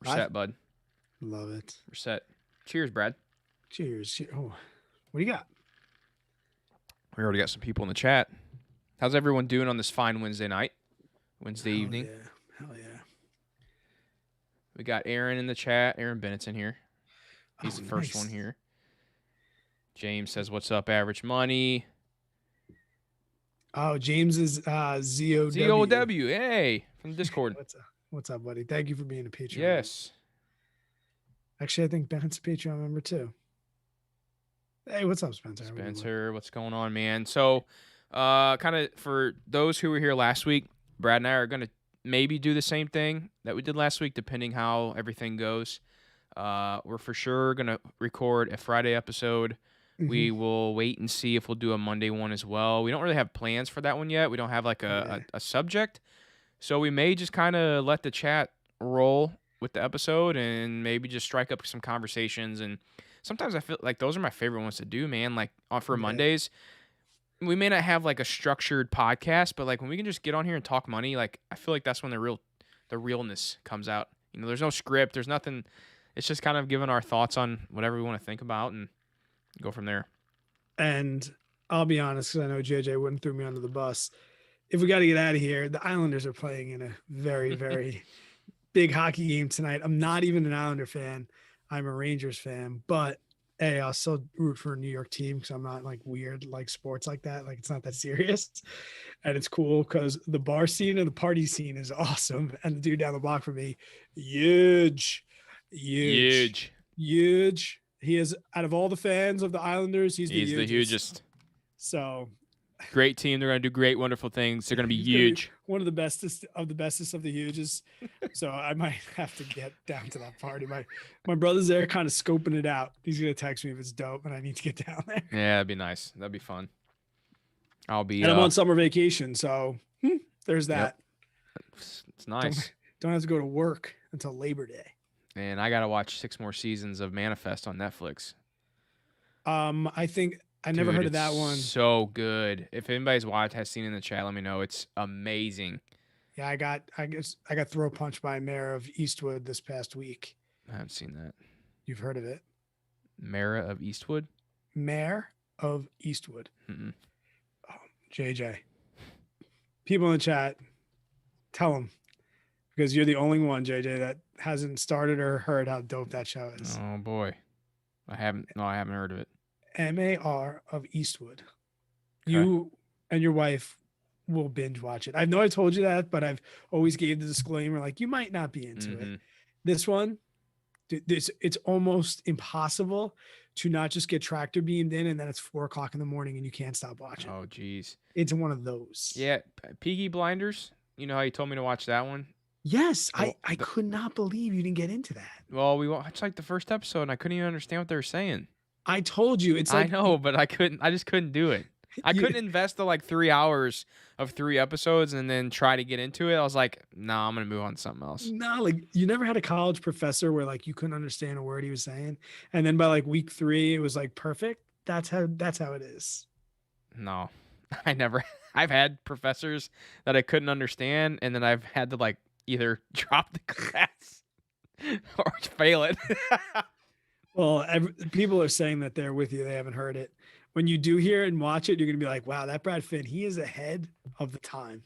We're set, bud. Love it. We're set. Cheers, Brad. Cheers. Oh, what do you got? We already got some people in the chat. How's everyone doing on this fine Wednesday night? Wednesday evening. Hell yeah. We got Aaron in the chat. Aaron Bennett's in here. He's the first nice. one here. James says, "What's up, Average Money?" Oh, James is ZOW. ZOW. Hey, from Discord. What's up, buddy? Thank you for being a Patreon. Yes. Actually, I think Bennett's a Patreon member too. Hey, what's up, Spencer? Spencer, what's going on, man? So, kind of for those who were here last week, Brad and I are going to maybe do the same thing that we did last week, depending how everything goes. We're for sure going to record a Friday episode. Mm-hmm. We will wait and see if we'll do a Monday one as well. We don't really have plans for that one yet. We don't have like a subject. So we may just kind of let the chat roll with the episode and maybe just strike up some conversations. And sometimes I feel like those are my favorite ones to do, man. Like for Mondays, we may not have like a structured podcast, but like when we can just get on here and talk money, like I feel like that's when the realness comes out. You know, there's no script, there's nothing. It's just kind of giving our thoughts on whatever we want to think about and go from there. And I'll be honest, because I know JJ wouldn't throw me under the bus. If we got to get out of here, the Islanders are playing in a very, very big hockey game tonight. I'm not even an Islander fan. I'm a Rangers fan, but hey, I'll still root for a New York team because I'm not like weird like sports like that. Like it's not that serious. And it's cool because the bar scene and the party scene is awesome. And the dude down the block from me, huge. He is, out of all the fans of the Islanders, he's the hugest. So great team. They're going to do great, wonderful things. They're going to be huge. One of the bestest of the hugest. So I might have to get down to that party. My brother's there kind of scoping it out. He's going to text me if it's dope and I need to get down there. Yeah, that'd be nice. That'd be fun. I'm on summer vacation. So there's that. Yep. It's nice. Don't have to go to work until Labor Day. And I got to watch 6 more seasons of Manifest on Netflix. I think I never heard of that one. So good. If anybody's has seen it in the chat, let me know. It's amazing. Yeah, I got throw punched by Mayor of Eastwood this past week. I haven't seen that. You've heard of it? Mayor of Eastwood? Mayor of Eastwood. Mm-mm. Oh, JJ. People in the chat, tell them. Because you're the only one, JJ, that hasn't started or heard how dope that show is. Oh, boy. I haven't heard of it. MAR of Eastwood. Okay. You and your wife will binge watch it. I know I told you that, but I've always gave the disclaimer, like, you might not be into it. This one, it's almost impossible to not just get tractor beamed in and then it's 4:00 in the morning and you can't stop watching. Oh, geez. It's one of those. Yeah. Peaky Blinders. You know how you told me to watch that one? Yes. I could not believe you didn't get into that. Well, we watched like the first episode and I couldn't even understand what they were saying. I told you. It's like, I know, but I just couldn't do it. I couldn't invest the like 3 hours of 3 episodes and then try to get into it. I was like, no, I'm going to move on to something else. No, like you never had a college professor where like you couldn't understand a word he was saying. And then by like week 3, it was like perfect. That's how it is. No, I've had professors that I couldn't understand. And then I've had to like either drop the class or fail it. Well, people are saying that they're with you. They haven't heard it. When you do hear it and watch it, you're going to be like, wow, that Brad Finn, he is ahead of the time.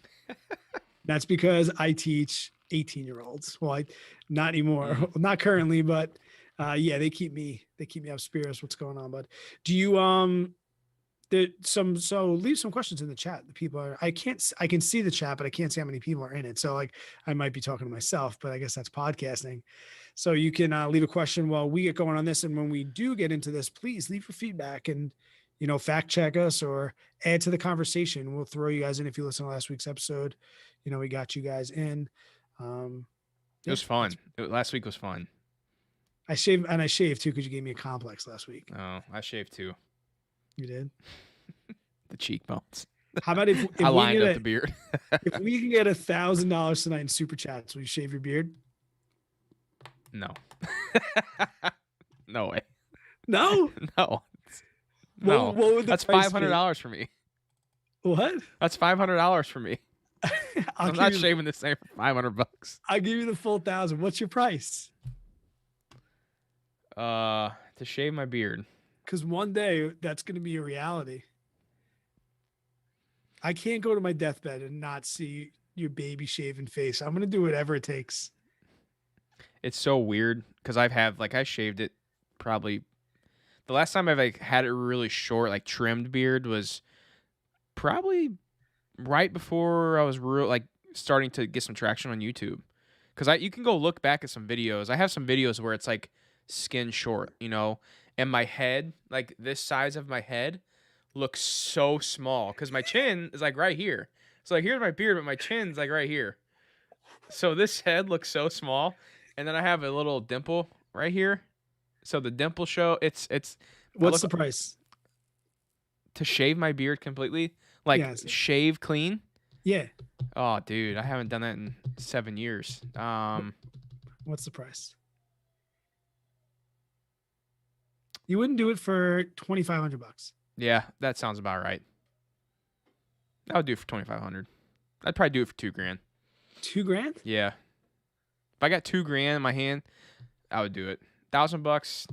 That's because I teach 18-year-olds. Well, not anymore, not currently, but yeah, they keep me up spirits. What's going on, bud? Do you, so leave some questions in the chat. The people are, I can see the chat, but I can't see how many people are in it. So like, I might be talking to myself, but I guess that's podcasting. So you can leave a question while we get going on this. And when we do get into this, please leave your feedback and, fact check us or add to the conversation. We'll throw you guys in. If you listen to last week's episode, we got you guys in. It was fun. Last week was fun. I shaved too, because you gave me a complex last week. Oh, I shaved too. You did? The cheekbones. How about if I lined up the beard? If we can get $1,000 tonight in super chats, will you shave your beard? No. No way. No? No. No. What would That's $500 for me. What? That's $500 for me. I'll I'm give not you. shaving the same for $500. I'll give you the full 1,000. What's your price? To shave my beard. Because one day that's going to be a reality. I can't go to my deathbed and not see your baby shaven face. I'm going to do whatever it takes. It's so weird because I shaved it probably the last time I've like had it really short, like trimmed beard was probably right before I was real like starting to get some traction on YouTube. Cause you can go look back at some videos. I have some videos where it's like skin short, and my head, like this size of my head, looks so small because my chin is like right here. So like here's my beard, but my chin's like right here. So this head looks so small, and then I have a little dimple right here. So the dimple show. It's. I What's look the price? to shave my beard completely, like Yes. shave clean. Yeah. Oh, dude, I haven't done that in 7 years. What's the price? You wouldn't do it for $2,500. Yeah, that sounds about right. I would do it for 2,500. I'd probably do it for $2,000. $2,000? Yeah, if I got $2,000 in my hand, I would do it. $1,000.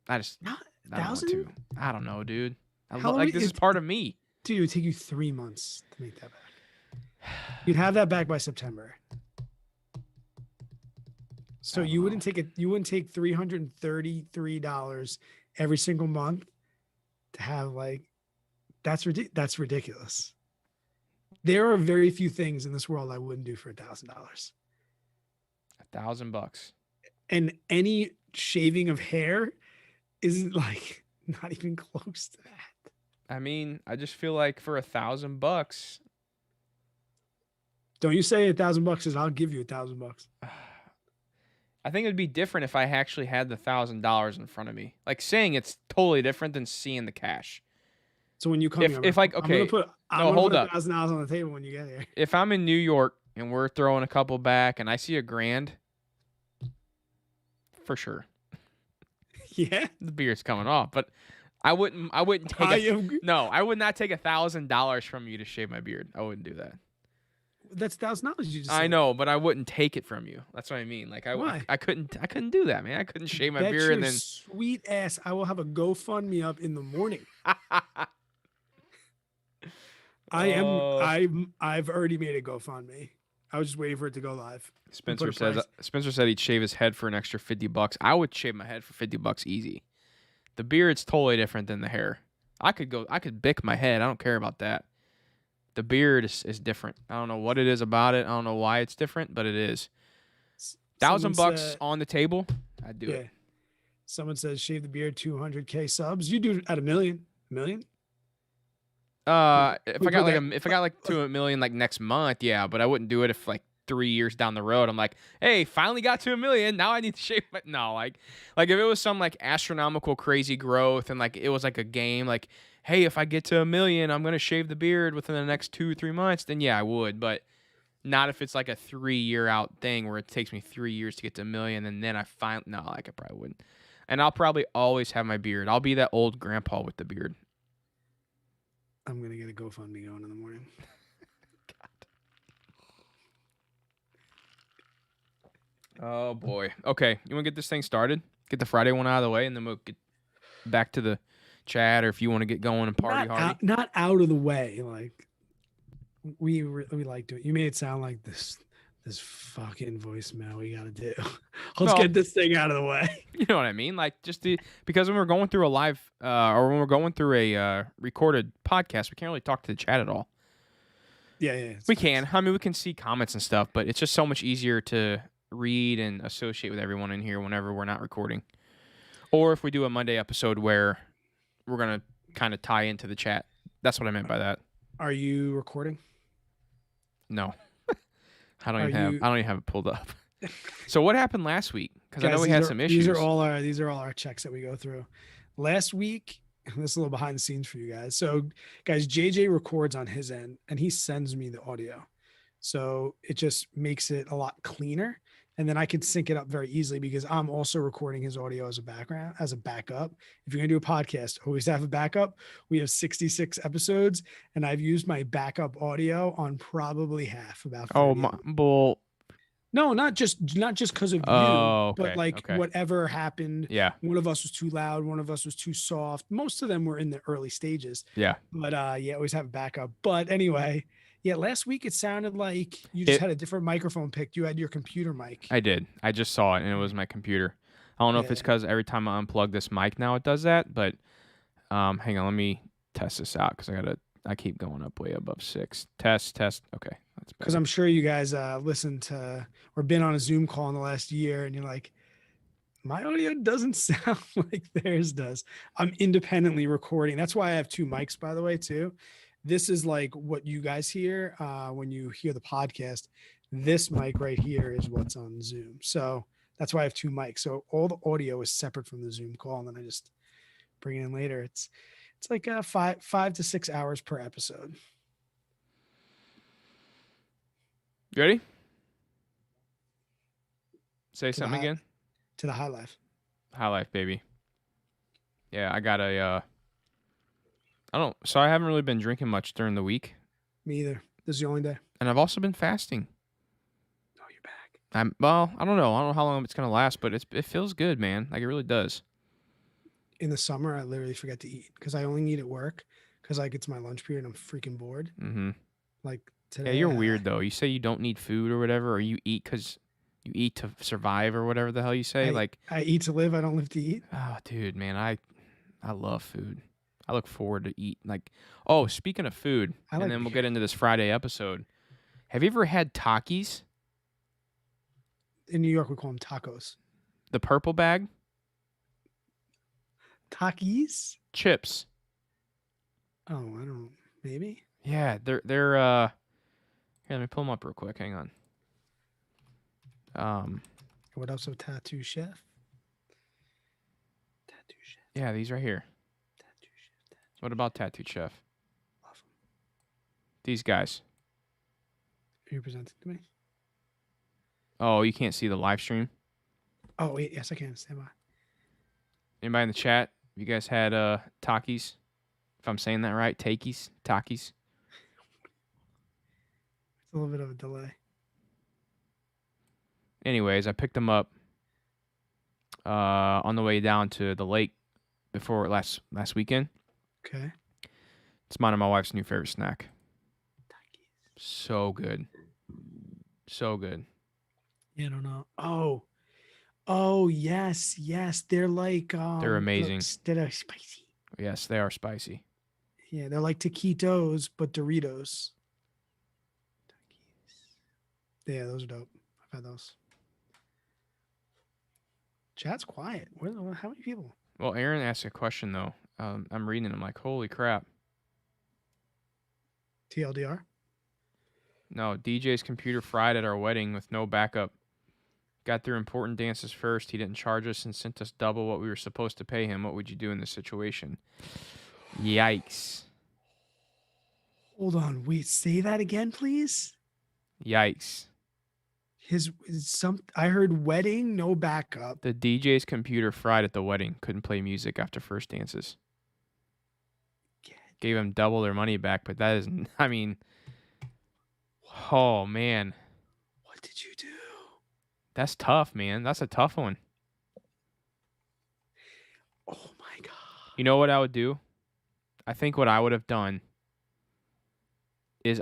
I just Not I don't want 1,000? to. I don't know, dude. How long Like this is part of me. Dude, it would take you 3 months to make that back. You'd have that back by September. So you wouldn't take it. You wouldn't take $333 every single month to have like that's ridiculous. There are very few things in this world I wouldn't do for $1,000. $1,000. And any shaving of hair isn't like not even close to that. I mean, I just feel like for $1,000, Don't you say $1,000 is I'll give you $1,000. I think it'd be different if I actually had the $1,000 in front of me. Like saying it's totally different than seeing the cash. So when you come here, If like okay, I'm gonna hold put up. $1,000 on the table when you get here. If I'm in New York and we're throwing a couple back and I see $1,000, for sure, Yeah. the beer's coming off. But I wouldn't take no, I would not take $1,000 from you to shave my beard. I wouldn't do that. That's $1,000 you just I said. know, but I wouldn't take it from you. That's what I mean. Like Why? I couldn't do that, man. I couldn't shave my Bet beard your and then sweet ass I will have a GoFundMe up in the morning. Oh. I've already made a GoFundMe. I was just waiting for it to go live. Spencer said he'd shave his head for an extra $50. I would shave my head for $50 easy. The beard's totally different than the hair. I could bick my head. I don't care about that. The beard is different. I don't know what it is about it. I don't know why it's different, but it is. $1,000 on the table, I'd do it. Someone says shave the beard 200K subs. You do it at a million. A million? If I got like to $1 million like next month, yeah, but I wouldn't do it if like 3 years down the road I'm like, hey, finally got to $1 million. Now I need to shave my no, like if it was some like astronomical crazy growth and like it was like a game, like, hey, if I get to $1 million, I'm gonna shave the beard within the next 2-3 months, then yeah, I would, but not if it's like a 3-year out thing where it takes me 3 years to get to $1 million and then I like I probably wouldn't. And I'll probably always have my beard. I'll be that old grandpa with the beard. I'm gonna get a GoFundMe going in the morning. Oh boy. Okay, you want to get this thing started? Get the Friday one out of the way, and then we'll get back to the chat. Or if you want to get going and party hard. Not out of the way. Like we like doing. You made it sound like this fucking voicemail we gotta do. Let's get this thing out of the way. You know what I mean? Like because when we're going through a live or when we're going through a recorded podcast, we can't really talk to the chat at all. Yeah. We can. I mean, we can see comments and stuff, but it's just so much easier to read and associate with everyone in here whenever we're not recording. Or if we do a Monday episode where we're going to kind of tie into the chat. That's what I meant by that. Are you recording? No. I don't even have it pulled up. So what happened last week? Because I know we had some issues. These are all our checks that we go through. Last week, this is a little behind the scenes for you guys. So guys, JJ records on his end and he sends me the audio. So it just makes it a lot cleaner. And then I can sync it up very easily because I'm also recording his audio as a background, as a backup. If you're going to do a podcast, always have a backup. We have 66 episodes, and I've used my backup audio on probably half, about Oh 30 my of them. bull. No, not just because of you, Oh, but okay. like Okay. whatever happened, Yeah. one of us was too loud, one of us was too soft. Most of them were in the early stages. Yeah. But yeah, always have a backup. But anyway, yeah, last week it sounded like you just It had a different microphone picked. You had your computer mic. I did. I just saw it and it was my computer. I don't know if it's Yeah. cuz every time I unplug this mic now it does that, but hang on, let me test this out cuz I keep going up way above 6. Test. Okay. That's Because better. I'm sure you guys listened to or been on a Zoom call in the last year and you're like, my audio doesn't sound like theirs does. I'm independently recording. That's why I have two mics, by the way, too. This is like what you guys hear when you hear the podcast. This mic right here is what's on Zoom. So that's why I have two mics. So all the audio is separate from the Zoom call, and then I just bring it in later. It's like 5 to 6 hours per episode. You ready? Say to the something high again. to the high life. High life, baby. Yeah, I got a I haven't really been drinking much during the week, Me either. This is the only day. and I've also been fasting. Oh, you're back. I don't know. I don't know how long it's going to last, but it feels good, man. Like it really does. In the summer, I literally forget to eat because I only eat at work because like it's my lunch period. And I'm freaking bored. Mhm. Like Yeah, today, you're weird though. You say you don't need food or whatever, or you eat cuz you eat to survive or whatever the hell you say. I Like, I eat to live. I don't live to eat. oh, dude, man, I love food. I look forward to eat. Like, oh, speaking of food, I and like then we'll beer. get into this Friday episode. Have you ever had Takis, In New York, we call them tacos. the purple bag Takis? chips? Oh, I don't. Maybe. Yeah, they're here, let me pull them up real quick. Hang on. What else? With tattoo chef. Tattoo chef. Yeah, these right here. Tattoo chef. What about Tattoo Chef? Love them. These guys. Are you presenting to me? Oh, you can't see the live stream. Oh wait, yes, I can. Stand by. Anybody in the chat? You guys had Takis? If I'm saying that right, Takis, Takis. It's a little bit of a delay. Anyways, I picked them up on the way down to the lake before last weekend. Okay. It's mine and my wife's new favorite snack. Takis. So good. So good. Yeah, I don't know. Oh yes, yes. They're like They're amazing. They're spicy. Yes, they are spicy. Yeah, they're like taquitos, but Doritos. Yeah, those are dope. I've had those. Chat's quiet. How many people? Well, Aaron asked a question though. I'm reading it. I'm like, holy crap. TLDR. No, DJ's computer fried at our wedding with no backup. Got through important dances first. He didn't charge us and sent us double what we were supposed to pay him. What would you do in this situation? Yikes. Hold on. Wait, say that again, please. Yikes. I heard wedding, no backup. The DJ's computer fried at the wedding. Couldn't play music after first dances. Gave him double their money back, but that is, I mean, oh man. What did you do? That's tough, man. That's a tough one. Oh my god. You know what I would do? I think what I would have done is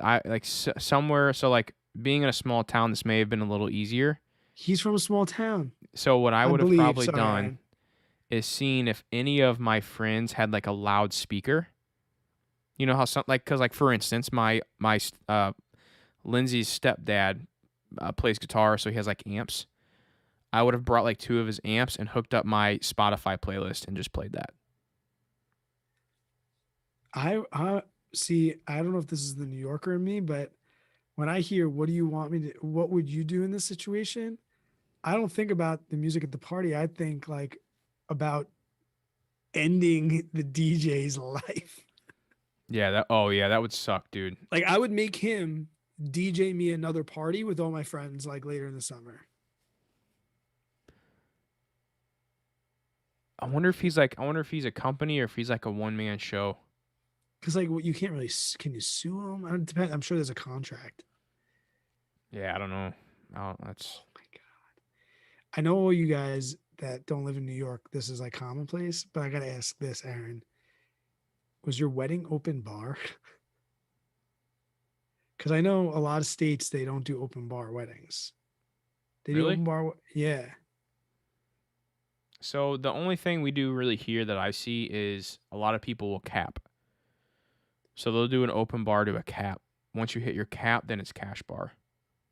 somewhere, so like being in a small town, this may have been a little easier. He's from a small town. So what I would have believe probably so, done Aaron. is seen if any of my friends had like a loudspeaker. You know how some because for instance, my Lindsay's stepdad plays guitar, so he has like amps. I would have brought like 2 of his amps and hooked up my Spotify playlist and just played that. I see. I don't know if this is the New Yorker in me, but when I hear what do you want me to, what would you do in this situation? I don't think about the music at the party. I think like about ending the DJ's life. Yeah, that would suck, dude. Like I would make him DJ me another party with all my friends like later in the summer. I wonder if he's a company or if he's like a one man show. Because like you can't really can you sue him? I don't depend. I'm sure there's a contract. Yeah, I don't know. That's Oh my god! I know all you guys that don't live in New York. This is like commonplace, but I gotta ask this, Aaron. Was your wedding open bar? Because I know a lot of states they don't do open bar weddings. They do really. open bar. Yeah. So the only thing we do really here that I see is a lot of people will cap. So they'll do an open bar to a cap. Once you hit your cap, then it's cash bar.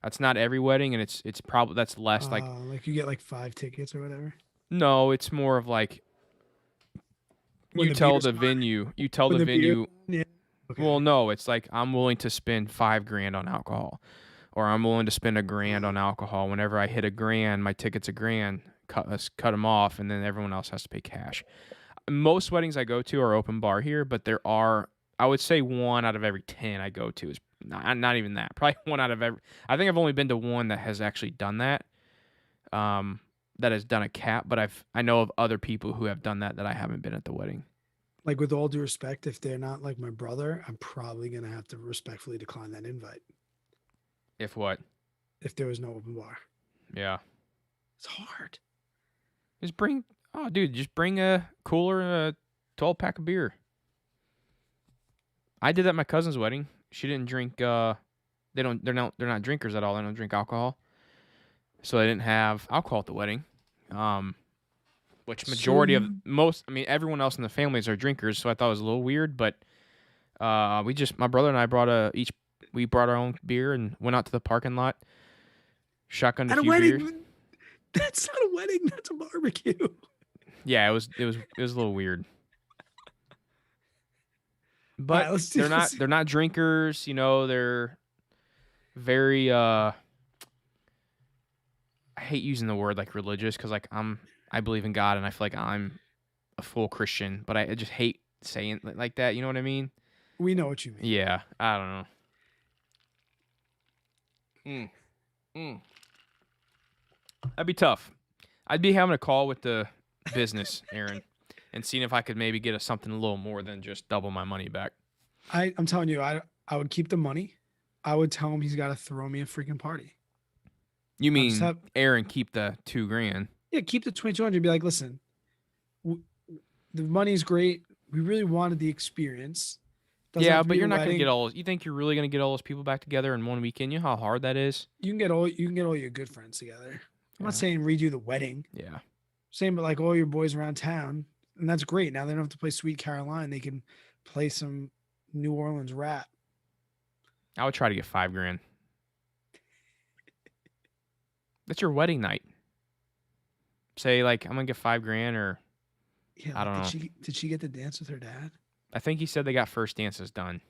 That's not every wedding, and it's probably that's less like Like you get like 5 tickets or whatever. no, it's more of like When the beer's gone. you tell When the the beer. venue. Yeah. Well, Okay. no, it's like I'm willing to spend 5 grand on alcohol, or I'm willing to spend 1 grand on alcohol. Whenever I hit 1 grand, my ticket's 1 grand. Cut them off, and then everyone else has to pay cash. Most weddings I go to are open bar here, but there are, I would say, 1 out of every 10 I go to is not even that. Probably one out of every. I think I've only been to one that has actually done that. That has done a cap, but I know of other people who have done that I haven't been at the wedding. Like with all due respect, if they're not like my brother, I'm probably gonna have to respectfully decline that invite If what? if there was no open bar. Yeah. It's hard. Just bring. Oh, dude, just bring a cooler and a 12 pack of beer. I did that at my cousin's wedding. She didn't drink. They're not drinkers at all. They don't drink alcohol, so they didn't have alcohol at the wedding. Which So majority of you most, I mean, everyone else in the families are drinkers, so I thought it was a little weird. But my brother and I we brought our own beer and went out to the parking lot, shotgunned a at a few beers. wedding, that's not a wedding. That's a barbecue. Yeah, it was a little weird. All But right, let's do this. they're not drinkers, they're very I hate using the word like religious cuz like I believe in God and I feel like I'm a full Christian, but I just hate saying like that, you know what I mean? We know what you mean. Yeah, I don't know. Mm, mm. That'd be tough. I'd be having a call with the business, Aaron, and seeing if I could maybe get something a little more than just double my money back. I'm telling you, I would keep the money. I would tell him he's got to throw me a freaking party. You I'll just mean have Aaron keep the 2 grand? yeah, keep the 2200. Be like, listen, the money's great. We really wanted the experience. Doesn't Yeah, have to but be a you're not gonna get wedding. all. You think you're really gonna get all those people back together in one weekend? You know how hard that is. You can get all your good friends together. I'm not Yeah, saying redo the wedding. yeah. Same, but like all your boys around town, and that's great. Now they don't have to play Sweet Caroline. They can play some New Orleans rap. I would try to get 5 grand. That's your wedding night. Say like I'm gonna get 5 grand, or Yeah, I like don't know. did she get to dance with her dad? I think he said they got first dances done.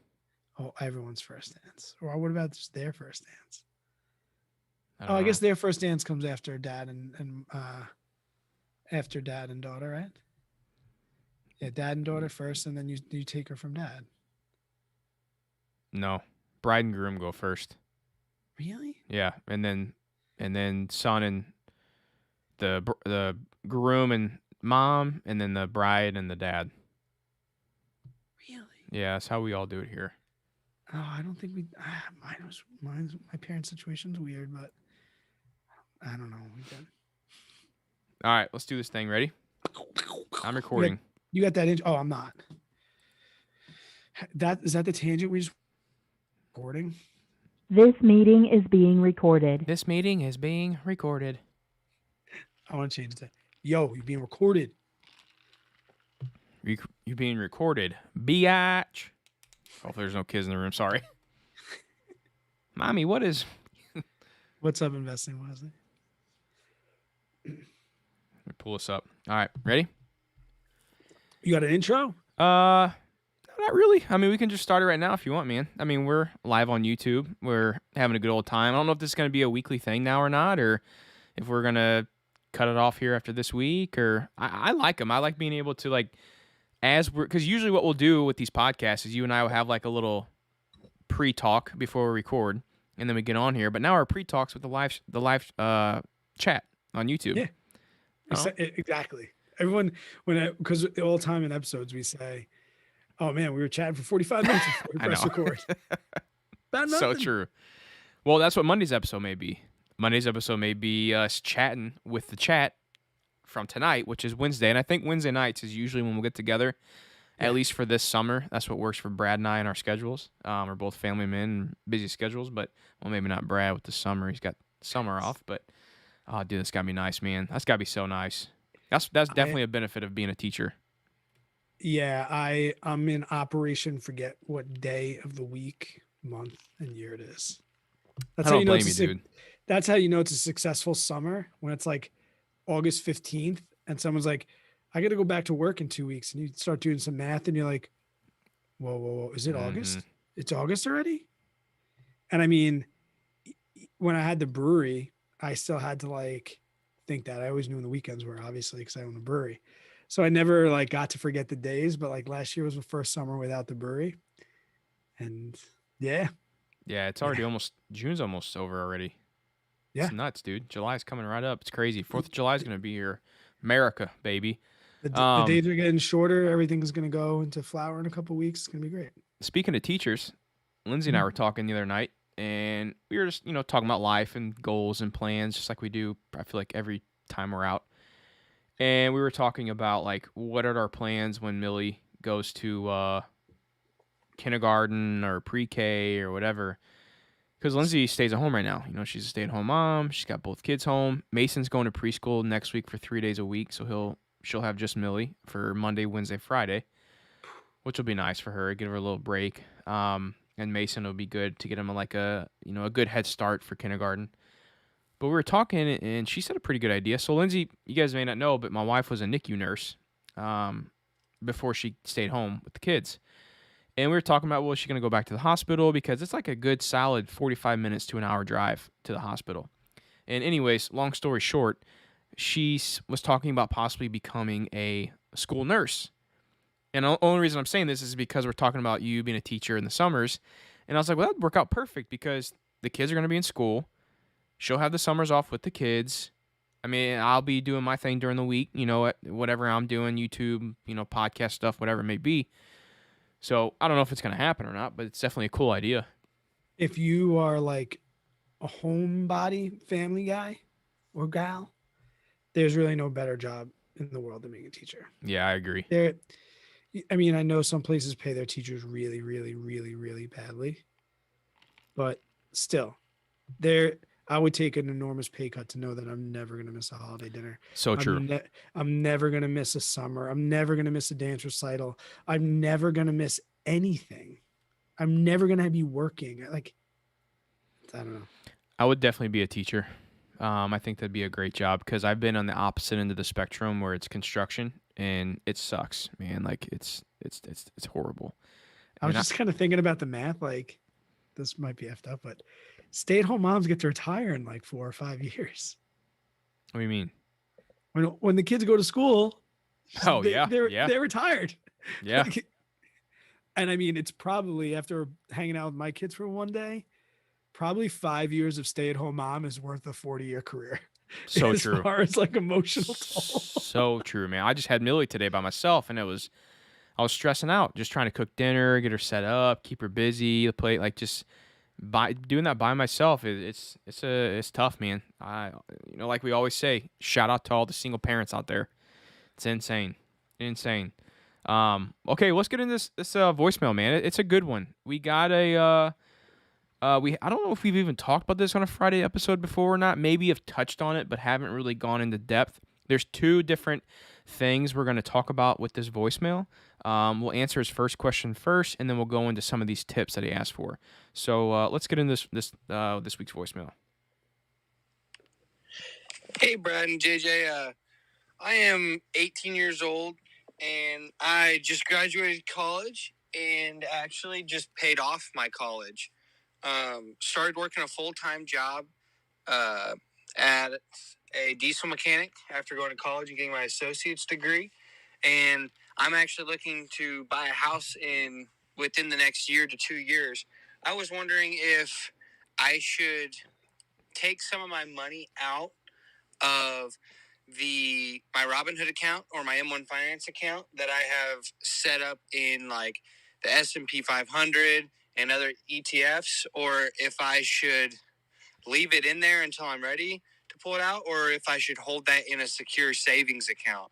Oh, everyone's first dance. Or what about just their first dance? I Oh, don't I know. guess their first dance comes after dad and after dad and daughter, right? Yeah, dad and daughter first, and then you take her from dad. No, bride and groom go first. Really? Yeah, and then son and the groom and mom, and then the bride and the dad. Really? Yeah, that's how we all do it here. Oh, I don't think we. My parents' situation's weird, but I don't know. We did. All right, let's do this thing. Ready? I'm recording. You got that? Oh, I'm not. That is that the tangent we just recording? This meeting is being recorded. This meeting is being recorded. I want to change that. Yo, you're being recorded. You being recorded, biatch. Hopefully, there's no kids in the room. Sorry, mommy. What is? What's up, investing Wesley? Let me pull this up. All right, ready? You got an intro? Not really. I mean, we can just start it right now if you want, man. I mean, we're live on YouTube. We're having a good old time. I don't know if this is going to be a weekly thing now or not, or if we're going to cut it off here after this week. Or I like them. I like being able to like because usually what we'll do with these podcasts is you and I will have like a little pre-talk before we record, and then we get on here. But now our pre-talks with the live chat on YouTube. Yeah. Oh. Exactly. Everyone, because all the time in episodes we say, "Oh man, we were chatting for 45 minutes before we I press know. record." Bad So nothing. true. Well, that's what Monday's episode may be. Monday's episode may be us chatting with the chat from tonight, which is Wednesday. And I think Wednesday nights is usually when we'll get together, Yeah. at least for this summer. That's what works for Brad and I in our schedules. We're both family men and busy schedules, but, well, maybe not Brad with the summer. He's got summer off, but, oh, dude, that's got to be nice, man. That's got to be so nice. That's definitely a benefit of being a teacher. Yeah, I'm in operation. Forget what day of the week, month, and year it is. That's I how don't you know blame it's you, a, dude. That's how you know it's a successful summer, when it's like August 15th and someone's like, "I got to go back to work in 2 weeks," and you start doing some math and you're like, "Whoa, is it August? Mhm. It's August already?" And I mean, when I had the brewery, I still had to like think that. I always knew when the weekends were, obviously, because I own a brewery. So I never like got to forget the days, but like last year was the first summer without the brewery. And yeah, Yeah, it's already June's almost over already. yeah. It's nuts, dude. July's coming right up. It's crazy. 4th of July is going to be here. America, baby. The days are getting shorter. Everything's going to go into flower in a couple weeks. It's going to be great. Speaking of teachers, Lindsay and I were talking the other night, and we were just, talking about life and goals and plans, just like we do, I feel like, every time we're out. And we were talking about, like, what are our plans when Millie goes to kindergarten or pre-K or whatever. Because Lindsay stays at home right now. She's a stay-at-home mom. She's got both kids home. Mason's going to preschool next week for 3 days a week, so she'll have just Millie for Monday, Wednesday, Friday, which will be nice for her. Give her a little break. And Mason will be good to get him a good head start for kindergarten. But we were talking, and she said a pretty good idea. So Lindsay, you guys may not know, but my wife was a NICU nurse before she stayed home with the kids. And we were talking about, well, is she going to go back to the hospital? Because it's like a good solid 45 minutes to an hour drive to the hospital. And anyways, long story short, she was talking about possibly becoming a school nurse. And the only reason I'm saying this is because we're talking about you being a teacher in the summers. And I was like, well, that would work out perfect because the kids are going to be in school. She'll have the summers off with the kids. I mean, I'll be doing my thing during the week, whatever I'm doing, YouTube, podcast stuff, whatever it may be. So I don't know if it's going to happen or not, but it's definitely a cool idea. If you are like a homebody family guy or gal, there's really no better job in the world than being a teacher. Yeah, I agree. I mean, I know some places pay their teachers really, really, really, really badly, but still, I would take an enormous pay cut to know that I'm never going to miss a holiday dinner. So true. I'm never going to miss a summer. I'm never going to miss a dance recital. I'm never going to miss anything. I'm never going to be working. Like, I don't know. I would definitely be a teacher. I think that'd be a great job because I've been on the opposite end of the spectrum where it's construction and it sucks, man. Like it's horrible. I was just kind of thinking about the math. Like, this might be effed up, but stay-at-home moms get to retire in like 4 or 5 years. What do you mean? When the kids go to school, they're retired. Yeah. And I mean, it's probably, after hanging out with my kids for one day, probably 5 years of stay-at-home mom is worth a 40-year career. So as true. As far as like emotional toll. So true, man. I just had Millie today by myself, and I was stressing out, just trying to cook dinner, get her set up, keep her busy, the plate, like just doing that by myself. It's tough, man. Like we always say, shout out to all the single parents out there. It's insane. Okay, let's get into this voicemail, man. It's a good one. We got I don't know if we've even talked about this on a Friday episode before or not. Maybe have touched on it, but haven't really gone into depth. There's 2 different things we're going to talk about with this voicemail. We'll answer his first question first, and then we'll go into some of these tips that he asked for. So let's get into this week's voicemail. Hey, Brad and JJ. I am 18 years old, and I just graduated college and actually just paid off my college. Started working a full-time job at a diesel mechanic after going to college and getting my associate's degree. And I'm actually looking to buy a house within the next year to 2 years. I was wondering if I should take some of my money out of my Robinhood account or my M1 Finance account that I have set up in like the S&P 500 and other ETFs, or if I should leave it in there until I'm ready to pull it out, or if I should hold that in a secure savings account.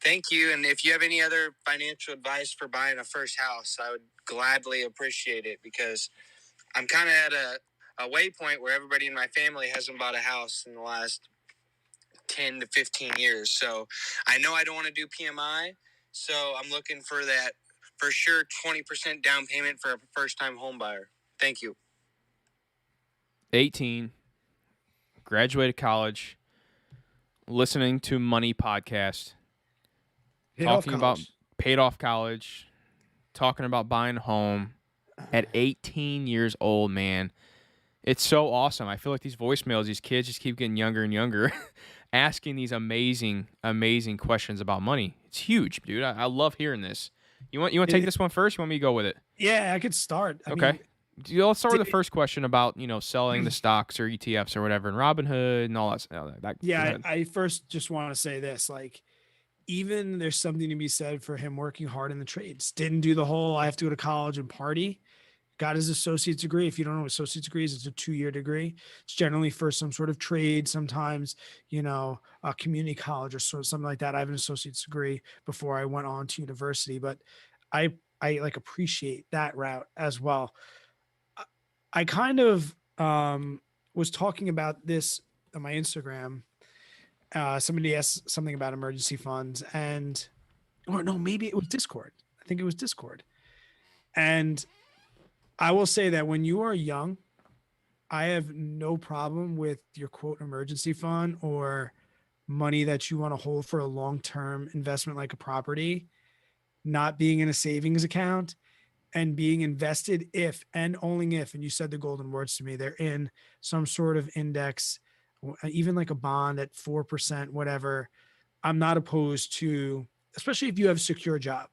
Thank you. And if you have any other financial advice for buying a first house, I would gladly appreciate it, because I'm kind of at a waypoint where everybody in my family hasn't bought a house in the last 10 to 15 years. So I know I don't want to do PMI. So I'm looking for that for sure 20% down payment for a first time home buyer. Thank you. 18, graduated college, listening to Money Podcast, talking about paid off college, talking about buying a home at 18 years old, man. It's so awesome. I feel like these voicemails, these kids just keep getting younger and younger, asking these amazing, amazing questions about money. It's huge, dude. I love hearing this. You want to take this one first? You want me to go with it? Yeah, I could start. I Okay. mean, Let's start with the first question about, selling the stocks or ETFs or whatever, and Robinhood and all that. yeah, I first just want to say this, like, even there's something to be said for him working hard in the trades. Didn't do the whole, I have to go to college and party. Got his associate's degree. If you don't know what associate's degree is, it's a 2-year degree. It's generally for some sort of trade, sometimes, a community college or something like that. I have an associate's degree before I went on to university, but I like appreciate that route as well. I kind of was talking about this on my Instagram. Somebody asked something about emergency funds, or no, maybe it was Discord. I think it was Discord. And I will say that when you are young, I have no problem with your quote emergency fund or money that you want to hold for a long-term investment like a property, not being in a savings account and being invested if and only if, and you said the golden words to me, they're in some sort of index, even like a bond at 4%, whatever. I'm not opposed to, especially if you have a secure job.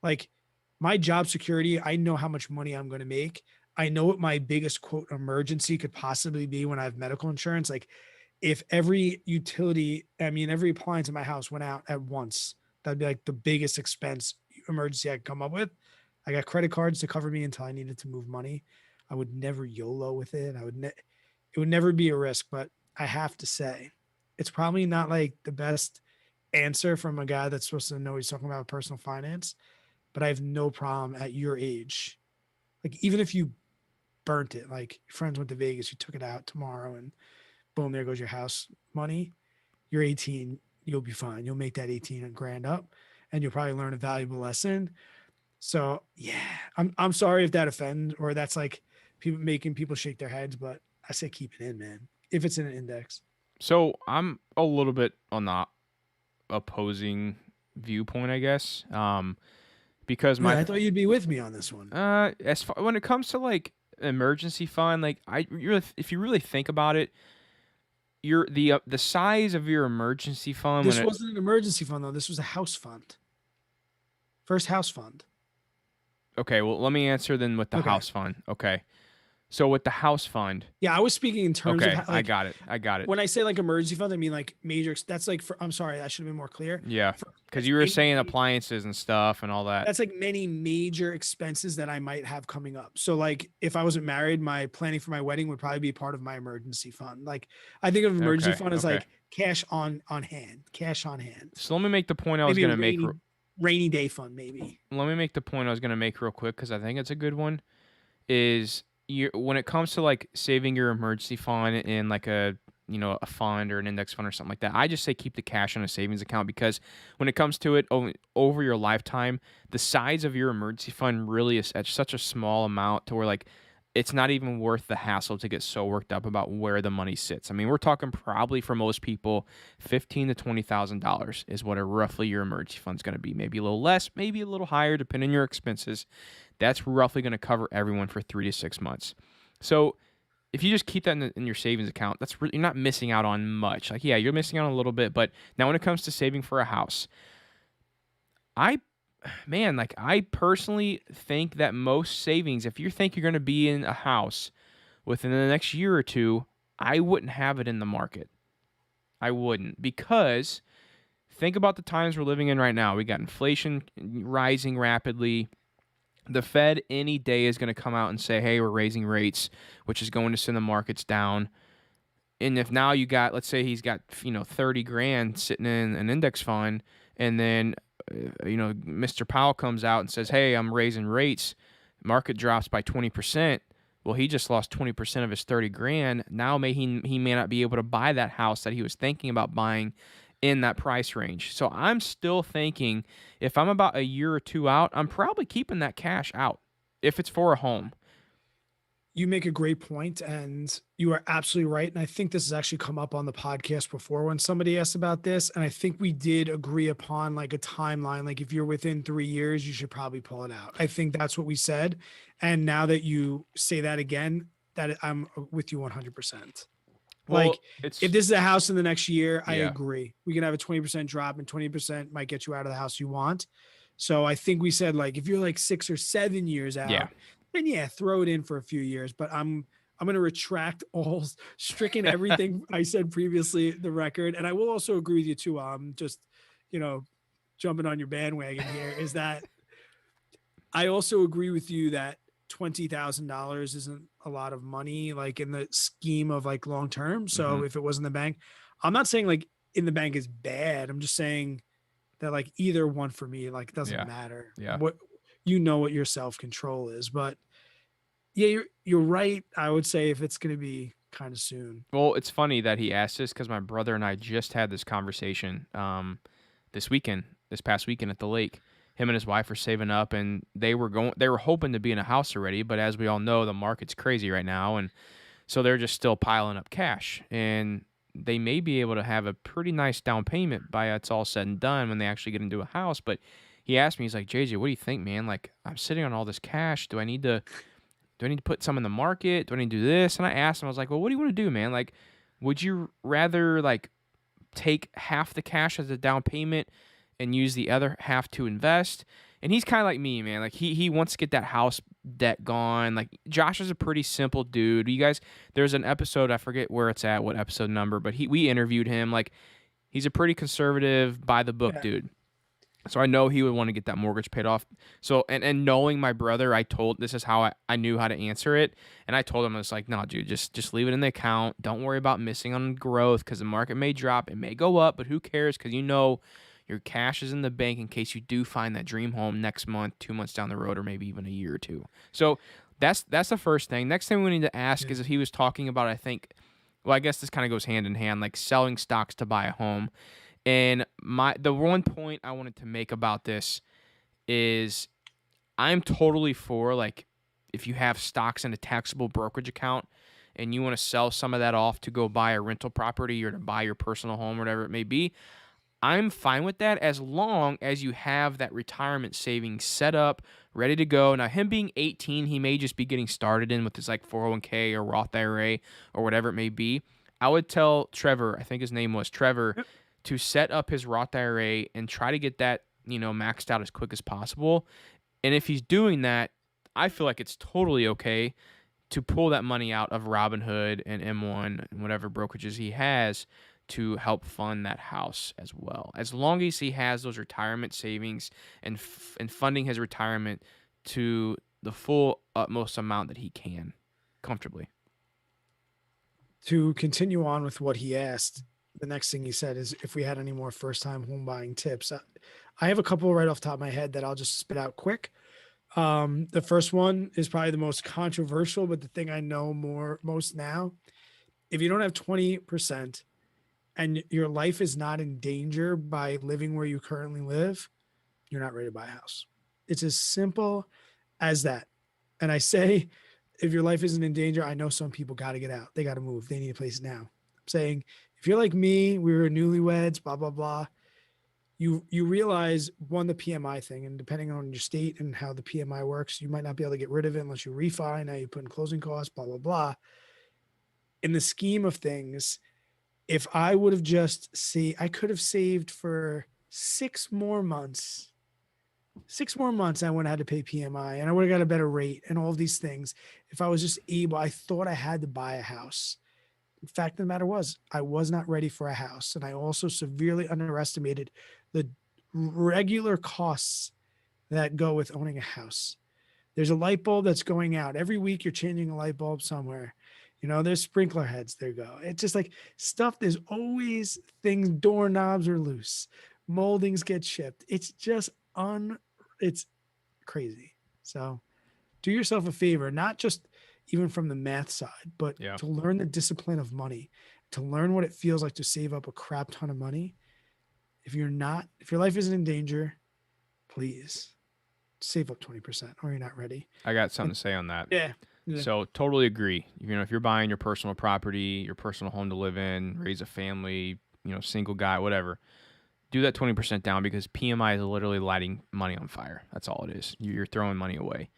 Like my job security, I know how much money I'm going to make. I know what my biggest quote emergency could possibly be when I have medical insurance. Like if every every appliance in my house went out at once, that'd be like the biggest expense emergency I could come up with. I got credit cards to cover me until I needed to move money. I would never YOLO with it. It would never be a risk, but I have to say it's probably not like the best answer from a guy that's supposed to know he's talking about personal finance, but I have no problem at your age. Like even if you burnt it, like your friends went to Vegas, you took it out tomorrow and boom, there goes your house money. You're 18, you'll be fine. You'll make that 18 grand up and you'll probably learn a valuable lesson. So yeah, I'm sorry if that offends or that's like making people shake their heads, but I say keep it in, man. If it's in an index. So I'm a little bit on the opposing viewpoint, I guess, because I thought you'd be with me on this one. as far when it comes to like emergency fund, like if you really think about it, the size of your emergency fund. This wasn't an emergency fund though. This was a house fund. First house fund. Okay, well, let me answer then with the house fund. Okay. So with the house fund. Yeah, I was speaking in terms of. I got it. When I say like emergency fund, I mean like major. That's like I'm sorry, I should have been more clear. Yeah, because you were saying appliances and stuff and all that. That's like many major expenses that I might have coming up. So like if I wasn't married, my planning for my wedding would probably be part of my emergency fund. Like I think of emergency fund as like cash on hand. So let me make the point I was going to make. Rainy day fund, maybe. Let me make the point I was going to make real quick because I think it's a good one. Is when it comes to like saving your emergency fund in like a fund or an index fund or something like that, I just say keep the cash on a savings account because when it comes to it over your lifetime, the size of your emergency fund really is at such a small amount to where like it's not even worth the hassle to get so worked up about where the money sits. I mean, we're talking probably for most people, $15,000 to $20,000 is what roughly your emergency fund is going to be. Maybe a little less, maybe a little higher, depending on your expenses. That's roughly going to cover everyone for 3 to 6 months. So if you just keep that in your savings account, you're not missing out on much. Like, yeah, you're missing out on a little bit, but now when it comes to saving for a house, I personally think that most savings, if you think you're going to be in a house within the next year or two, I wouldn't have it in the market. I wouldn't, because think about the times we're living in right now. We got inflation rising rapidly. The Fed any day is going to come out and say, hey, we're raising rates, which is going to send the markets down. And if now you got, let's say he's got, 30 grand sitting in an index fund, and then, Mr. Powell comes out and says, hey, I'm raising rates, market drops by 20%. Well, he just lost 20% of his 30 grand. Now he may not be able to buy that house that he was thinking about buying in that price range. So I'm still thinking if I'm about a year or two out, I'm probably keeping that cash out if it's for a home. You make a great point, and you are absolutely right. And I think this has actually come up on the podcast before when somebody asked about this. And I think we did agree upon like a timeline. Like if you're within 3 years, you should probably pull it out. I think that's what we said. And now that you say that again, that I'm with you 100%. Well, Like if this is a house in the next year, I Yeah. agree. We can have a 20% drop, and 20% might get you out of the house you want. So I think we said like if you're like 6 or 7 years out, Yeah. then yeah, throw it in for a few years. But I'm going to retract all stricken everything I said previously, the record. And I will also agree with you too. Just, jumping on your bandwagon here is that I also agree with you that $20,000 isn't a lot of money, like in the scheme of like long term. So Mhm. if it was in the bank, I'm not saying like in the bank is bad. I'm just saying that like either one for me, like doesn't Yeah. matter Yeah. what what your self control is. But yeah, you're right. I would say if it's going to be kind of soon. Well, it's funny that he asked this because my brother and I just had this conversation this past weekend at the lake. Him and his wife are saving up, and they were hoping to be in a house already, but as we all know, the market's crazy right now, and so they're just still piling up cash, and they may be able to have a pretty nice down payment by it's all said and done when they actually get into a house. But he asked me, he's like, JJ, what do you think, man? Like, I'm sitting on all this cash. Do I need to put some in the market? Do I need to do this? And I asked him, I was like, well, what do you want to do, man? Like, would you rather like take half the cash as a down payment and use the other half to invest? And he's kind of like me, man. Like he wants to get that house debt gone. Like Josh is a pretty simple dude. You guys, there's an episode, I forget where it's at, what episode number, but we interviewed him. Like he's a pretty conservative, by the book Yeah. dude. So I know he would want to get that mortgage paid off. So and knowing my brother, this is how I knew how to answer it. And I told him, I was like, no, dude, just leave it in the account. Don't worry about missing on growth because the market may drop, it may go up, but who cares? Because your cash is in the bank in case you do find that dream home next month, 2 months down the road, or maybe even a year or two. So that's the first thing. Next thing we need to ask is if he was talking about, I think, well, I guess this kind of goes hand in hand, like selling stocks to buy a home. And the one point I wanted to make about this is I'm totally for like if you have stocks in a taxable brokerage account and you want to sell some of that off to go buy a rental property or to buy your personal home, whatever it may be, I'm fine with that as long as you have that retirement savings set up, ready to go. Now, him being 18, he may just be getting started in with his like 401k or Roth IRA or whatever it may be. I would tell Trevor, I think his name was Trevor, to set up his Roth IRA and try to get that, maxed out as quick as possible. And if he's doing that, I feel like it's totally okay to pull that money out of Robinhood and M1 and whatever brokerages he has to help fund that house as well. As long as he has those retirement savings and funding his retirement to the full utmost amount that he can comfortably. To continue on with what he asked, the next thing he said is if we had any more first-time home buying tips. I have a couple right off the top of my head that I'll just spit out quick. The first one is probably the most controversial, but the thing I know most now, if you don't have 20% and your life is not in danger by living where you currently live, you're not ready to buy a house. It's as simple as that. And I say, if your life isn't in danger, I know some people got to get out. They got to move. They need a place now. I'm saying, if you're like me, we were newlyweds, blah, blah, blah. You realize, one, the PMI thing, and depending on your state and how the PMI works, you might not be able to get rid of it unless you refi. Now you put in closing costs, blah, blah, blah. In the scheme of things, if I would have I could have saved for 6 more months 6 more months, I wouldn't have had to pay PMI and I would have got a better rate and all of these things. If I was just able, I thought I had to buy a house. The fact of the matter was, I was not ready for a house. And I also severely underestimated the regular costs that go with owning a house. There's a light bulb that's going out. Every week you're changing a light bulb somewhere. There's sprinkler heads. There you go. It's just like stuff. There's always things, doorknobs are loose. Moldings get shipped. It's just it's crazy. So do yourself a favor, not just even from the math side, but Yeah. to learn the discipline of money, to learn what it feels like to save up a crap ton of money. If your life isn't in danger, please save up 20% or you're not ready. I got something to say on that. Yeah. So totally agree. If you're buying your personal property, your personal home to live in, raise a family, single guy, whatever, do that 20% down because PMI is literally lighting money on fire. That's all it is. You're throwing money away.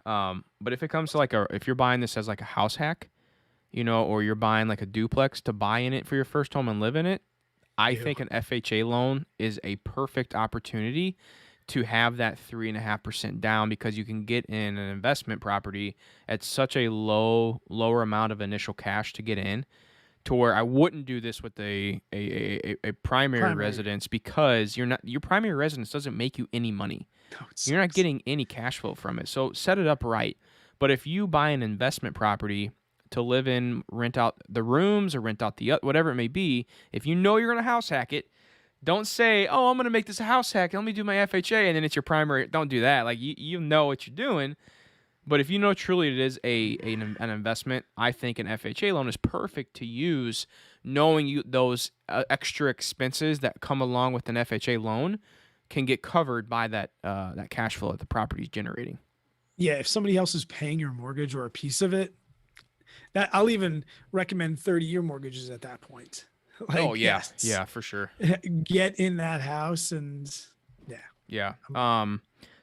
But if it comes to if you're buying this as like a house hack, or you're buying like a duplex to buy in it for your first home and live in it, I think an FHA loan is a perfect opportunity to have that 3.5% down because you can get in an investment property at such a lower amount of initial cash to get in, to where I wouldn't do this with a primary residence because your primary residence doesn't make you any money. No, You're not getting any cash flow from it. So set it up right. But if you buy an investment property to live in, rent out the rooms or rent out the whatever it may be, if you know you're going to house hack it, don't say, "Oh, I'm going to make this a house hack. Let me do my FHA," and then it's your primary. Don't do that. Like you know what you're doing. But if you know truly it is an investment, I think an FHA loan is perfect to use, knowing those extra expenses that come along with an FHA loan can get covered by that cash flow that the property is generating. Yeah, if somebody else is paying your mortgage or a piece of it, that I'll even recommend 30-year mortgages at that point. Oh yeah, yeah, for sure. Get in that house and yeah.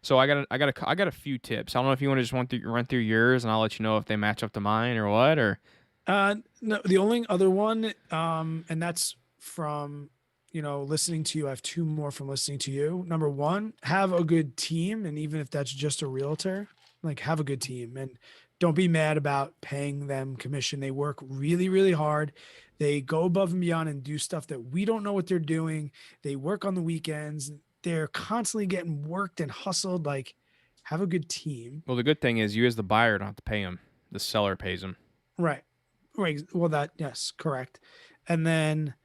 So I got a few tips. I don't know if you want to just run through yours, and I'll let you know if they match up to mine or what. Or no, the only other one, and that's from listening to you. I have 2 more from listening to you. Number 1, have a good team, and even if that's just a realtor, like have a good team, and don't be mad about paying them commission. They work really, really hard. They go above and beyond and do stuff that we don't know what they're doing. They work on the weekends. They're constantly getting worked and hustled. Like, have a good team. Well, the good thing is you as the buyer don't have to pay them. The seller pays them. Right. Well, yes, correct. And then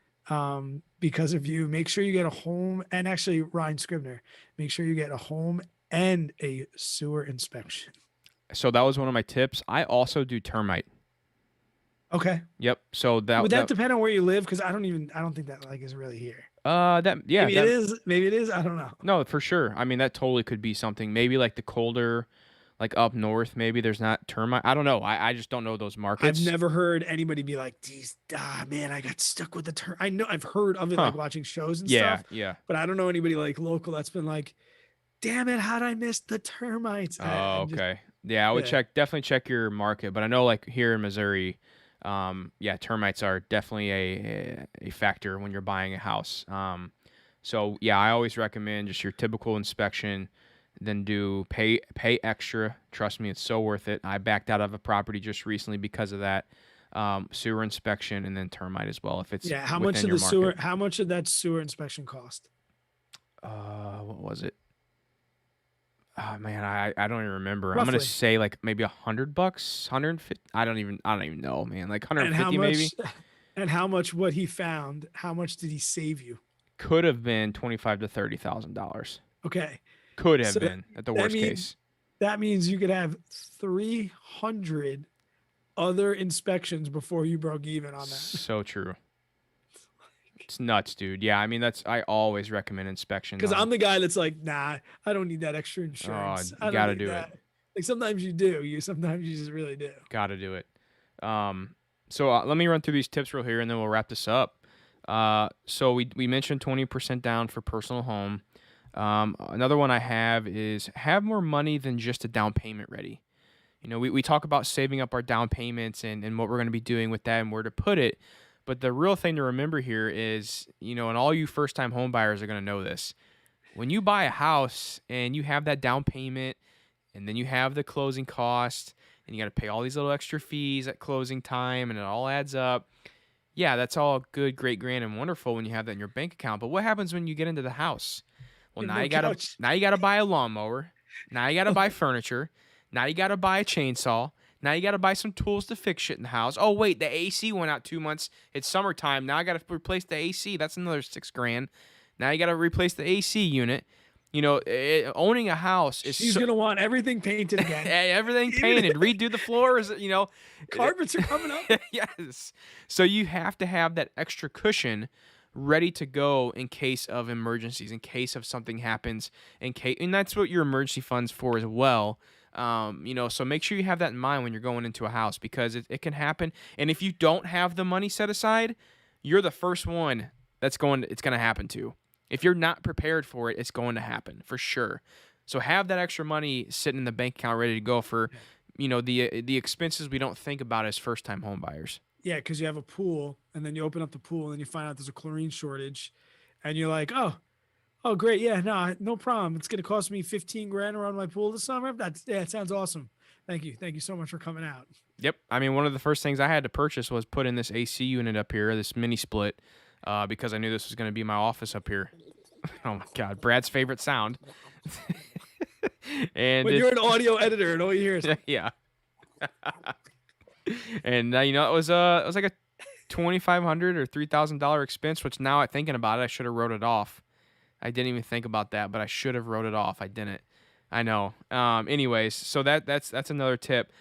because of you, make sure you get a home, and actually Ryan Scribner, make sure you get a home and a sewer inspection. So that was one of my tips. I also do termite. Okay. Yep. So Would that depend on where you live? Because I don't think that is really here. Maybe it is. Maybe it is. I don't know. No, for sure. I mean, that totally could be something. Maybe like the colder, like up north, maybe there's not termite. I don't know. I just don't know those markets. I've never heard anybody be like, "Geez, man, I got stuck with the term." I know I've heard of it like watching shows and stuff. Yeah. But I don't know anybody like local that's been like, "Damn it, how'd I miss the termites?" Oh, okay. Yeah, I would definitely check your market. But I know like here in Missouri, termites are definitely a factor when you're buying a house. So yeah, I always recommend just your typical inspection, then pay extra. Trust me, it's so worth it. I backed out of a property just recently because of that. Sewer inspection and then termite as well. If it's how much did the sewer? How much did that sewer inspection cost? What was it? Oh man, I don't even remember. Roughly. I'm gonna say like maybe $100, 150. I don't even know, man. Like 150 maybe. And how much? What he found? How much did he save you? Could have been $25,000 to $30,000. Okay. Could have been at the worst case. That means you could have 300 other inspections before you broke even on that. So true. It's nuts, dude. Yeah, I mean I always recommend inspections. Because I'm the guy that's like, nah, I don't need that extra insurance. You gotta do it. Like sometimes you do. Sometimes you just really do. Gotta do it. So let me run through these tips real here, and then we'll wrap this up. So we mentioned 20% down for personal home. Another one I have is have more money than just a down payment ready. We talk about saving up our down payments and what we're going to be doing with that and where to put it. But the real thing to remember here is, and all you first-time home buyers are going to know this, when you buy a house and you have that down payment and then you have the closing cost and you got to pay all these little extra fees at closing time and it all adds up. Yeah, that's all good, great, grand, and wonderful when you have that in your bank account. But what happens when you get into the house? Well, You have now no you gotta couch. now you gotta buy a lawnmower. Now you gotta buy furniture. Now you gotta buy a chainsaw. Now you gotta buy some tools to fix shit in the house. Oh wait, the AC went out 2 months. It's summertime. Now I gotta replace the AC. That's another $6,000. Now you gotta replace the AC unit. Owning a house is She's gonna want everything painted again. everything Even painted, redo the floors. Carpets are coming up. Yes. So you have to have that extra cushion ready to go in case of emergencies, in case of something happens, and that's what your emergency fund's for as well. So make sure you have that in mind when you're going into a house because it can happen. And if you don't have the money set aside, you're the first one it's going to happen to. If you're not prepared for it, it's going to happen for sure. So have that extra money sitting in the bank account ready to go for, the expenses we don't think about as first-time home buyers. Yeah, because you have a pool, and then you open up the pool, and then you find out there's a chlorine shortage, and you're like, oh, great, yeah, no problem. It's gonna cost me $15,000 around my pool this summer. It sounds awesome. Thank you so much for coming out. Yep. I mean, one of the first things I had to purchase was put in this AC unit up here, this mini split, because I knew this was going to be my office up here. Oh my God, Brad's favorite sound. And When you're an audio editor and all you hear is yeah. And it was like a $2,500 or $3,000 expense, which now I'm thinking about it, I should have wrote it off. I didn't even think about that, but I should have wrote it off. I didn't. I know. Anyways, so that's another tip.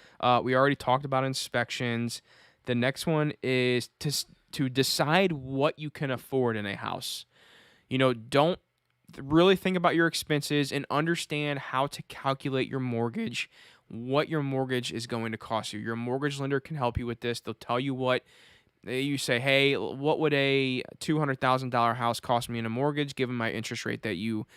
We already talked about inspections. The next one is to decide what you can afford in a house. Don't really think about your expenses and understand how to calculate your mortgage, what your mortgage is going to cost you. Your mortgage lender can help you with this. They'll tell you what you say, hey, what would a $200,000 house cost me in a mortgage given my interest rate that you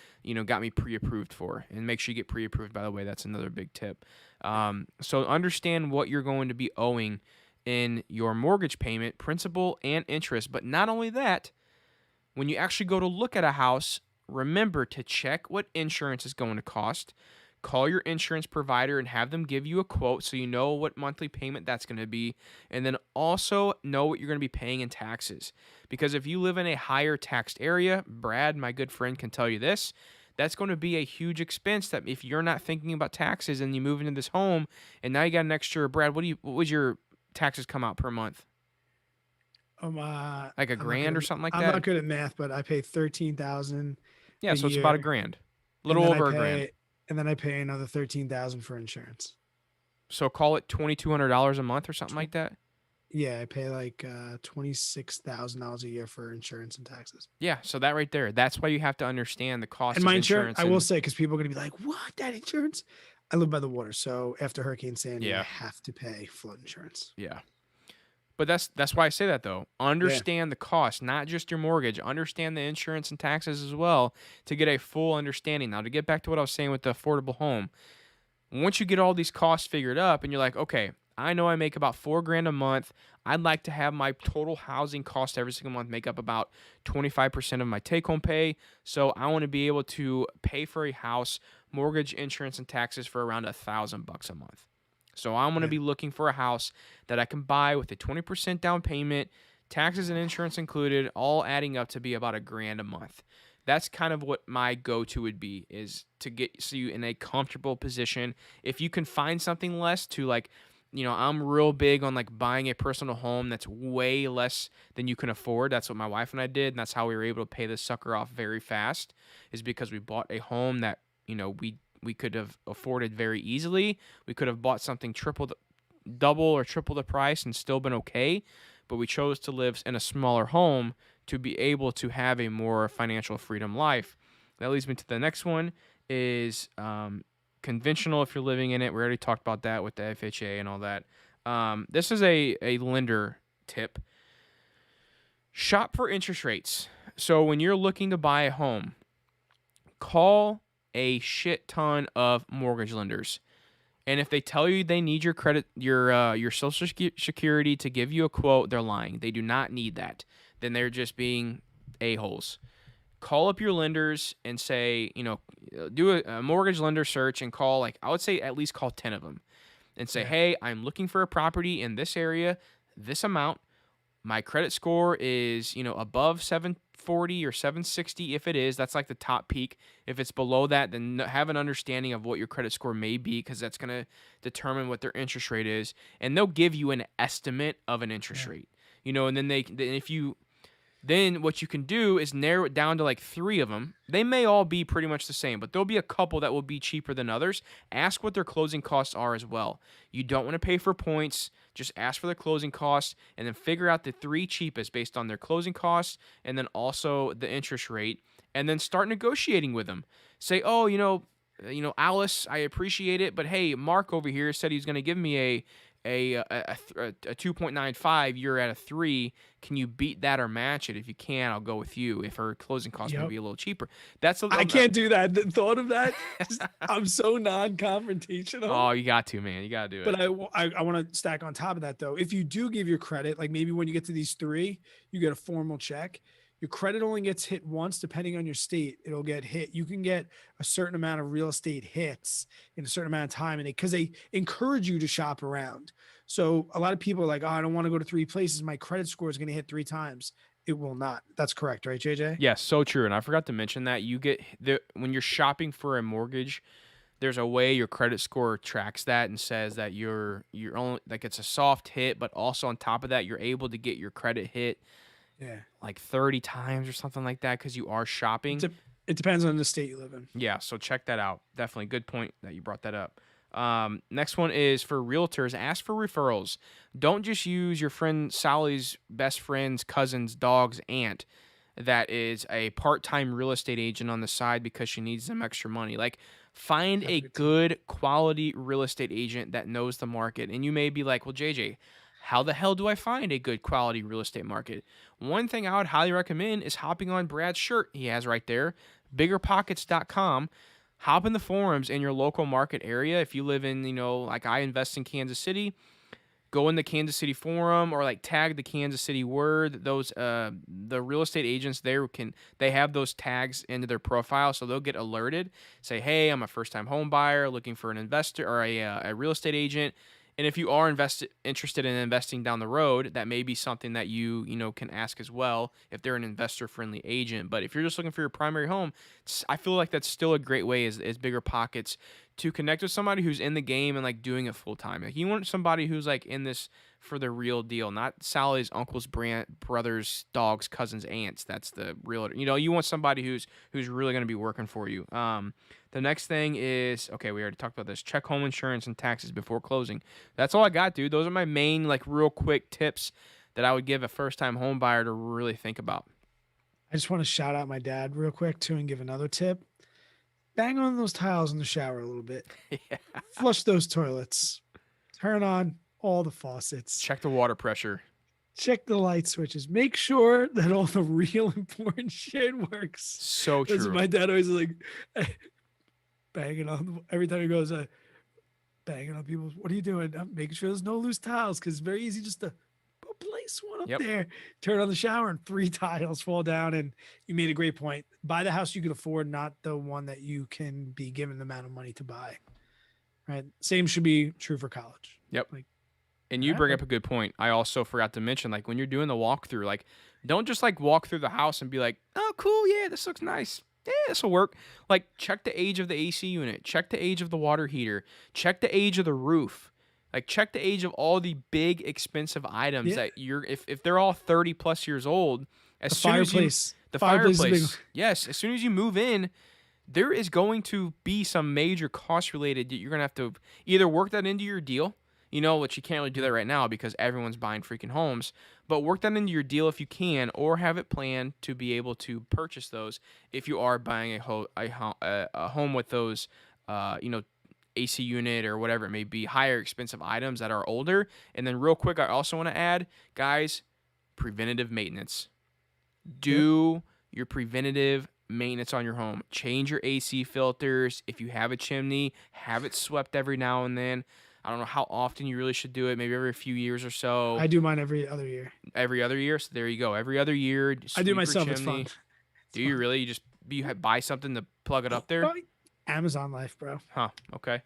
got me pre-approved for? And make sure you get pre-approved, by the way. That's another big tip. So understand what you're going to be owing in your mortgage payment, principal and interest. But not only that, when you actually go to look at a house, remember to check what insurance is going to cost. Call your insurance provider and have them give you a quote so you know what monthly payment that's going to be. And then also know what you're going to be paying in taxes. Because if you live in a higher taxed area, Brad, my good friend, can tell you this, that's going to be a huge expense that if you're not thinking about taxes and you move into this home and now you got an extra, Brad, what would your taxes come out per month? Like $1,000 or something like that? I'm not good at math, but I pay $13,000. Yeah, so it's about $1,000. A little over $1,000. And then I pay another $13,000 for insurance. So call it $2,200 a month or something like that? Yeah, I pay like $26,000 a year for insurance and taxes. Yeah, so that right there, that's why you have to understand the cost and of my insurance. I will say, because people are going to be like, what, that insurance? I live by the water, so after Hurricane Sandy, I have to pay flood insurance. Yeah. But that's why I say that, though. Understand the cost, not just your mortgage. Understand the insurance and taxes as well to get a full understanding. Now, to get back to what I was saying with the affordable home, once you get all these costs figured up and you're like, okay, I know I make about $4,000 a month. I'd like to have my total housing cost every single month make up about 25% of my take-home pay. So I want to be able to pay for a house, mortgage, insurance, and taxes for around $1,000 a month. So I'm going to be looking for a house that I can buy with a 20% down payment, taxes and insurance included, all adding up to be about $1,000 a month. That's kind of what my go-to would be, is to get you in a comfortable position. If you can find something less to, like, I'm real big on like buying a personal home that's way less than you can afford. That's what my wife and I did, and that's how we were able to pay this sucker off very fast, is because we bought a home that, we could have afforded very easily. We could have bought something double or triple the price and still been okay, but we chose to live in a smaller home to be able to have a more financial freedom life. That leads me to the next one is conventional if you're living in it. We already talked about that with the FHA and all that. This is a lender tip. Shop for interest rates. So when you're looking to buy a home, call a shit ton of mortgage lenders. And if they tell you they need your credit, your social security to give you a quote, they're lying. They do not need that. Then they're just being a-holes. call up your lenders and say, do a mortgage lender search and call, like, I would say at least call 10 of them and say, Yeah. hey, I'm looking for a property in this area, this amount. My credit score is, above 740 or 760. If it is, that's like the top peak. If it's below that, then have an understanding of what your credit score may be, because that's going to determine what their interest rate is. And they'll give you an estimate of an interest rate, and then what you can do is narrow it down to like 3 of them. They may all be pretty much the same, but there'll be a couple that will be cheaper than others. Ask what their closing costs are as well. You don't want to pay for points. Just ask for their closing costs and then figure out the 3 cheapest based on their closing costs and then also the interest rate, and then start negotiating with them. Say, oh, Alice, I appreciate it, but hey, Mark over here said he's going to give me a 2.95, you're at a 3. Can you beat that or match it? If you can, I'll go with you. If her closing costs may be a little cheaper. I can't do that. The thought of that, I'm so non-confrontational. Oh, you got to, man. You got to do it. But I want to stack on top of that, though. If you do give your credit, like maybe when you get to these 3, you get a formal check. Your credit only gets hit once, depending on your state. It'll get hit. You can get a certain amount of real estate hits in a certain amount of time, and because they encourage you to shop around. So a lot of people are like, "Oh, I don't want to go to 3 places. My credit score is going to hit 3 times." It will not. That's correct, right, JJ? Yes, so true. And I forgot to mention that when you're shopping for a mortgage, there's a way your credit score tracks that and says that you're only, like, it's a soft hit, but also on top of that, you're able to get your credit hit. Yeah. Like 30 times or something like that, because you are shopping. It depends on the state you live in. Yeah, so check that out. Definitely good point that you brought that up. Next one is for realtors. Ask for referrals. Don't just use your friend Sally's best friend's cousin's dog's aunt that is a part-time real estate agent on the side because she needs some extra money. Like, find a good quality real estate agent that knows the market. And you may be like, well, JJ, how the hell do I find a good quality real estate market? One thing I would highly recommend is hopping on Brad's shirt he has right there, biggerpockets.com. Hop in the forums in your local market area. If you live in, like I invest in Kansas City, go in the Kansas City forum or like tag the Kansas City word. Those the real estate agents there they have those tags into their profile, so they'll get alerted. Say, hey, I'm a first-time home buyer looking for an investor or a real estate agent. And if you are interested in investing down the road, that may be something that you can ask as well if they're an investor-friendly agent. But if you're just looking for your primary home, I feel like that's still a great way as Bigger Pockets to connect with somebody who's in the game and like doing it full time. Like, you want somebody who's like in this for the real deal, not Sally's uncle's brother's dog's cousin's aunts. That's the real. You want somebody who's really going to be working for you. The next thing is, okay, we already talked about this. Check home insurance and taxes before closing. That's all I got, dude. Those are my main, like, real quick tips that I would give a first-time home buyer to really think about. I just want to shout out my dad real quick, too, and give another tip. Bang on those tiles in the shower a little bit. Yeah. Flush those toilets. Turn on all the faucets. Check the water pressure. Check the light switches. Make sure that all the real important shit works. So true. That's what my dad always is like, banging on every time he goes, banging on people. What are you doing? I'm making sure there's no loose tiles, because it's very easy just to place one up there, turn on the shower, and 3 tiles fall down. And you made a great point. Buy the house you can afford, not the one that you can be given the amount of money to buy. Right? Same should be true for college. Yep. Like, and you bring up a good point. I also forgot to mention, like, when you're doing the walkthrough, like, don't just like walk through the house and be like, oh, cool, yeah, this looks nice. Yeah, this will work. Like, check the age of the AC unit. Check the age of the water heater. Check the age of the roof. Like, check the age of all the big expensive items that if they're all 30 plus years old, the fireplace. Yes, as soon as you move in, there is going to be some major cost related that you're going to have to either work that into your deal, which you can't really do that right now because everyone's buying freaking homes, but work that into your deal if you can, or have it planned to be able to purchase those if you are buying a home with those, AC unit or whatever it may be, higher expensive items that are older. And then real quick, I also want to add, guys, preventative maintenance. Do your preventative maintenance on your home. Change your AC filters. If you have a chimney, have it swept every now and then. I don't know how often you really should do it. Maybe every few years or so. I do mine every other year. Every other year? So there you go. Every other year. I do myself. It's fun. Do you really? You buy something to plug it up there? Probably Amazon life, bro. Huh. Okay.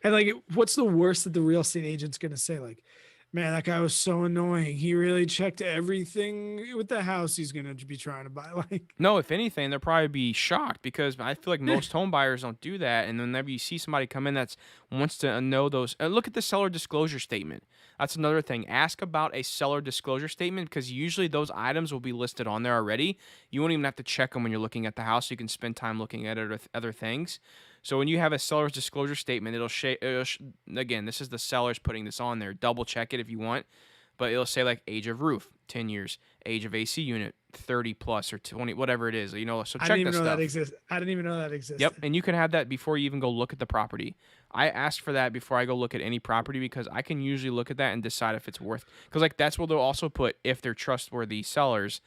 And like, what's the worst that the real estate agent's gonna say? Like, man, that guy was so annoying. He really checked everything with the house he's gonna be trying to buy. Like, No, if anything, they'll probably be shocked because I feel like most home buyers don't do that. And whenever you see somebody come in that's wants to know those, look at the seller disclosure statement. That's another thing. Ask about a seller disclosure statement because usually those items will be listed on there already. You won't even have to check them when you're looking at the house. You can spend time looking at it with other things. So when you have a seller's disclosure statement, again, this is the seller's putting this on there. Double check it if you want, but it'll say like age of roof, 10 years, age of AC unit, 30 plus or 20, whatever it is, so I check didn't even this know stuff. that existed. I didn't even know that existed. Yep, and you can have that before you even go look at the property. I ask for that before I go look at any property because I can usually look at that and decide if it's worth, because like that's where they'll also put if they're trustworthy sellers.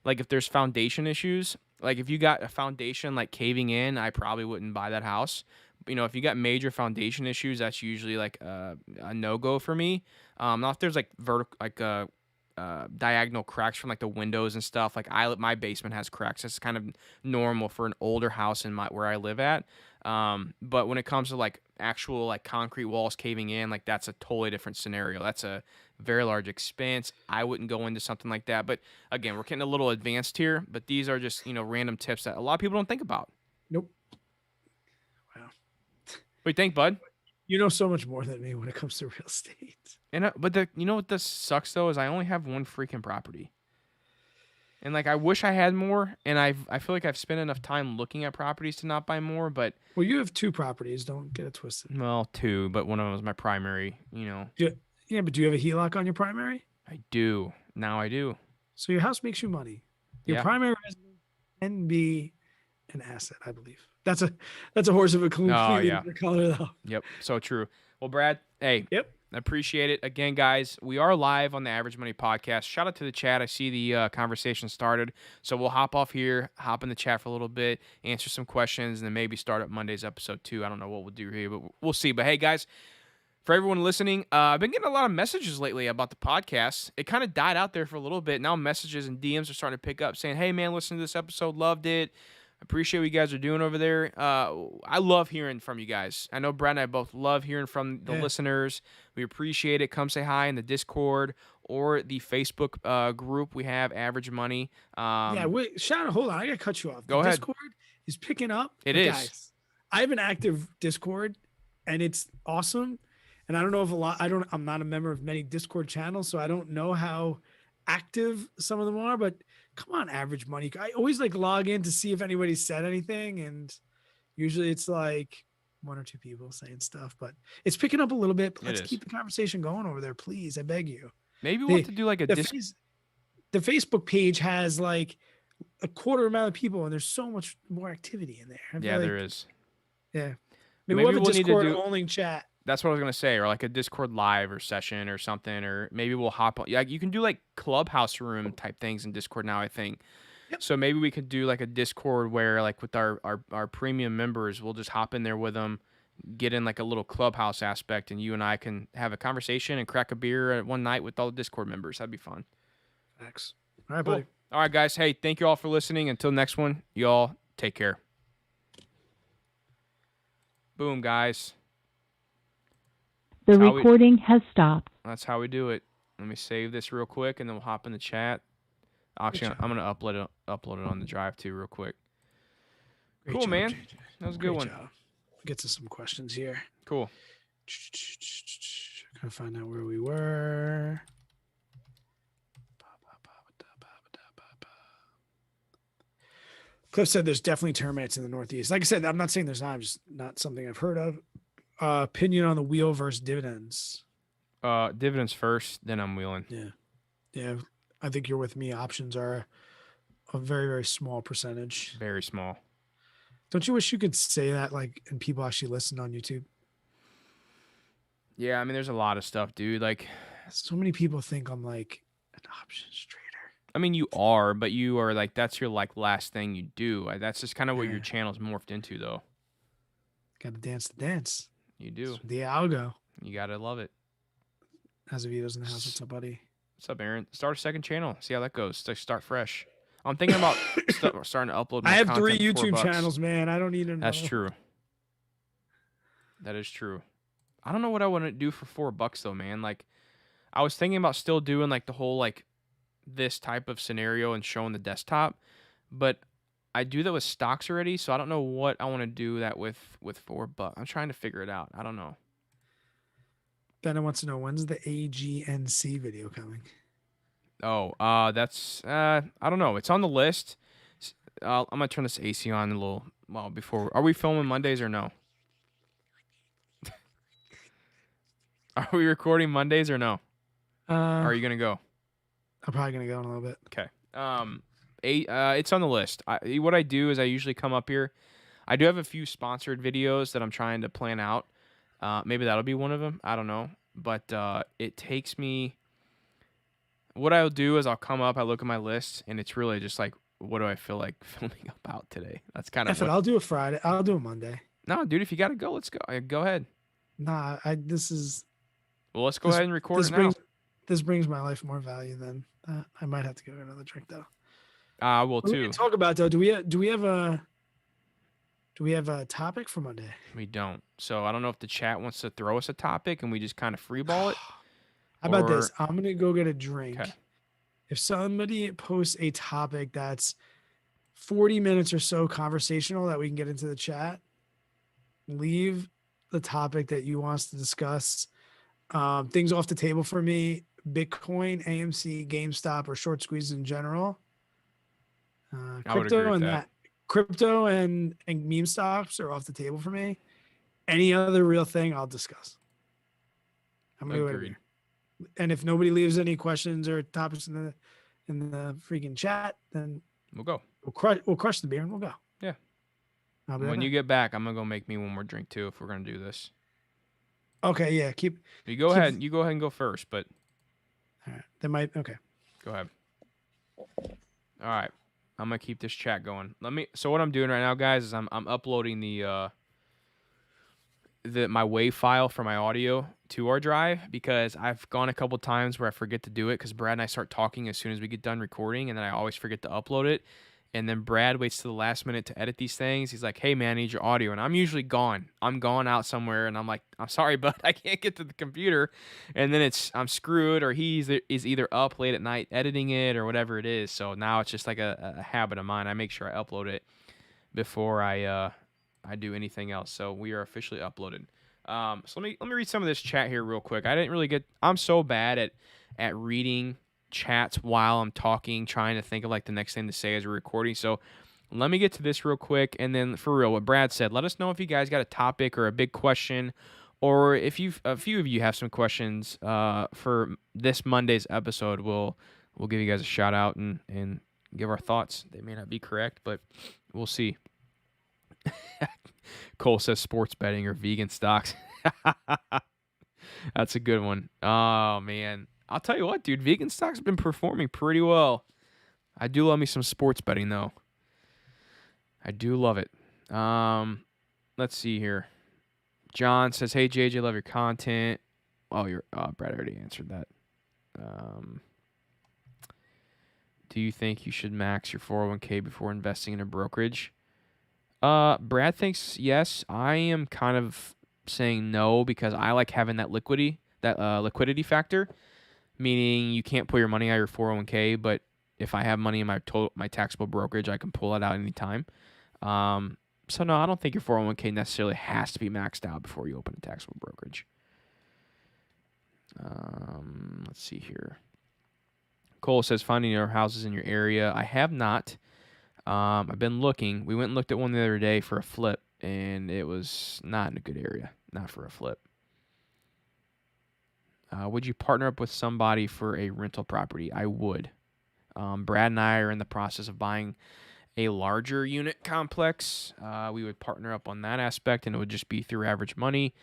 Like if there's foundation issues, like if you got a foundation like caving in, I probably wouldn't buy that house. If you got major foundation issues, that's usually like a no go for me. Now if there's like vertical, like diagonal cracks from like the windows and stuff, like my basement has cracks. That's kind of normal for an older house in where I live at. But when it comes to like actual like concrete walls caving in, like that's a totally different scenario. That's a very large expense. I wouldn't go into something like that. But again, we're getting a little advanced here, but these are just, random tips that a lot of people don't think about. Nope. Wow. What do you think, bud? You know so much more than me when it comes to real estate. And but you know what this sucks though is I only have one freaking property. And like I wish I had more, and I feel like I've spent enough time looking at properties to not buy more, but Well, you have 2 properties. Don't get it twisted. well, two, but one of them was my primary, Yeah, but do you have a HELOC on your primary? I do. Now I do. So your house makes you money. Your Yeah. primary residence can be an asset, I believe. That's a horse of a completely yeah. different color, though. Yep, so true. Well, Brad, hey, Yep. I appreciate it. Again, guys, we are live on the Average Money Podcast. Shout out to the chat. I see the conversation started. So we'll hop off here, hop in the chat for a little bit, answer some questions, and then maybe start up Monday's episode too. I don't know what we'll do here, but we'll see. But hey, guys, for everyone listening, I've been getting a lot of messages lately about the podcast. It kind of died out there for a little bit. Now messages and DMs are starting to pick up saying, hey, man, listen to this episode. Loved it. Appreciate what you guys are doing over there. I love hearing from you guys. I know Brad and I both love hearing from the listeners. We appreciate it. Come say hi in the Discord or the Facebook group. We have Average Money. Yeah, wait, hold on. I gotta cut you off. Go The ahead. Discord is picking up. It But is. Guys, I have an active Discord, and it's awesome. And I don't know if I'm not a member of many Discord channels, so I don't know how active some of them are, but come on, Average Money. I always like log in to see if anybody said anything, and usually it's like 1 or 2 people saying stuff, but it's picking up a little bit. But let's is. keep the conversation going over there, please. I beg you. Maybe we'll have to do like a The, Discord. the Facebook page has like a quarter amount of people, and there's so much more activity in there. I feel Yeah, like- there is. Yeah. Maybe Maybe we'll have a we'll need to Discord do- only chat. That's what I was gonna say, or like a Discord live or session or something, or maybe we'll hop on. Yeah, you can do like clubhouse room type things in Discord now, I think. Yep. So maybe we could do like a Discord where like with our premium members, we'll just hop in there with them, get in like a little clubhouse aspect, and you and I can have a conversation and crack a beer at one night with all the Discord members. That'd be fun. Facts. All right, Cool. buddy. All right, guys. Hey, thank you all for listening. Until next one, y'all take care. Boom, guys. The How we- recording has stopped. That's how we do it. Let me save this real quick, and then we'll hop in the chat. Actually, job. I'm gonna upload it on the drive too, real quick. Great Cool, job, man. JJ. That was a good Great one. job. Get to some questions here. Cool. Gonna find out where we were. Cliff said there's definitely termites in the Northeast. Like I said, I'm not saying there's not, just not something I've heard of. Opinion on the wheel versus dividends. Dividends first, then I'm wheeling. Yeah. I think you're with me. Options are a very, very small percentage. Very small. Don't you wish you could say that and people actually listen on YouTube? Yeah, I mean, there's a lot of stuff, dude. Like, So many people think I'm like an options trader. I mean, you are, but you are like that's your like last thing you do. That's just kind of what your Yeah. channel's morphed into, though. Got to dance the dance. You do. The algo. You gotta love it. Azevedo's in the house. What's up, buddy? What's up, Aaron? Start a second channel. See how that goes. Start fresh. I'm thinking about starting to upload more I have 3 content for YouTube $4. channels, man. I don't need to know. That's true. That is true. I don't know what I want to do for $4 though, man. Like, I was thinking about still doing like the whole like this type of scenario and showing the desktop, but I do that with stocks already, so I don't know what I want to do that with $4. I'm trying to figure it out. I don't know. Bennett wants to know, when's the AGNC video coming? Oh, that's I don't know. It's on the list. I'm gonna turn this AC on a little. Well, before are we filming Mondays or no? Are we recording Mondays or no? Or are you gonna go? I'm probably gonna go in a little bit. Okay. It's on the list. What I do is I usually come up here. I do have a few sponsored videos that I'm trying to plan out. Maybe that'll be one of them. I don't know. But it takes me. What I'll do is I'll come up, I look at my list, and it's really just like, what do I feel like filming about today? That's kind of. I'll do a Friday. I'll do a Monday. No, dude, if you gotta go, let's go. Go ahead. Nah, this is. Well, let's go ahead and record it now. This brings my life more value than I might have to go get another drink though. I will What do too. we talk about though? Do we have a topic for Monday? We don't. So I don't know if the chat wants to throw us a topic and we just kind of freeball it. How about or- this? I'm gonna go get a drink. Okay. If somebody posts a topic that's 40 minutes or so conversational that we can get into the chat, leave the topic that you want us to discuss. Things off the table for me: Bitcoin, AMC, GameStop, or short squeezes in general. I would agree with that. Crypto and meme stocks are off the table for me. Any other real thing, I'll discuss. I'm gonna go over Agreed. here. And if nobody leaves any questions or topics in the freaking chat, then We'll go. we'll crush the beer and we'll go. Yeah. I'll be right When you back. get back, I'm gonna go make me one more drink too if we're gonna do this. Okay, yeah, You go Keep- ahead. You go ahead and go first, but all right. They might okay. go ahead. All right. I'm gonna keep this chat going. So what I'm doing right now, guys, is I'm uploading my WAV file for my audio to our drive because I've gone a couple times where I forget to do it because Brad and I start talking as soon as we get done recording, and then I always forget to upload it. And then Brad waits to the last minute to edit these things. He's like, "Hey man, I need your audio," and I'm usually gone. I'm gone out somewhere, and I'm like, "I'm sorry, but I can't get to the computer." And then I'm screwed, or is either up late at night editing it or whatever it is. So now it's just like a habit of mine. I make sure I upload it before I do anything else. So we are officially uploaded. So let me read some of this chat here real quick. I'm so bad at reading chats while I'm talking, trying to think of like the next thing to say as we're recording. So let me get to this real quick, and then for real, what Brad said, let us know if you guys got a topic or a big question, or if a few of you have some questions for this Monday's episode. We'll give you guys a shout out and give our thoughts. They may not be correct, but we'll see. Cole says sports betting or vegan stocks. That's a good one. Oh man, I'll tell you what, dude. Vegan stocks have been performing pretty well. I do love me some sports betting though. I do love it. Let's see here. John says, "Hey JJ, love your content." Oh, Brad already answered that. Do you think you should max your 401k before investing in a brokerage? Brad thinks yes. I am kind of saying no because I like having that liquidity factor, meaning you can't pull your money out of your 401k, but if I have money in my taxable brokerage, I can pull it out anytime. So no, I don't think your 401k necessarily has to be maxed out before you open a taxable brokerage. Let's see here. Cole says finding your houses in your area. I have not. I've been looking. We went and looked at one the other day for a flip, and it was not in a good area. Not for a flip. Would you partner up with somebody for a rental property? I would. Brad and I are in the process of buying a larger unit complex. We would partner up on that aspect, and it would just be through average money.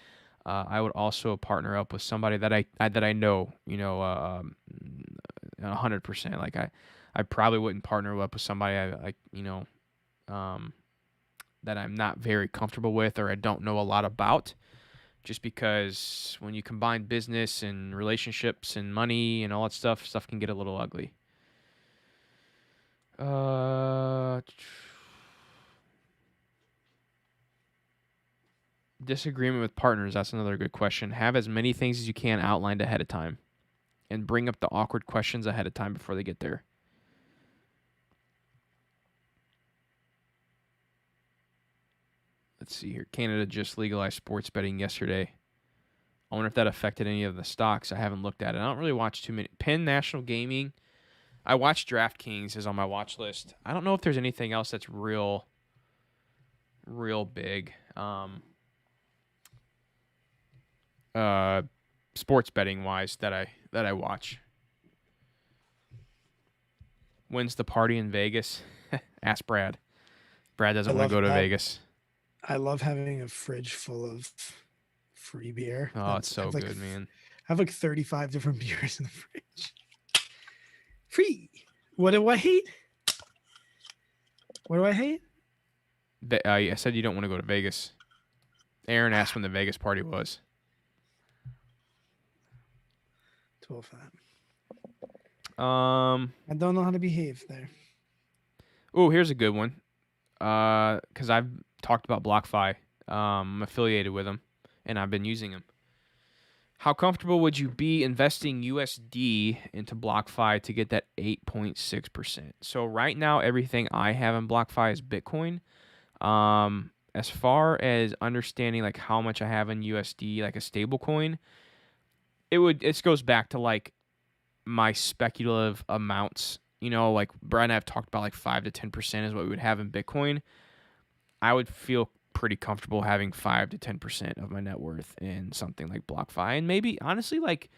I would also partner up with somebody that I know, 100%. Like I probably wouldn't partner up with somebody that I'm not very comfortable with or I don't know a lot about. Just because when you combine business and relationships and money and all that stuff can get a little ugly. Uh, disagreement with partners. That's another good question. Have as many things as you can outlined ahead of time, and bring up the awkward questions ahead of time before they get there. Let's see here. Canada just legalized sports betting yesterday. I wonder if that affected any of the stocks. I haven't looked at it. I don't really watch too many. Penn National Gaming. I watch DraftKings is on my watch list. I don't know if there's anything else that's real big. Sports betting wise that I watch. When's the party in Vegas? Ask Brad. Brad doesn't want to go to Vegas. I love having a fridge full of free beer. Oh, it's so good, man. I have like 35 different beers in the fridge. Free. What do I hate? What do I hate? I said you don't want to go to Vegas. Aaron asked when the Vegas party was. 12:05. I don't know how to behave there. Oh, here's a good one. Because I've talked about BlockFi. I'm affiliated with them, and I've been using them. How comfortable would you be investing USD into BlockFi to get that 8.6%? So right now, everything I have in BlockFi is Bitcoin. As far as understanding like how much I have in USD, like a stable coin, it goes back to like my speculative amounts. You know, like Brian and I have talked about like 5 to 10% is what we would have in Bitcoin. I would feel pretty comfortable having 5 to 10% of my net worth in something like BlockFi. And maybe, honestly, like,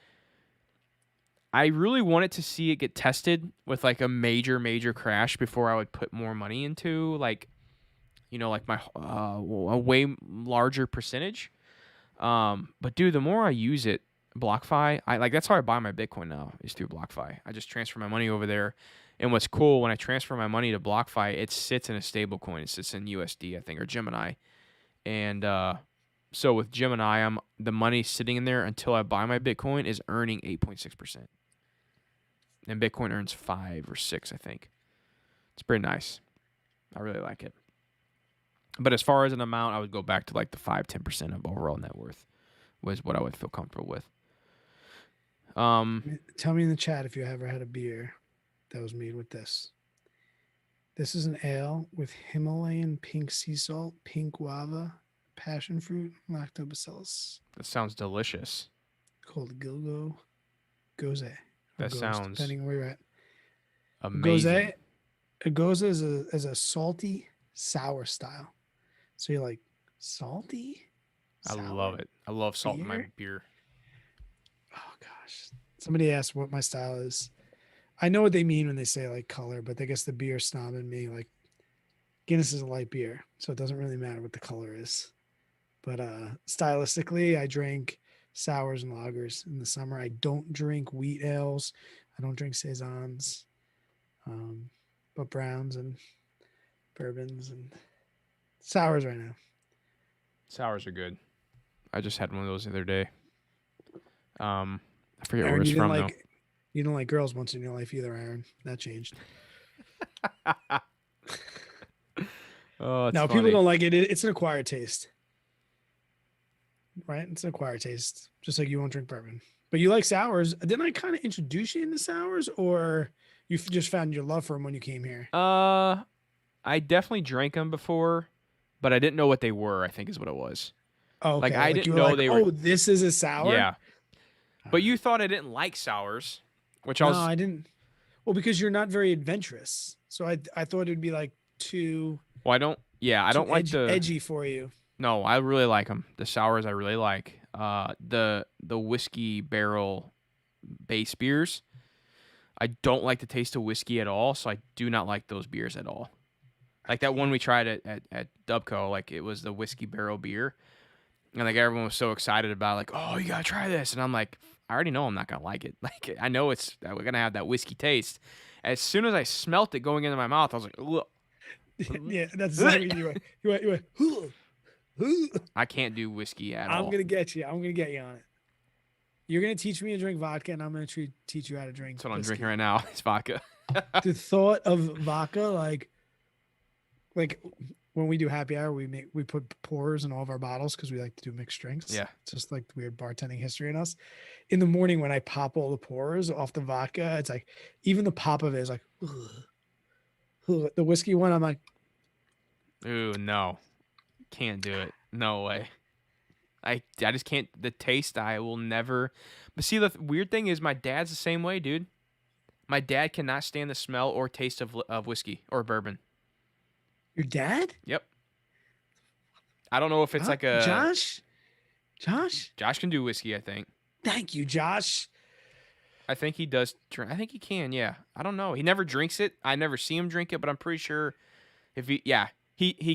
I really wanted to see it get tested with, like, a major crash before I would put more money into, like, you know, like my a way larger percentage. But, dude, the more I use it, BlockFi, that's how I buy my Bitcoin now, is through BlockFi. I just transfer my money over there. And what's cool, when I transfer my money to BlockFi, it sits in a stable coin. It sits in USD, I think, or Gemini. And so with Gemini, the money sitting in there until I buy my Bitcoin is earning 8.6%. And Bitcoin earns 5 or 6, I think. It's pretty nice. I really like it. But as far as an amount, I would go back to like the 5-10% of overall net worth was what I would feel comfortable with. Tell me in the chat if you ever had a beer that was made with this. This is an ale with Himalayan pink sea salt, pink guava, passion fruit, lactobacillus. That sounds delicious. Called Goze. That sounds depending on where you're at. Amazing. Goze is a salty, sour style. So you're like, salty? Sour? I love it. I love salt in my beer. Oh, gosh. Somebody asked what my style is. I know what they mean when they say like color, but I guess the beer snob in me, like Guinness is a light beer, so it doesn't really matter what the color is. But stylistically, I drink sours and lagers in the summer. I don't drink wheat ales. I don't drink saisons, but browns and bourbons and sours right now. Sours are good. I just had one of those the other day. I forget Aaron, where it's from, though. You don't like girls once in your life either, Aaron. That changed. Oh, no, funny. people don't like it. It's an acquired taste. Right? It's an acquired taste. Just like you won't drink bourbon. But you like sours. Didn't I kind of introduce you into sours, or you just found your love for them when you came here? I definitely drank them before, but I didn't know what they were, I think is what it was. Oh, okay. Like, I didn't know they were. Oh, this is a sour? Yeah. But you thought I didn't like sours, which No, I didn't. Well, because you're not very adventurous. So I thought it'd be like too. Well, I don't like the edgy for you. No, I really like them. The sours I really like. The whiskey barrel base beers. I don't like the taste of whiskey at all, so I do not like those beers at all. Like that one we tried at Dubco, like it was the whiskey barrel beer. And like everyone was so excited about it, like, oh, you gotta try this. And I'm like, I already know I'm not gonna like it. Like I know we're gonna have that whiskey taste. As soon as I smelt it going into my mouth, I was like, ugh. Yeah, that's exactly what you went. I can't do whiskey at all. I'm gonna get you. I'm gonna get you on it. You're gonna teach me to drink vodka, and I'm gonna teach you how to drink. That's what I'm whiskey. drinking right now. It's vodka. The thought of vodka, like when we do happy hour, we put pours in all of our bottles because we like to do mixed drinks. Yeah. It's just like weird bartending history in us. In the morning when I pop all the pours off the vodka, it's like even the pop of it is like ugh, ugh. The whiskey one. I'm like, Ooh, no. Can't do it. No way. I just can't. The taste, I will never. But see, the weird thing is, my dad's the same way, dude. My dad cannot stand the smell or taste of whiskey or bourbon. your dad, Yep. I don't know if it's like a Josh. Josh, Josh can do whiskey. I think. thank you, Josh. I think he does drink. I think he can. Yeah. I don't know. He never drinks it. I never see him drink it, but I'm pretty sure if he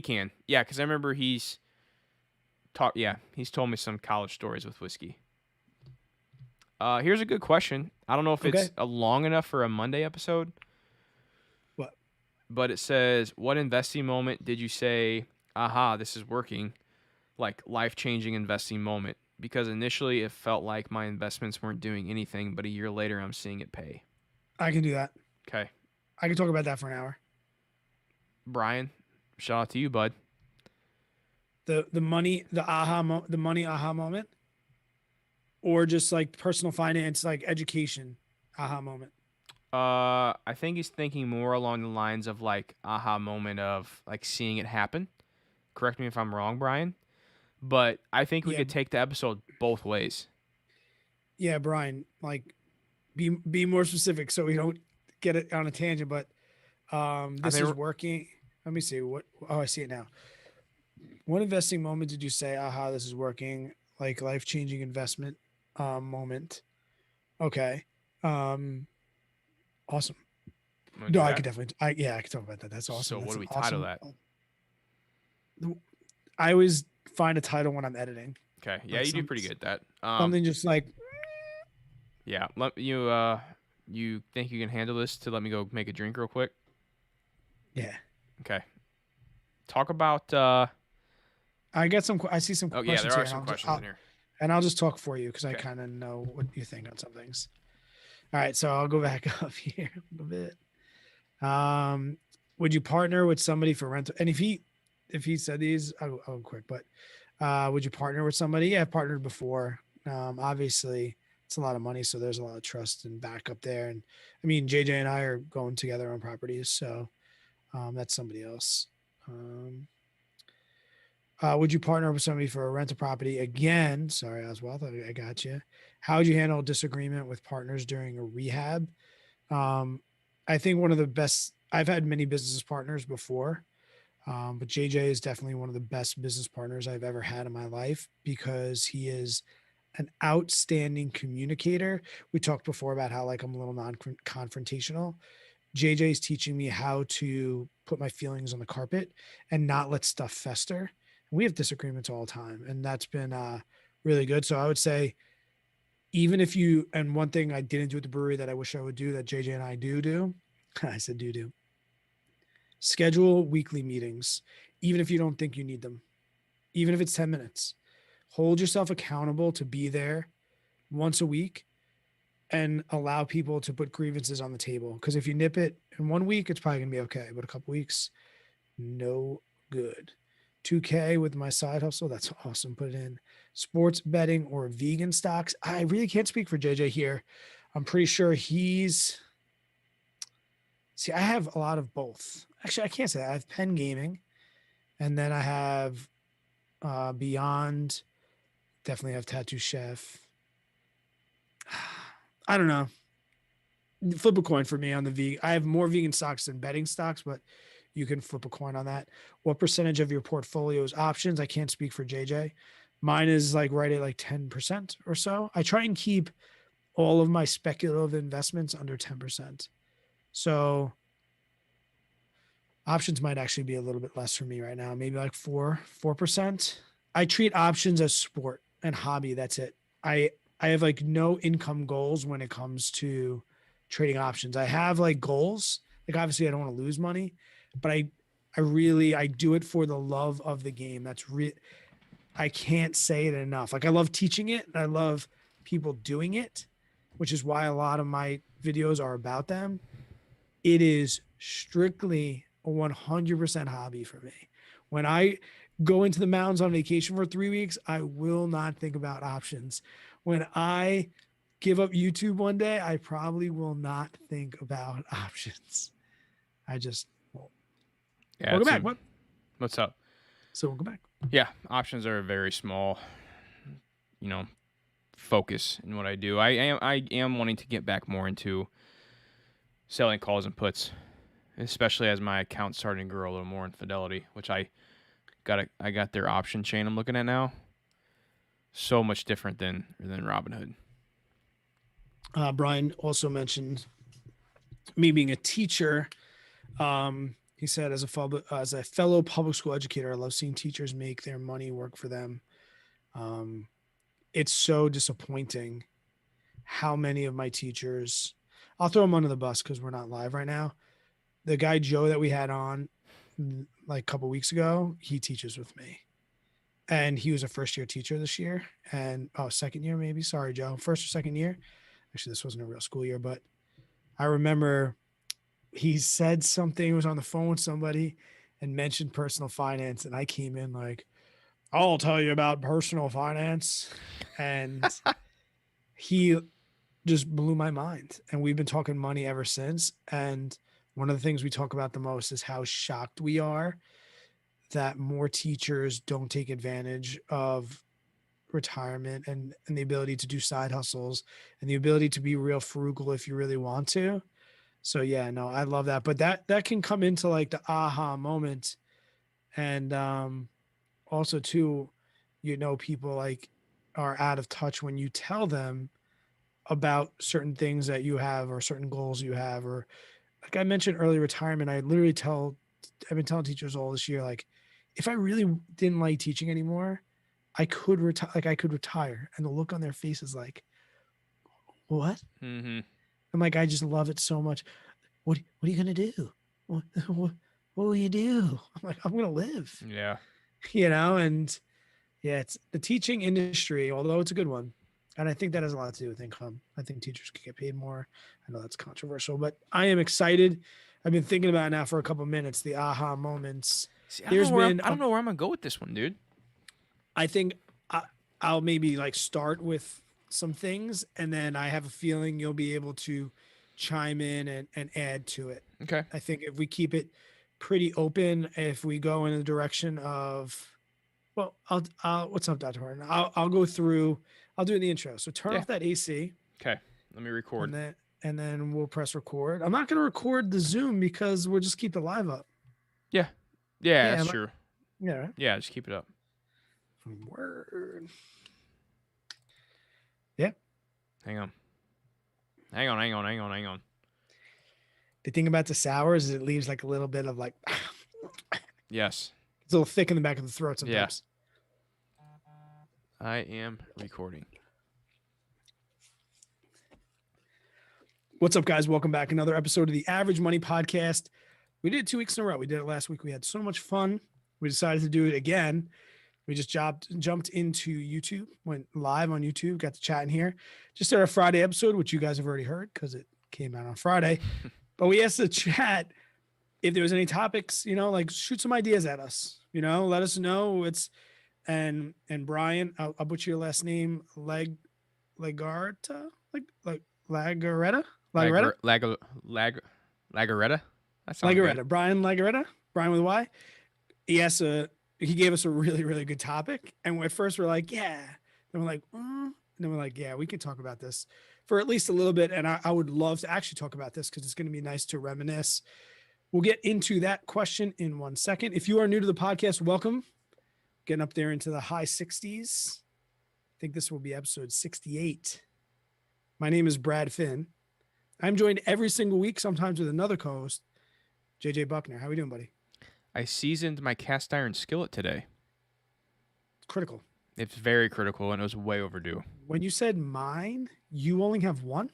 can. Yeah, because I remember he's told me some college stories with whiskey. Here's a good question. I don't know if Okay. it's long enough for a Monday episode. What? But it says, what investing moment did you say, aha, this is working? Like life-changing investing moment. Because initially it felt like my investments weren't doing anything, but a year later I'm seeing it pay. I can do that. Okay. I can talk about that for an hour. Brian, shout out to you, bud. The money, the money aha moment, or just like personal finance, like education aha moment. I think he's thinking more along the lines of like aha moment of like seeing it happen. Correct me if I'm wrong, Brian. But I think we Yeah. could take the episode both ways. Yeah, Brian, like be more specific so we don't get it on a tangent. But this think is we're- working. Let me see what. Oh, I see it now. What investing moment did you say? Aha, this is working. Like life changing investment moment. Okay. Awesome. Wanna do No, I that? could definitely. I could talk about that. That's awesome. So what That's do we an title awesome- that? I always find a title when I'm editing. Okay. Yeah, Like you do pretty good at that. Something just like Yeah. You think you can handle this to let me go make a drink real quick? yeah. Okay. Talk about I get some. I see some oh questions yeah, there here, are and some I'll questions in here. and I'll just talk for you because I Okay. kind of know what you think on some things. All right, so I'll go back up here a little bit. Would you partner with somebody for rental? And if he said these, I'll go quick. But would you partner with somebody? Yeah, I've partnered before. Obviously, it's a lot of money, so there's a lot of trust and backup there. And I mean, JJ and I are going together on properties, so that's somebody else. Would you partner with somebody for a rental property? Again, sorry, Oswald, I got you. How would you handle disagreement with partners during a rehab? I think one of the best, I've had many business partners before, but JJ is definitely one of the best business partners I've ever had in my life because he is an outstanding communicator. We talked before about how like I'm a little non-confrontational. JJ is teaching me how to put my feelings on the carpet and not let stuff fester. We have disagreements all the time, and that's been really good. So I would say, even if you, and one thing I didn't do at the brewery that I wish I would do that JJ and I do, I said do, schedule weekly meetings, even if you don't think you need them, even if it's 10 minutes. Hold yourself accountable to be there once a week and allow people to put grievances on the table. Because if you nip it in 1 week, it's probably going to be okay. But a couple weeks, no good. 2K with my side hustle. That's awesome. Put it in. Sports betting or vegan stocks. I really can't speak for JJ here. I'm pretty sure he's. See, I have a lot of both. Actually, I can't say that. I have Penn Gaming, and then I have Beyond. Definitely have Tattoo Chef. I don't know. Flip a coin for me on the vegan. I have more vegan stocks than betting stocks, but you can flip a coin on that. What percentage of your portfolio is options? I can't speak for JJ. Mine is like right at like 10% or so. I try and keep all of my speculative investments under 10%. So options might actually be a little bit less for me right now, maybe like 4%. I treat options as sport and hobby. That's it. I have like no income goals when it comes to trading options. I have like goals. Like obviously I don't want to lose money, but I do it for the love of the game. That's I can't say it enough. Like I love teaching it and I love people doing it, which is why a lot of my videos are about them. it is strictly a 100% hobby for me. When I go into the mountains on vacation for 3 weeks, I will not think about options. When I give up YouTube one day, I probably will not think about options. I just won't. Yeah. Welcome back. What? What's up? So we'll go back. Yeah, options are a very small, focus in what I do. I am wanting to get back more into selling calls and puts, especially as my account's starting to grow a little more in Fidelity, which I got their option chain I'm looking at now. So much different than Robinhood. Brian also mentioned me being a teacher. He said, as a fellow public school educator, I love seeing teachers make their money work for them. It's so disappointing how many of my teachers, I'll throw them under the bus because we're not live right now. The guy Joe that we had on like a couple weeks ago, he teaches with me, and he was a first-year teacher this year, and second year maybe. Sorry, Joe, first or second year. Actually, this wasn't a real school year, but I remember he said something, was on the phone with somebody and mentioned personal finance. And I came in like, I'll tell you about personal finance. And he just blew my mind. And we've been talking money ever since. And one of the things we talk about the most is how shocked we are that more teachers don't take advantage of retirement and the ability to do side hustles and the ability to be real frugal if you really want to. So yeah, no, I love that. But that can come into like the aha moment. And also too, people like are out of touch when you tell them about certain things that you have or certain goals you have, or like I mentioned early retirement. I've been telling teachers all this year, like, if I really didn't like teaching anymore, I could retire. Like I could retire. And the look on their face is like, what? Mm-hmm. I'm like, I just love it so much. What are you going to do? What will you do? I'm like, I'm going to live, Yeah. And yeah, it's the teaching industry, although it's a good one. And I think that has a lot to do with income. I think teachers could get paid more. I know that's controversial, but I am excited. I've been thinking about it now for a couple of minutes, the aha moments. See, I don't know where I'm going to go with this one, dude. I think I'll maybe like start with some things, and then I have a feeling you'll be able to chime in and add to it. Okay. I think if we keep it pretty open, if we go in the direction of, well, I'll what's up, Dr. Horton? I'll go through, I'll do the intro. So turn off that AC. Okay. Let me record. And then we'll press record. I'm not going to record the Zoom because we'll just keep the live up. Yeah. Yeah, that's true. Yeah. Right? Yeah, just keep it up. Word. Yeah. Hang on. The thing about the sours is it leaves like a little bit of like, yes. It's a little thick in the back of the throat sometimes. Yeah. I am recording. What's up, guys? Welcome back. Another episode of the Average Money Podcast. We did it 2 weeks in a row. We did it last week. We had so much fun. We decided to do it again. We just jumped into YouTube, went live on YouTube, got to chat in here. Just did our Friday episode, which you guys have already heard because it came out on Friday. But we asked the chat if there was any topics, like shoot some ideas at us, let us know. And Brian, I'll butcher your last name, Lagarta, like Lagaretta? Lagaretta? That sounds Lagaretta. good. Brian Lagaretta. Brian with a Y. He gave us a really, really good topic. And at first we're like, yeah. Then we're like, and then we're like, yeah, we can talk about this for at least a little bit. And I would love to actually talk about this because it's going to be nice to reminisce. We'll get into that question in 1 second. If you are new to the podcast, welcome. Getting up there into the high 60s. I think this will be episode 68. My name is Brad Finn. I'm joined every single week, sometimes with another co-host, JJ Buckner. How we doing, buddy? I seasoned my cast iron skillet today. It's critical. It's very critical, and it was way overdue. When you said mine, you only have one?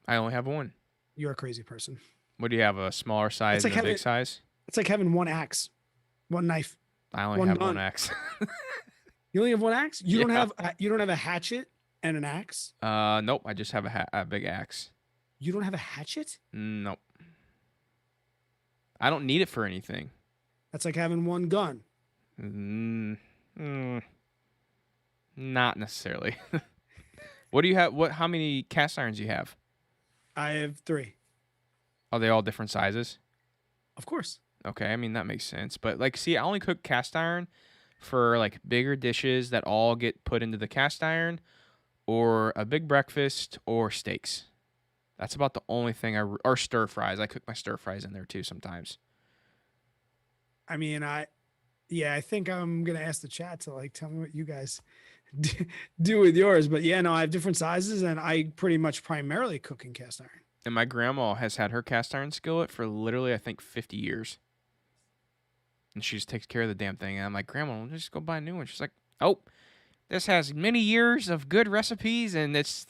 I only have one. You're a crazy person. What do you have, a smaller size and a big size? It's like having one axe, one knife. I only have one axe. You only have one axe? You don't have a hatchet and an axe? Nope. I just have a big axe. You don't have a hatchet? Nope. I don't need it for anything. That's like having one gun. Mm, mm, not necessarily. What do you have? How many cast irons do you have? I have 3. Are they all different sizes? Of course. Okay, I mean that makes sense. But like, see, I only cook cast iron for like bigger dishes that all get put into the cast iron, or a big breakfast, or steaks. That's about the only thing or stir fries. I cook my stir fries in there too sometimes. I mean, I think I'm gonna ask the chat to like tell me what you guys do with yours. But yeah, no, I have different sizes, and I pretty much primarily cook in cast iron. And my grandma has had her cast iron skillet for literally, I think, 50 years. And she just takes care of the damn thing. And I'm like, Grandma, we'll just go buy a new one. She's like, oh, this has many years of good recipes, and it's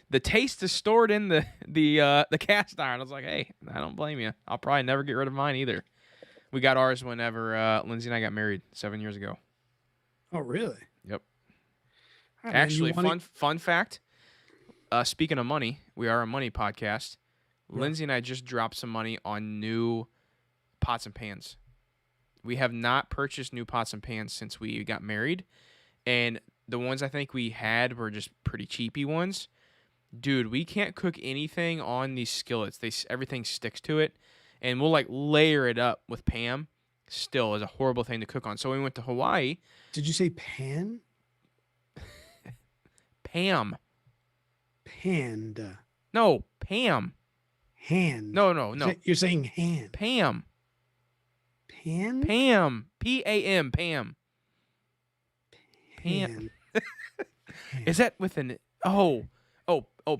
the taste is stored in the cast iron. I was like, hey, I don't blame you. I'll probably never get rid of mine either. We got ours whenever Lindsay and I got married 7 years ago. Oh, really? Yep. All right, man, Actually, you wanna- fun fact. Speaking of money, we are a money podcast. Yeah. Lindsay and I just dropped some money on new pots and pans. We have not purchased new pots and pans since we got married, and the ones I think we had were just pretty cheapy ones. Dude, we can't cook anything on these skillets. Everything sticks to it, and we'll like layer it up with Pam. Still is a horrible thing to cook on. So we went to Hawaii. Did you say pan? Pam. Panda. No, Pam. Hand. No. You're saying hand. Pam. Pan? Pam. Pam. Pam. Pam. Pan. Is that with an Pand? Oh,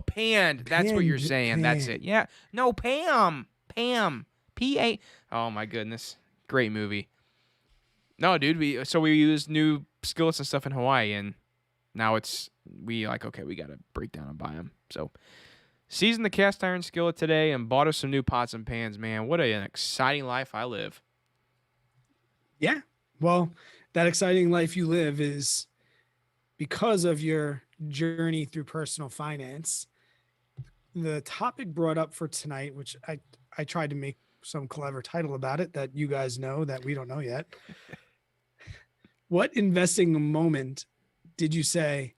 panned. That's what you're saying. That's it. Yeah. No, Pam. Pa. Oh my goodness. Great movie. No, dude. We used new skillets and stuff in Hawaii, and now we gotta break down and buy them. So seasoned the cast iron skillet today and bought us some new pots and pans. Man, what an exciting life I live. Yeah. Well, that exciting life you live is because of your journey through personal finance. The topic brought up for tonight, which I tried to make some clever title about it that you guys know that we don't know yet. What investing moment did you say,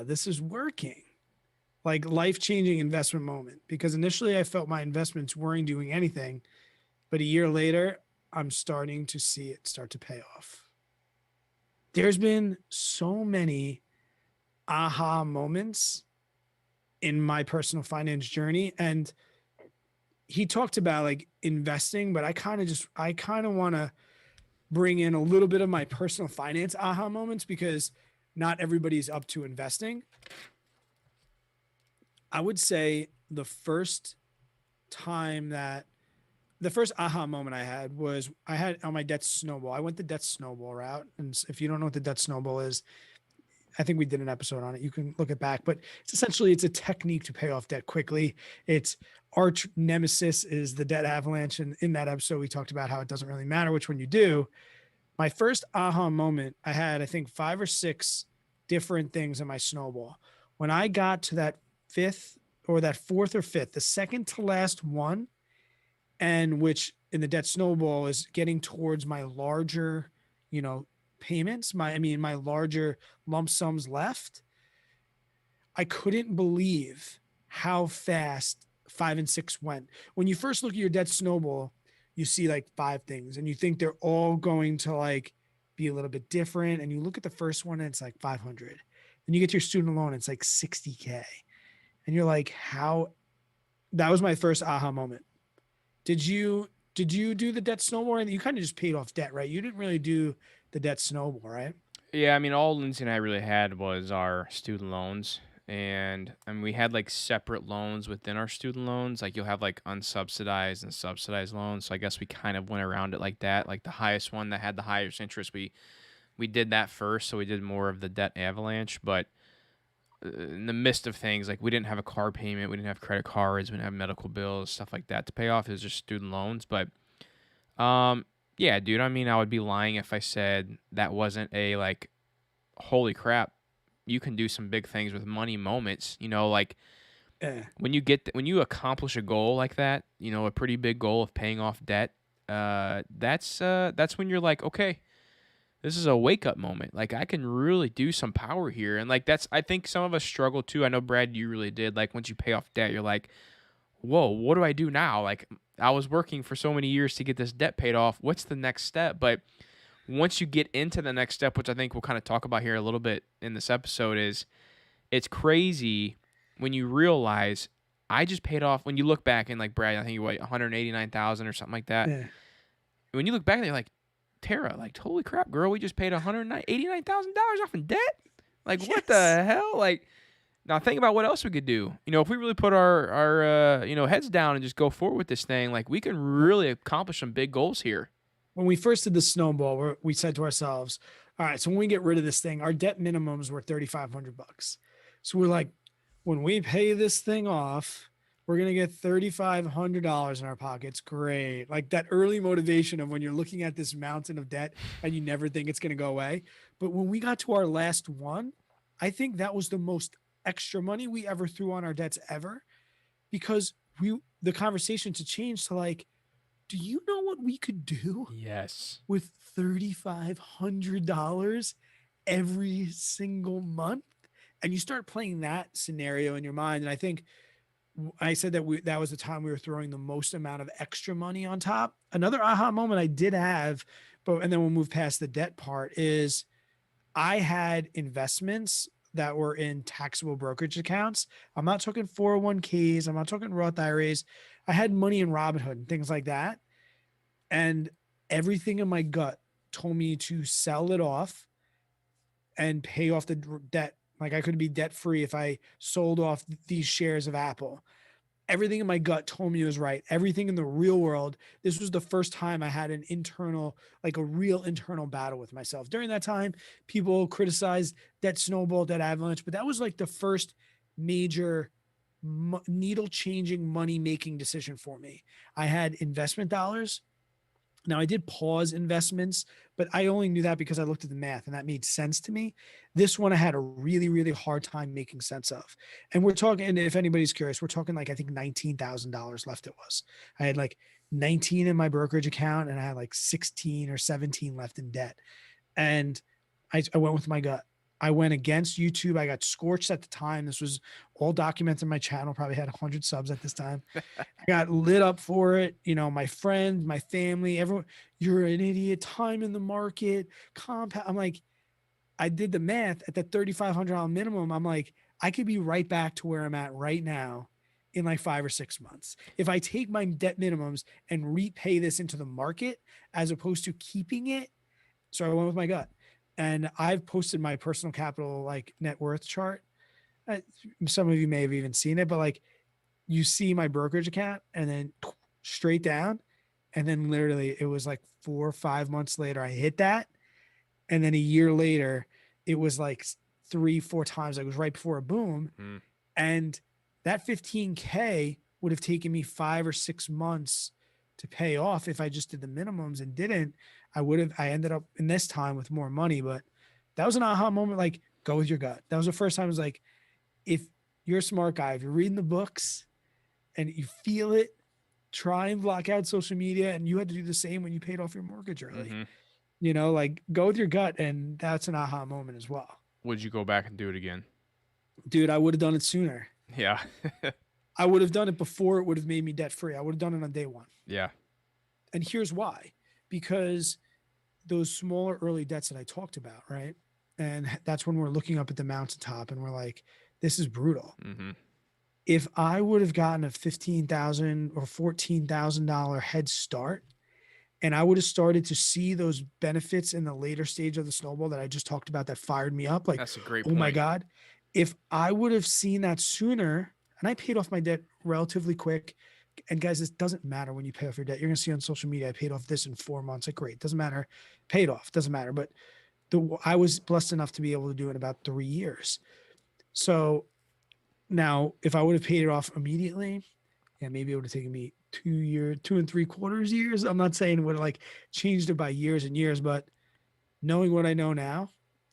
this is working? Like life-changing investment moment? Because initially I felt my investments weren't doing anything, but a year later, I'm starting to see it start to pay off. There's been so many aha moments in my personal finance journey. And he talked about like investing, but I kind of want to bring in a little bit of my personal finance aha moments because not everybody's up to investing. I would say the first aha moment I had was I had on my debt snowball. I went the debt snowball route. And if you don't know what the debt snowball is, I think we did an episode on it. You can look it back, but it's a technique to pay off debt quickly. It's arch nemesis is the debt avalanche. And in that episode, we talked about how it doesn't really matter which one you do. My first aha moment, I had, I think 5 or 6 different things in my snowball. When I got to that 4th or 5th, the second to last one, and which in the debt snowball is getting towards my larger, payments, my larger lump sums left. I couldn't believe how fast 5 and 6 went. When you first look at your debt snowball, you see like 5 things and you think they're all going to like be a little bit different. And you look at the first one and it's like 500. Then you get your student loan, it's like 60K. And you're like, how? That was my first aha moment. Did you do the debt snowball? And you kind of just paid off debt, right? You didn't really do the debt snowball, right? Yeah, I mean, all Lindsay and I really had was our student loans. And I mean, we had like separate loans within our student loans. Like you'll have like unsubsidized and subsidized loans. So I guess we kind of went around it like that. Like the highest one that had the highest interest, we did that first. So we did more of the debt avalanche. But in the midst of things, like we didn't have a car payment, we didn't have credit cards, we didn't have medical bills, stuff like that to pay off. It was just student loans. But yeah, dude, I mean, I would be lying if I said that wasn't a like, holy crap, you can do some big things with money moments. Like Yeah. When you accomplish a goal like that, you know, a pretty big goal of paying off debt, that's when you're like, okay, this is a wake up moment. Like I can really do some power here, and like that's I think some of us struggle too. I know Brad, you really did. Like once you pay off debt, you're like, whoa, what do I do now? Like I was working for so many years to get this debt paid off. What's the next step? But once you get into the next step, which I think we'll kind of talk about here a little bit in this episode, is it's crazy when you realize I just paid off. When you look back and like Brad, I think you what 189,000 or something like that. Yeah. When you look back, you're like, Tara, like holy crap, girl, we just paid $189,000 off in debt. Like what the hell? Like now think about what else we could do. You know, if we really put our heads down and just go forward with this thing, like we can really accomplish some big goals here. When we first did the snowball, we said to ourselves, all right, so when we get rid of this thing, our debt minimums were $3,500. So we're like, when we pay this thing off, we're going to get $3,500 in our pockets. Great. Like that early motivation of when you're looking at this mountain of debt and you never think it's going to go away. But when we got to our last one, I think that was the most extra money we ever threw on our debts ever, because the conversation to change to like, do you know what we could do Yes. with $3,500 every single month? And you start playing that scenario in your mind. And I think I said that was the time we were throwing the most amount of extra money on top. Another aha moment I did have, and then we'll move past the debt part, is I had investments that were in taxable brokerage accounts. I'm not talking 401ks. I'm not talking Roth IRAs. I had money in Robinhood and things like that. And everything in my gut told me to sell it off and pay off the debt. Like I could be debt free if I sold off these shares of Apple. Everything in my gut told me it was right. Everything in the real world. This was the first time I had a real internal battle with myself. During that time, people criticized debt snowball, debt avalanche, but that was like the first major needle changing money making decision for me. I had investment dollars. Now I did pause investments, but I only knew that because I looked at the math and that made sense to me. This one I had a really, really hard time making sense of. And we're talking, if anybody's curious, we're talking like, I think $19,000 left it was. I had like 19 in my brokerage account and I had like 16 or 17 left in debt. And I went with my gut. I went against YouTube. I got scorched at the time. This was all documented on my channel, probably had 100 subs at this time. I got lit up for it. You know, my friends, my family, everyone, you're an idiot, time in the market, compound. I'm like, I did the math at that $3,500 minimum. I'm like, I could be right back to where I'm at right now in like 5 or 6 months. If I take my debt minimums and repay this into the market as opposed to keeping it. So I went with my gut. And I've posted my personal capital, like net worth chart. Some of you may have even seen it, but like you see my brokerage account and then straight down. And then literally it was like 4 or 5 months later, I hit that. And then a year later, it was like 3, 4 times. It was right before a boom. Mm. And that 15K would have taken me 5 or 6 months to pay off if I just did the minimums and didn't. I ended up in this time with more money, but that was an aha moment. Like, go with your gut. That was the first time I was like, if you're a smart guy, if you're reading the books and you feel it, try and block out social media. And you had to do the same when you paid off your mortgage early. Mm-hmm. You know, like go with your gut. And that's an aha moment as well. Would you go back and do it again? Dude, I would have done it sooner. Yeah. I would have done it before it would have made me debt free. I would have done it on day one. Yeah. And here's why. Because those smaller early debts that I talked about, right? And that's when we're looking up at the mountaintop and we're like, this is brutal. Mm-hmm. If I would have gotten a $15,000 or $14,000 head start, and I would have started to see those benefits in the later stage of the snowball that I just talked about that fired me up, like, That's a great oh point. my God, if I would have seen that sooner, and I paid off my debt relatively quick. And guys, this doesn't matter when you pay off your debt. You're going to see on social media, I paid off this in 4 months. Like, great. Doesn't matter. Paid off. Doesn't matter. But I was blessed enough to be able to do it in about 3 years. So now if I would have paid it off immediately, yeah, maybe it would have taken me 2 and 3/4 years. I'm not saying it would have like changed it by years and years, but knowing what I know now,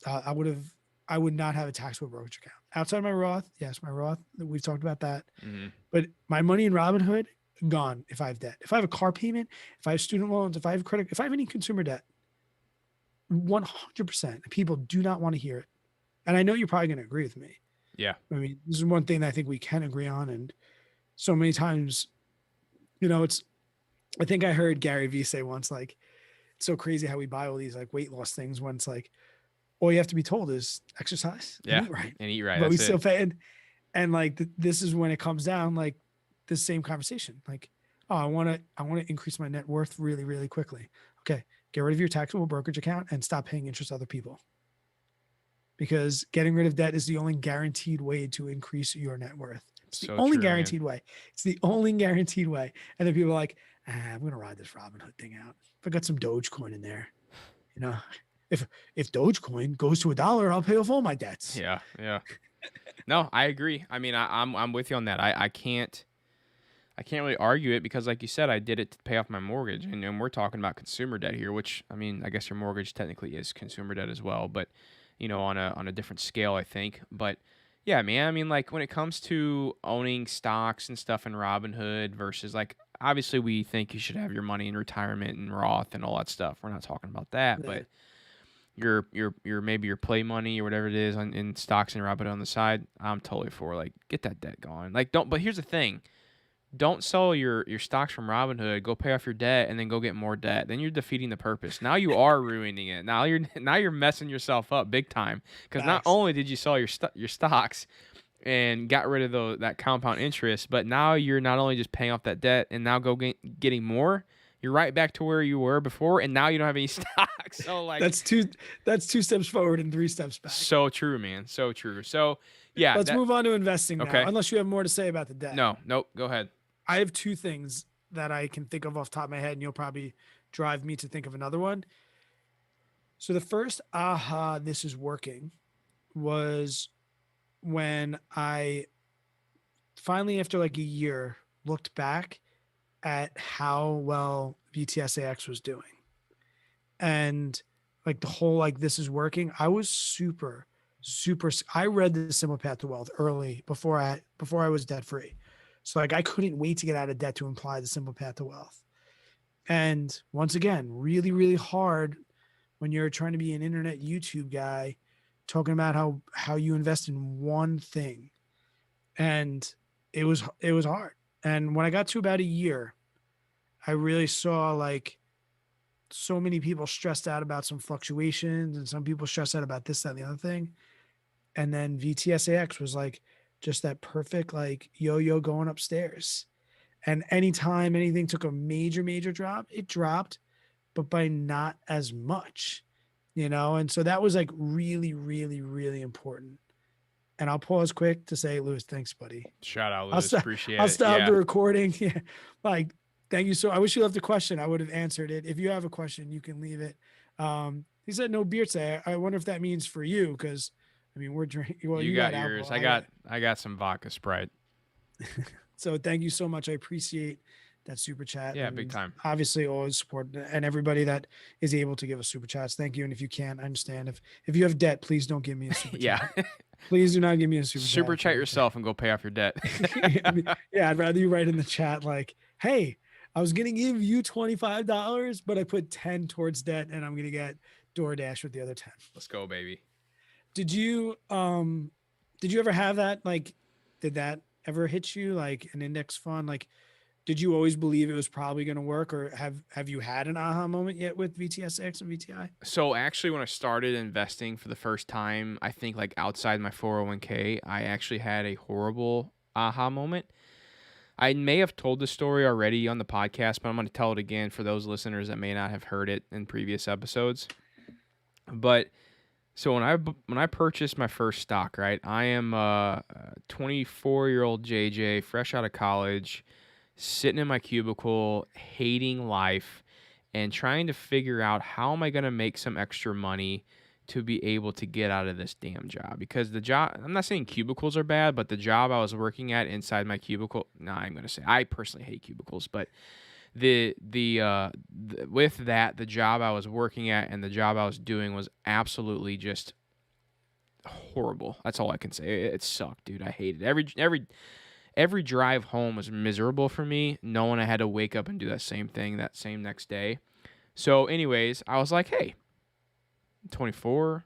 I would not have a taxable brokerage account outside my Roth, yes, my Roth, we've talked about that. Mhm. But my money in Robinhood, gone if I have debt. If I have a car payment, if I have student loans, if I have credit, if I have any consumer debt, 100%. People do not want to hear it. And I know you're probably going to agree with me. Yeah. I mean, this is one thing that I think we can agree on. And so many times, I think I heard Gary Vee say once, like, it's so crazy how we buy all these like weight loss things when it's like, all you have to be told is exercise Yeah. and eat right. And eat right. But we That's still it. pay. And like, this is when it comes down, like this same conversation, like, oh, I want to increase my net worth really, really quickly. Okay. Get rid of your taxable brokerage account and stop paying interest to other people. Because getting rid of debt is the only guaranteed way to increase your net worth. It's the only guaranteed way. It's the only guaranteed way. And then people are like, I'm going to ride this Robinhood thing out. If I got some Dogecoin in there, if Dogecoin goes to $1, I'll pay off all my debts. Yeah. Yeah. No, I agree. I mean, I'm with you on that. I can't really argue it because, like you said, I did it to pay off my mortgage, and we're talking about consumer debt here, which, I mean, I guess your mortgage technically is consumer debt as well, but on a different scale, I think. But yeah, man, I mean, like when it comes to owning stocks and stuff in Robinhood versus like, obviously we think you should have your money in retirement and Roth and all that stuff. We're not talking about that, Yeah. but your maybe your play money or whatever it is in stocks and Robinhood on the side, I'm totally for like get that debt going. Like but here's the thing. Don't sell your stocks from Robinhood, go pay off your debt, and then go get more debt. Then you're defeating the purpose. Now you are ruining it. Now you're messing yourself up big time. Because not only did you sell your stocks and got rid of that compound interest, but now you're not only just paying off that debt and now getting more. You're right back to where you were before, and now you don't have any stocks. So like that's two steps forward and 3 steps back. So true, man. So true. So yeah, let's move on to investing now. Okay. Unless you have more to say about the debt. Nope. Go ahead. I have 2 things that I can think of off the top of my head, and you'll probably drive me to think of another one. So the first this is working was when I finally, after like a year, looked back at how well VTSAX was doing. And like the whole, like, this is working. I was super, I read The Simple Path to Wealth early before I was debt free. So like I couldn't wait to get out of debt to apply The Simple Path to Wealth. And once again, really, really hard when you're trying to be an internet YouTube guy talking about how you invest in one thing. And it was hard. And when I got to about a year, I really saw like so many people stressed out about some fluctuations and some people stressed out about this, that, and the other thing. And then VTSAX was like just that perfect like yo-yo going upstairs. And anytime anything took a major drop, it dropped, but by not as much, And so that was like really, really, really important. And I'll pause quick to say, Lewis, thanks, buddy. Shout out, Lewis. Appreciate it. I'll stop the recording. Yeah. Like, thank you. So I wish you left a question. I would have answered it. If you have a question, you can leave it. He said no beer today. I wonder if that means for you, because I mean we're drinking. Well, you got yours. Alcohol. I got some vodka Sprite. So thank you so much. I appreciate that super chat. Yeah, big time. Obviously, always support and everybody that is able to give us super chats. Thank you. And if you can't, I understand. If you have debt, please don't give me a super Yeah. chat. Please do not give me a super chat. Super chat yourself and go pay off your debt. Yeah, I'd rather you write in the chat like, hey, I was going to give you $25, but I put 10 towards debt and I'm going to get DoorDash with the other 10. Let's go, baby. Did you ever have that? Like, did that ever hit you like an index fund? Like, did you always believe it was probably going to work, or have you had an aha moment yet with VTSX and VTI? So actually, when I started investing for the first time, I think like outside my 401k, I actually had a horrible aha moment. I may have told the story already on the podcast, but I'm going to tell it again for those listeners that may not have heard it in previous episodes. But so when I purchased my first stock, right, I am a 24-year-old JJ, fresh out of college, sitting in my cubicle, hating life, and trying to figure out how am I going to make some extra money to be able to get out of this damn job. Because the job, I'm not saying cubicles are bad, but the job I was working at inside my cubicle, I'm going to say, I personally hate cubicles, but with that, the job I was working at and the job I was doing was absolutely just horrible. That's all I can say. It sucked, dude. I hated it. Every drive home was miserable for me, knowing I had to wake up and do that same thing that same next day. So, anyways, I was like, hey, I'm 24.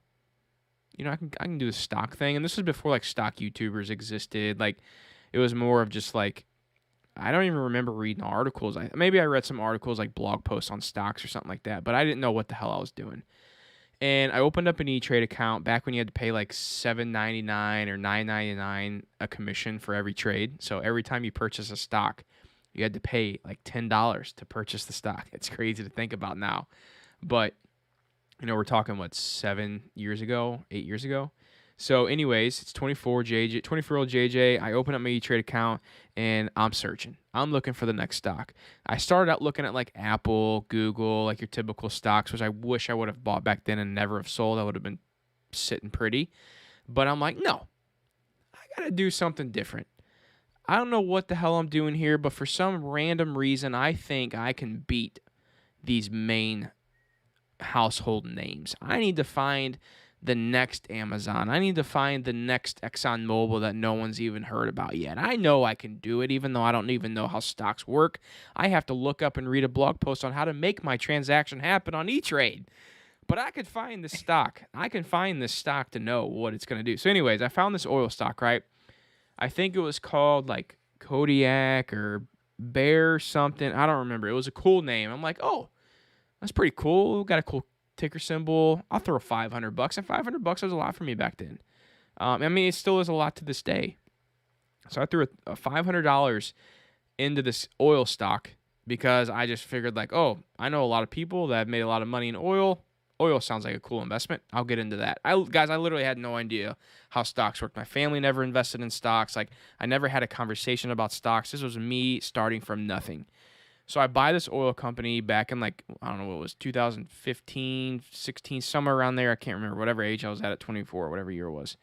I can do the stock thing. And this was before like stock YouTubers existed. Like, it was more of just like, I don't even remember reading articles. Maybe I read some articles like blog posts on stocks or something like that, but I didn't know what the hell I was doing. And I opened up an E-Trade account back when you had to pay like $7.99 or $9.99 a commission for every trade. So every time you purchase a stock, you had to pay like $10 to purchase the stock. It's crazy to think about now. But, we're talking, 7 years ago, 8 years ago? So anyways, it's 24-year-old JJ. I open up my E-Trade account, and I'm searching. I'm looking for the next stock. I started out looking at like Apple, Google, like your typical stocks, which I wish I would have bought back then and never have sold. I would have been sitting pretty. But I'm like, no, I got to do something different. I don't know what the hell I'm doing here, but for some random reason, I think I can beat these main household names. I need to find the next Amazon. I need to find the next ExxonMobil that no one's even heard about yet. I know I can do it, even though I don't even know how stocks work. I have to look up and read a blog post on how to make my transaction happen on E-Trade. But I could find this stock. I can find this stock to know what it's going to do. So anyways, I found this oil stock, right? I think it was called like Kodiak or Bear something. I don't remember. It was a cool name. I'm like, oh, that's pretty cool. Got a cool ticker symbol. I'll throw $500, and $500 was a lot for me back then. It still is a lot to this day. So I threw a $500 into this oil stock because I just figured like, oh, I know a lot of people that have made a lot of money in oil. Oil sounds like a cool investment. I'll get into that. I literally had no idea how stocks worked. My family never invested in stocks. Like, I never had a conversation about stocks. This was me starting from nothing. So I buy this oil company back in like, I don't know what it was, 2015, 16, somewhere around there. I can't remember, whatever age I was at 24, whatever year it was.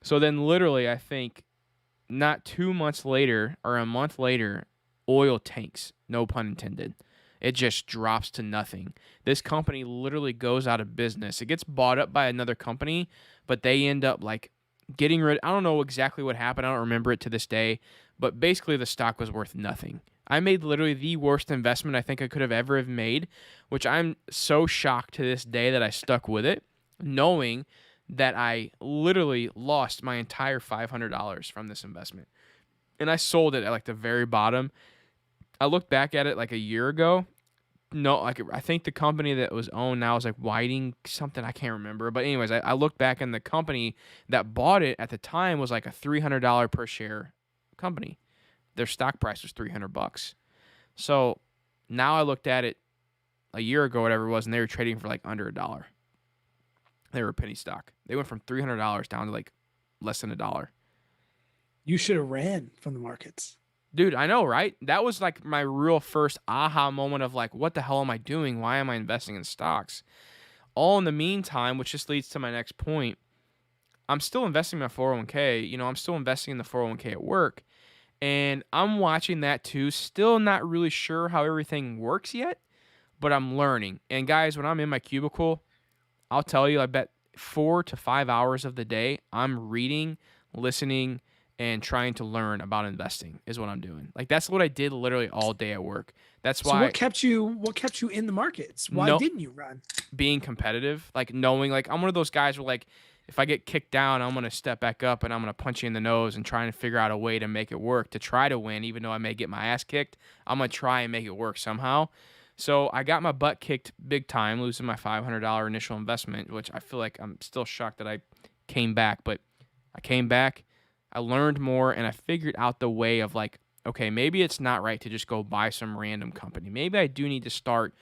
So then literally, I think not 2 months later or a month later, oil tanks, no pun intended. It just drops to nothing. This company literally goes out of business. It gets bought up by another company, but they end up like getting rid. I don't know exactly what happened. I don't remember it to this day, but basically the stock was worth nothing. I made literally the worst investment I think I could have ever have made, which I'm so shocked to this day that I stuck with it, knowing that I literally lost my entire $500 from this investment. And I sold it at like the very bottom. I looked back at it like a year ago. No, like I think the company that was owned now is like Whiting something, I can't remember. But anyways, I looked back and the company that bought it at the time was like a $300 per share company. Their stock price was $300. So now I looked at it a year ago, whatever it was, and they were trading for like under $1. They were a penny stock. They went from $300 down to like less than $1. You should have ran from the markets. Dude, I know, right? That was like my real first aha moment of like, what the hell am I doing? Why am I investing in stocks? All in the meantime, which just leads to my next point, I'm still investing in my 401k. I'm still investing in the 401k at work. And I'm watching that too. Still not really sure how everything works yet, but I'm learning. And guys, when I'm in my cubicle, I'll tell you, I bet 4 to 5 hours of the day, I'm reading, listening, and trying to learn about investing is what I'm doing. Like, that's what I did literally all day at work. That's why. So what kept you in the markets? Why didn't you run? Being competitive, like knowing, like I'm one of those guys where like, if I get kicked down, I'm going to step back up and I'm going to punch you in the nose and try and figure out a way to make it work, to try to win. Even though I may get my ass kicked, I'm going to try and make it work somehow. So I got my butt kicked big time, losing my $500 initial investment, which I feel like I'm still shocked that I came back. But I came back, I learned more, and I figured out the way of like, okay, maybe it's not right to just go buy some random company. Maybe I do need to start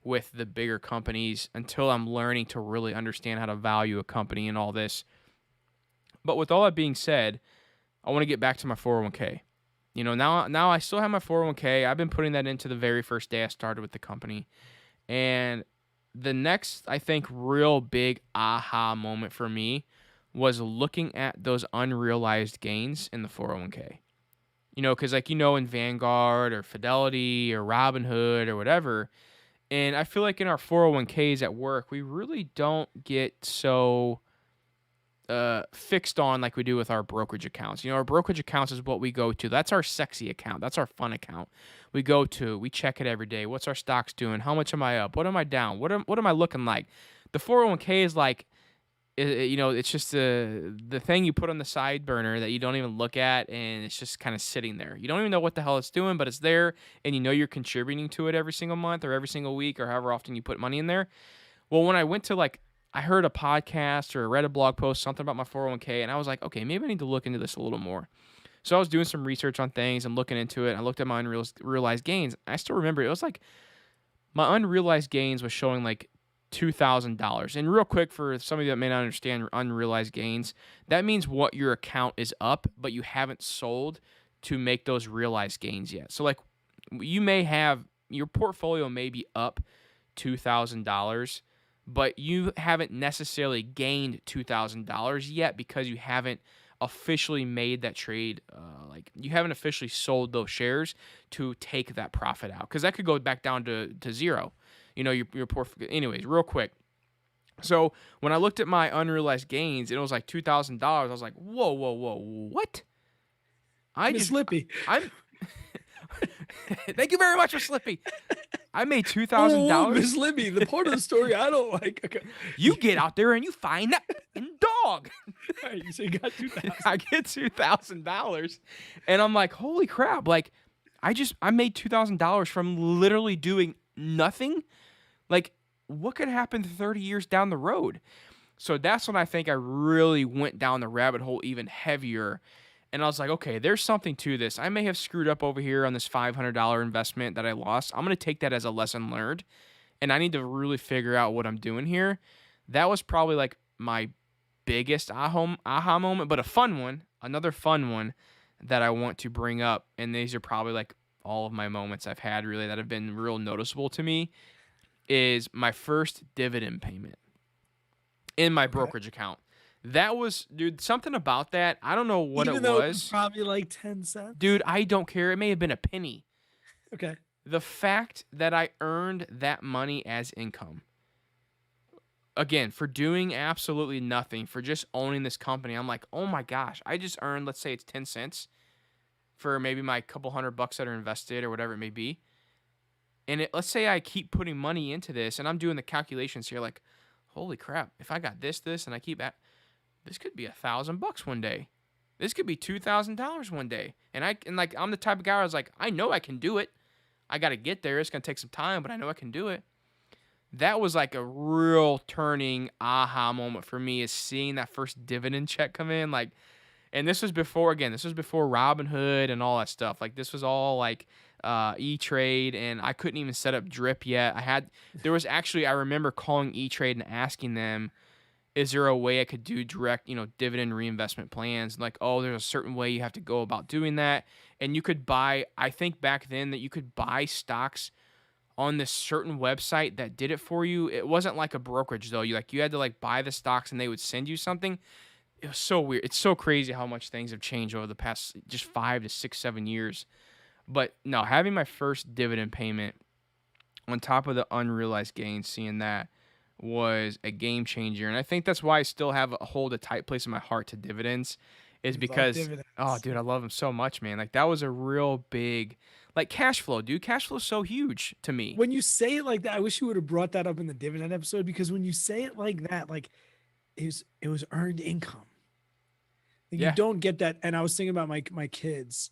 with the bigger companies until I'm learning to really understand how to value a company and all this. But with all that being said, I want to get back to my 401k. Now I still have my 401k. I've been putting that into the very first day I started with the company. And the next, I think, real big aha moment for me was looking at those unrealized gains in the 401k. Because in Vanguard or Fidelity or Robinhood or whatever. And I feel like in our 401ks at work, we really don't get so fixed on like we do with our brokerage accounts. Our brokerage accounts is what we go to. That's our sexy account. That's our fun account. We go to, we check it every day. What's our stocks doing? How much am I up? What am I down? What am I looking like? The 401k is like, it's just the thing you put on the side burner that you don't even look at, and it's just kind of sitting there. You don't even know what the hell it's doing, but it's there, and you're contributing to it every single month or every single week or however often you put money in there. Well, when I went to I heard a podcast or read a blog post, something about my 401k, and I was like, okay, maybe I need to look into this a little more. So I was doing some research on things and looking into it. I looked at my unrealized gains. I still remember it was like my unrealized gains was showing like $2,000. And real quick, for some of you that may not understand unrealized gains, that means what your account is up, but you haven't sold to make those realized gains yet. So like you may have, your portfolio may be up $2,000, but you haven't necessarily gained $2,000 yet because you haven't officially made that trade. You haven't officially sold those shares to take that profit out, because that could go back down to zero. Your portfolio. Anyways, real quick. So when I looked at my unrealized gains, and it was like $2,000. I was like, whoa, what? Miss Slippy. I'm. Thank you very much for Slippy. I made Oh, $2,000. Miss Libby, the part of the story I don't like. Okay. You get out there and you find that dog. All right, so you got 2,000. I get $2,000, and I'm like, holy crap! Like, I made $2,000 from literally doing nothing. Like, what could happen 30 years down the road? So that's when I think I really went down the rabbit hole even heavier. And I was like, okay, there's something to this. I may have screwed up over here on this $500 investment that I lost. I'm going to take that as a lesson learned, and I need to really figure out what I'm doing here. That was probably like my biggest aha moment, but a fun one, another fun one that I want to bring up. And these are probably like all of my moments I've had really that have been real noticeable to me, is my first dividend payment in my brokerage account. That was, dude, something about that. I don't know what Even it though was. It was probably like 10 cents. Dude, I don't care. It may have been a penny. Okay. The fact that I earned that money as income, again, for doing absolutely nothing, for just owning this company, I'm like, oh my gosh, I just earned, let's say it's 10 cents for maybe my couple $100 that are invested or whatever it may be. And let's say I keep putting money into this, and I'm doing the calculations here, like, holy crap, if I got this, and I keep at, this could be $1,000 one day. This could be $2,000 one day. And I'm the type of guy I was like, I know I can do it. I got to get there. It's going to take some time, but I know I can do it. That was like a real turning aha moment for me, is seeing that first dividend check come in. And this was before Robinhood and all that stuff. Like, this was all like E-Trade, and I couldn't even set up Drip yet. I remember calling E-Trade and asking them, is there a way I could do direct, dividend reinvestment plans? Like, oh, there's a certain way you have to go about doing that. And you could buy, I think back then that you could buy stocks on this certain website that did it for you. It wasn't like a brokerage though. You had to buy the stocks and they would send you something. It was so weird. It's so crazy how much things have changed over the past just 5 to 6, 7 years. But no, having my first dividend payment on top of the unrealized gains, seeing that was a game changer. And I think that's why I still hold a tight place in my heart to dividends, is because, oh dude, I love them so much, man. Like, that was a real big, cash flow, dude. Cash flow is so huge to me. When you say it like that, I wish you would have brought that up in the dividend episode, because when you say it like that, it was earned income. You don't get that. And I was thinking about my kids,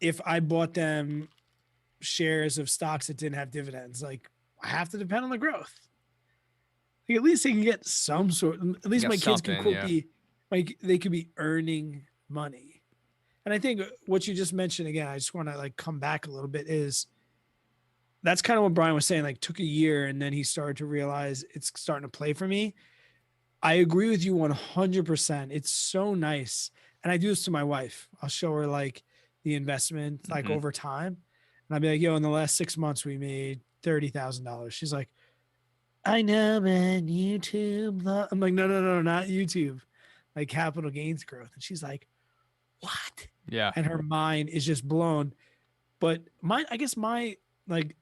if I bought them shares of stocks that didn't have dividends, I have to depend on the growth. At least they can get some sort. At least my kids can they could be earning money. And I think what you just mentioned, again, I just want to come back a little bit, is that's kind of what Brian was saying. Took a year, and then he started to realize it's starting to play for me. I agree with you 100%. It's so nice, and I do this to my wife. I'll show her the investment over time, and I'll be like, "Yo, in the last 6 months, we made $30,000." She's like, I know, man, YouTube. I'm like, no, not YouTube. Capital gains growth. And she's like, what? Yeah. And her mind is just blown. But my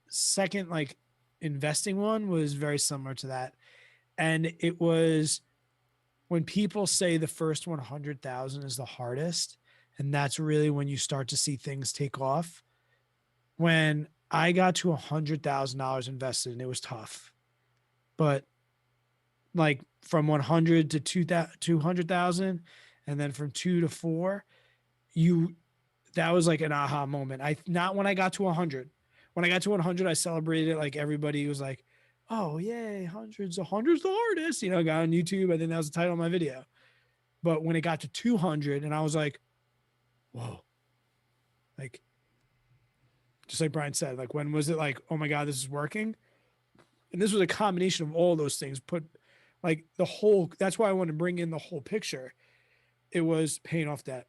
second investing one was very similar to that. And it was when people say the first 100,000 is the hardest, and that's really when you start to see things take off. When I got to $100,000 invested, and it was tough, but like from 100 to 200,000, and then from 2 to 4, that was like an aha moment. Not when I got to 100. When I got to 100, I celebrated it like everybody was like, "Oh yay, hundreds the hardest," got on YouTube. I think that was the title of my video. But when it got to 200, and I was like, "Whoa!" Like, just like Brian said, like when was it like, "Oh my God, this is working"? And this was a combination of all those things. That's why I want to bring in the whole picture. It was paying off debt.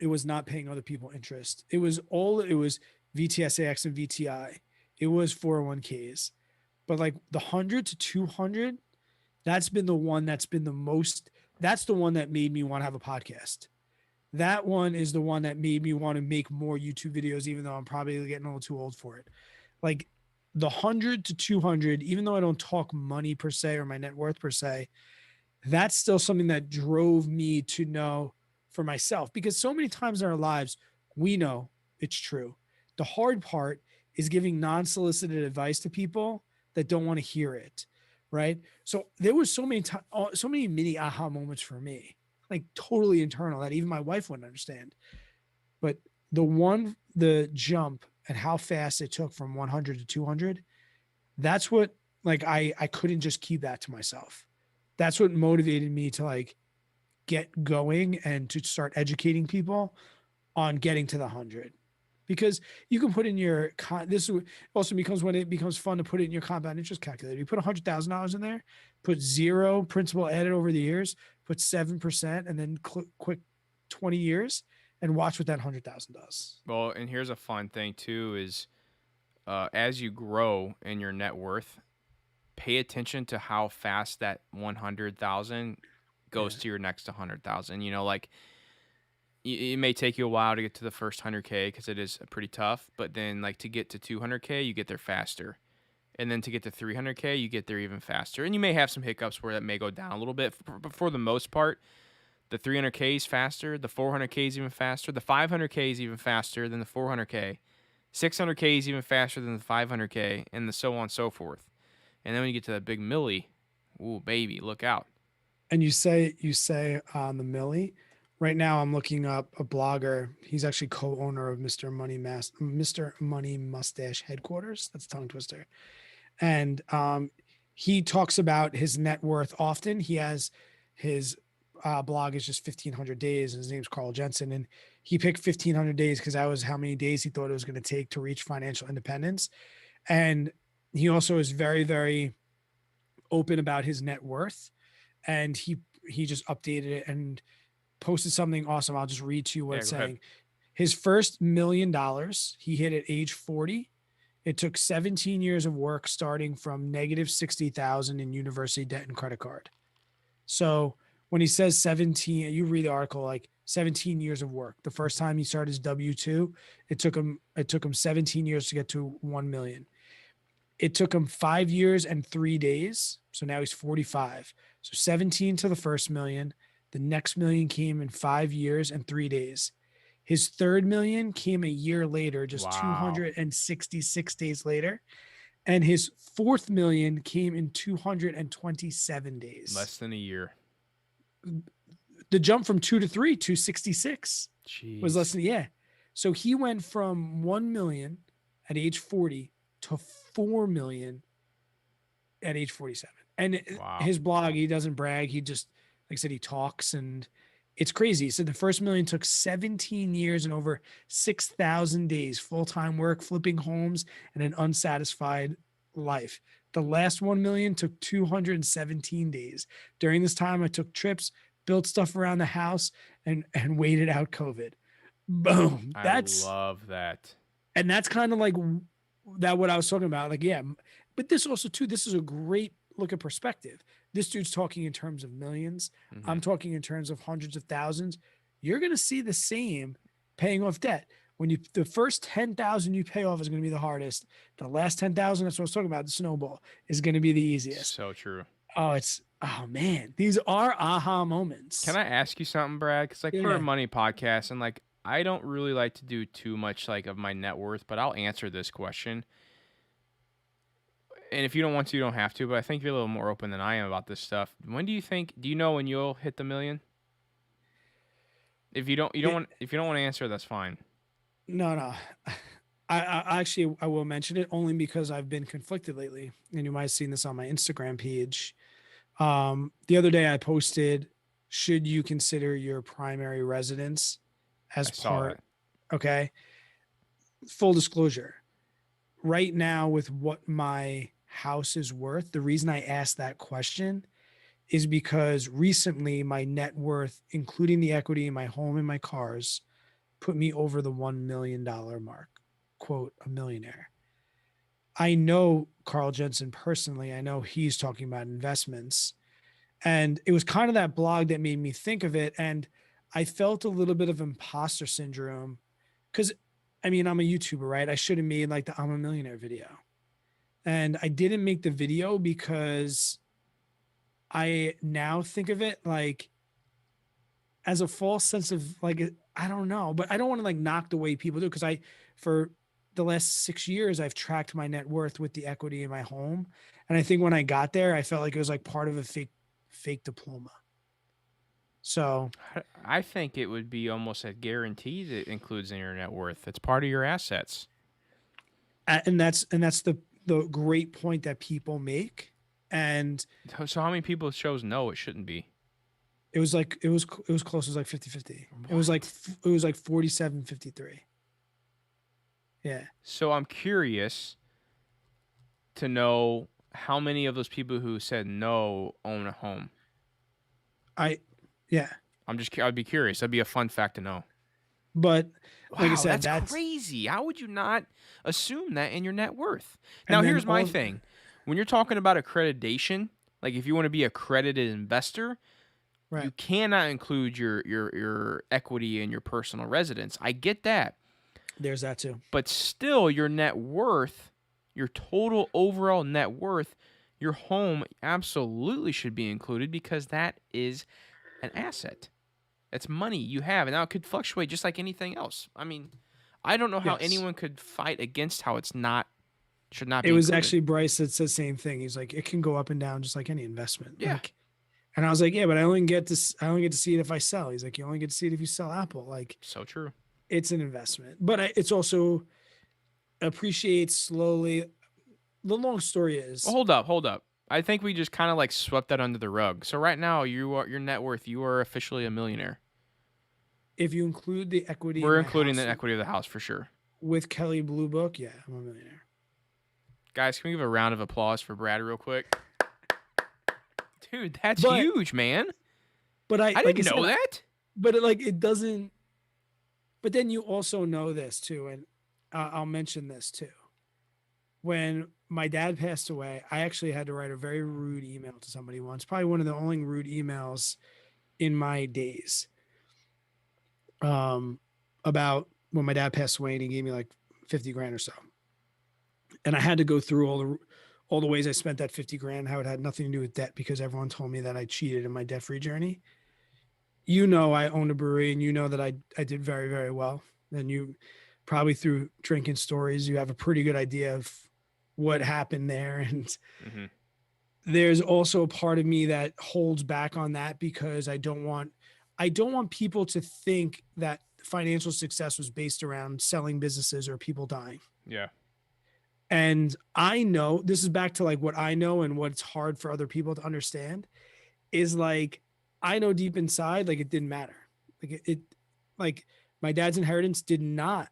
It was not paying other people interest. It was VTSAX and VTI. It was 401ks. But like the 100 to 200, that's been the one that's been the most, that's the one that made me want to have a podcast. That one is the one that made me want to make more YouTube videos, even though I'm probably getting a little too old for it. Like the 100 to 200, even though I don't talk money per se or my net worth per se, that's still something that drove me to know for myself, because so many times in our lives, we know it's true. The hard part is giving non-solicited advice to people that don't want to hear it. Right. So there was so many mini aha moments for me, like totally internal, that even my wife wouldn't understand. But the jump and how fast it took from 100 to 200, that's what, like, I couldn't just keep that to myself. That's what motivated me to like get going and to start educating people on getting to the 100. Because you can put in your this also becomes when it becomes fun to put it in your compound interest calculator. You put $100,000 in there, put 0 principal added over the years, put 7%, and then quick 20 years, and watch what that 100,000 does. Well, and here's a fun thing too is as you grow in your net worth, pay attention to how fast that 100,000 goes to your next 100,000. Like it may take you a while to get to the first 100K because it is pretty tough, but then like to get to 200K, you get there faster. And then to get to 300K, you get there even faster. And you may have some hiccups where that may go down a little bit, but for the most part, the 300K is faster, the 400K is even faster, the 500K is even faster than the 400K, 600K is even faster than the 500K, and so on and so forth. And then when you get to that big milli, ooh, baby, look out. And you say on the milli, right now I'm looking up a blogger. He's actually co-owner of Mr. Money Mustache Headquarters. That's a tongue twister. And he talks about his net worth often. He has his blog is just 1,500 days. And his name's Carl Jensen. And he picked 1,500 days because that was how many days he thought it was going to take to reach financial independence. And he also is very, very open about his net worth. And he just updated it and posted something awesome. I'll just read to you what it's saying. Ahead. His first $1 million, he hit at age 40. It took 17 years of work, starting from negative 60,000 in university debt and credit card. So when he says 17, you read the article, like 17 years of work. The first time he started his W-2, it took him 17 years to get to 1 million. It took him 5 years and 3 days. So now he's 45. So 17 to the first million. The next million came in 5 years and 3 days. His third million came a year later, just 266 days later. And his fourth million came in 227 days. Less than a year. The jump from 2 to 3, 266 was less than, yeah. So he went from 1 million at age 40 to 4 million at age 47. And his blog, he doesn't brag. He just, like I said, he talks, and it's crazy. So the first million took 17 years and over 6,000 days, full-time work, flipping homes, and an unsatisfied life. The last 1 million took 217 days. During this time, I took trips, built stuff around the house, and waited out COVID. Boom. I love that. And that's kind of like that what I was talking about. Like, yeah, but this also too, this is a great look at perspective. This dude's talking in terms of millions. Mm-hmm. I'm talking in terms of hundreds of thousands. You're going to see the same paying off debt. When the first 10,000 you pay off is going to be the hardest. The last 10,000, that's what I was talking about, the snowball, is going to be the easiest. So true. Oh, it's Oh man, these are aha moments. Can I ask you something, Brad? Because like we're a Yeah. money podcast, and like I don't really like to do too much like of my net worth, but I'll answer this question. And if you don't want to, you don't have to. But I think you're a little more open than I am about this stuff. When do you think? Do you know when you'll hit the million? If you don't, you don't It- want. If you don't want to answer, that's fine. no, no. I actually I will mention it only because I've been conflicted lately, and you might have seen this on my Instagram page. The other day I posted, should you consider your primary residence as I saw part? that. Okay. Full disclosure. Right now, with what my house is worth, the reason I asked that question is because recently my net worth, including the equity in my home and my cars, put me over the $1 million mark. Quote, a millionaire. I know Carl Jensen personally. I know he's talking about investments. And it was kind of that blog that made me think of it. And I felt a little bit of imposter syndrome because I mean, I'm a YouTuber, right? I should have made like the I'm a millionaire video. And I didn't make the video because I now think of it like as a false sense of like, I don't know, but I don't want to like knock the way people do. Cause for the last 6 years, I've tracked my net worth with the equity in my home. And I think when I got there, I felt like it was like part of a fake diploma. So, I think it would be almost a guarantee that it includes in your net worth. It's part of your assets. and that's the great point that people make. And So how many people chose no? It shouldn't be. it was like, it was close. It was like 50-50. It was like, it was like 47-53. Yeah. So I'm curious to know how many of those people who said no own a home. Yeah. I'd be curious. That'd be a fun fact to know. But like I Wow, said, that's crazy. How would you not assume that in your net worth? And Now, then here's my all- thing. When you're talking about accreditation, like if you want to be a accredited investor, you right. cannot include your equity in your personal residence. I get that. There's that too. But still, your net worth, your total overall net worth, your home absolutely should be included because that is an asset. It's money you have, and now it could fluctuate just like anything else. I mean, I don't know how Yes. anyone could fight against how it's not should not be. It was included. actually Bryce that said the same thing. He's like, it can go up and down just like any investment. Yeah. Like, and I was like, yeah, but I only get to see it if I sell. He's like, you only get to see it if you sell Apple. Like, So true. it's an investment, but it's also appreciates slowly. The long story is, Well, hold up. I think we just kind of like swept that under the rug. So right now, your net worth, you are officially a millionaire. if you include the equity, We're in my including house the equity of the house for sure. with Kelly Blue Book, yeah, I'm a millionaire. Guys, can we give a round of applause for Brad real quick? Dude, that's But- huge, man. But I I like didn't said, know that. but it doesn't. But then you also know this too, and I'll mention this too. When my dad passed away, I actually had to write a very rude email to somebody once, probably one of the only rude emails in my days. About when my dad passed away, and he gave me like 50 grand or so, and I had to go through all the ways I spent that 50 grand, how it had nothing to do with debt because everyone told me that I cheated in my debt-free journey. You know, I owned a brewery, and you know that I did very, very well. And you probably through drinking stories, you have a pretty good idea of what happened there. And Mm-hmm. there's also a part of me that holds back on that because I don't want people to think that financial success was based around selling businesses or people dying. Yeah. And I know this is back to like what I know and what's hard for other people to understand is like, I know deep inside, like it didn't matter. Like my dad's inheritance did not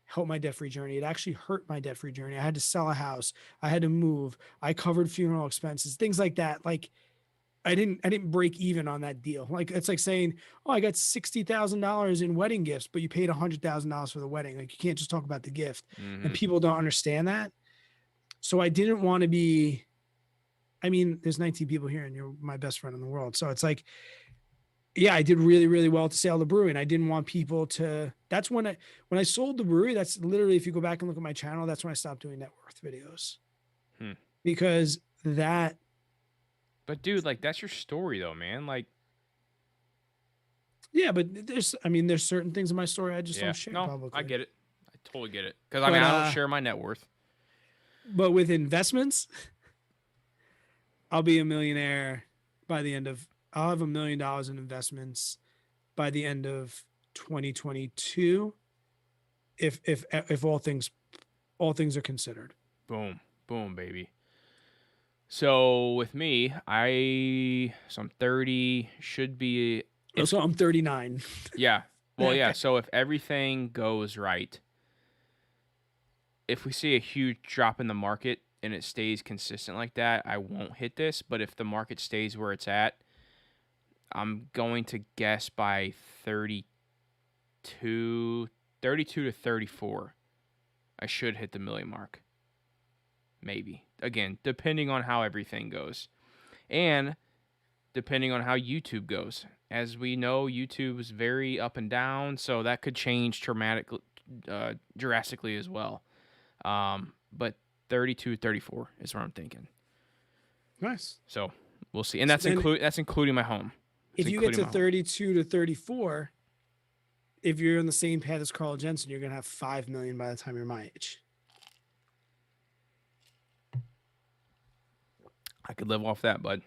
help my debt-free journey. It actually hurt my debt-free journey. I had to sell a house. I had to move. I covered funeral expenses, things like that. Like I didn't break even on that deal. Like it's like saying, oh, I got $60,000 in wedding gifts, but you paid $100,000 for the wedding. Like you can't just talk about the gift. Mm-hmm. And people don't understand that. So I didn't want to be, I mean, there's 19 people here and you're my best friend in the world. So it's like, yeah, I did really, really well to sell the brewery. And I didn't want people to, that's when I sold the brewery, that's literally, if you go back and look at my channel, that's when I stopped doing net worth videos. Hmm. Because that But dude, like that's your story though, man. Like, Yeah, but there's certain things in my story I just yeah, don't share no, I publicly. get it. I totally get it. Because I mean, But I don't share my net worth. but with investments, I'll be a millionaire by the end of. I'll have $1 million in investments by the end of 2022, if all things are considered. Boom, boom, baby. So with me, I'm 30. Should be if So I'm 39. yeah. Well, yeah. So if everything goes right, if we see a huge drop in the market and it stays consistent like that, I won't hit this. But if the market stays where it's at, I'm going to guess by 32 to 34, I should hit the million mark. Maybe. Again, depending on how everything goes. And depending on how YouTube goes. As we know, YouTube is very up and down, so that could change drastically as well. But 32, 34 is what I'm thinking. Nice. So we'll see, and So that's including my home. If you get to 32 to 34, if you're on the same path as Carl Jensen, you're gonna have 5 million by the time you're my age. I could live off that, bud.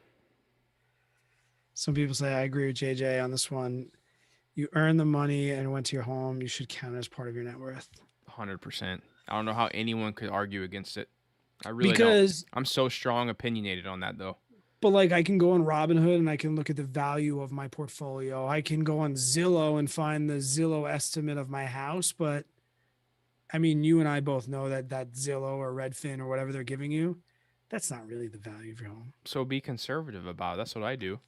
Some people say I agree with JJ on this one. You earned the money and went to your home. You should count it as part of your net worth. 100%. I don't know how anyone could argue against it. I really Because don't. I'm so strong opinionated on that though. But like I can go on Robinhood and I can look at the value of my portfolio. I can go on Zillow and find the Zillow estimate of my house. But I mean, you and I both know that Zillow or Redfin or whatever they're giving you, that's not really the value of your home. So be conservative about it. That's what I do.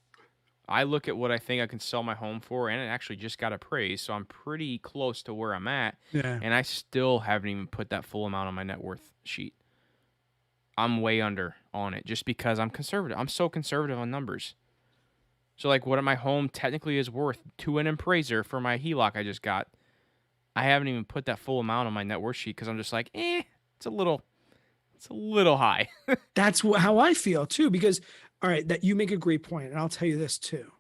I look at what I think I can sell my home for, and it actually just got appraised, so I'm pretty close to where I'm at. Yeah. And I still haven't even put that full amount on my net worth sheet. I'm way under on it just because I'm conservative. I'm so conservative on numbers. So like what my home technically is worth to an appraiser for my HELOC I just got, I haven't even put that full amount on my net worth sheet because I'm just like, it's a little high. That's how I feel too. Because all right, that you make a great point, and I'll tell you this too.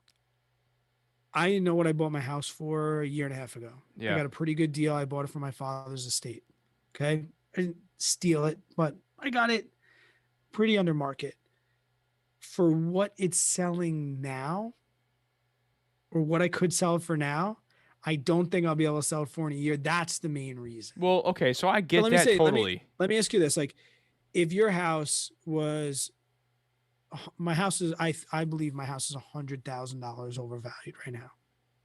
I know what I bought my house for a year and a half ago. Yeah. I got a pretty good deal. I bought it from my father's estate. Okay. I didn't steal it, but I got it pretty under market. For what it's selling now, or what I could sell it for now, I don't think I'll be able to sell it for in a year. That's the main reason. Well, okay, so I get But that totally. Let me ask you this. Like, if your house was my house is I believe my house is $100,000 overvalued right now.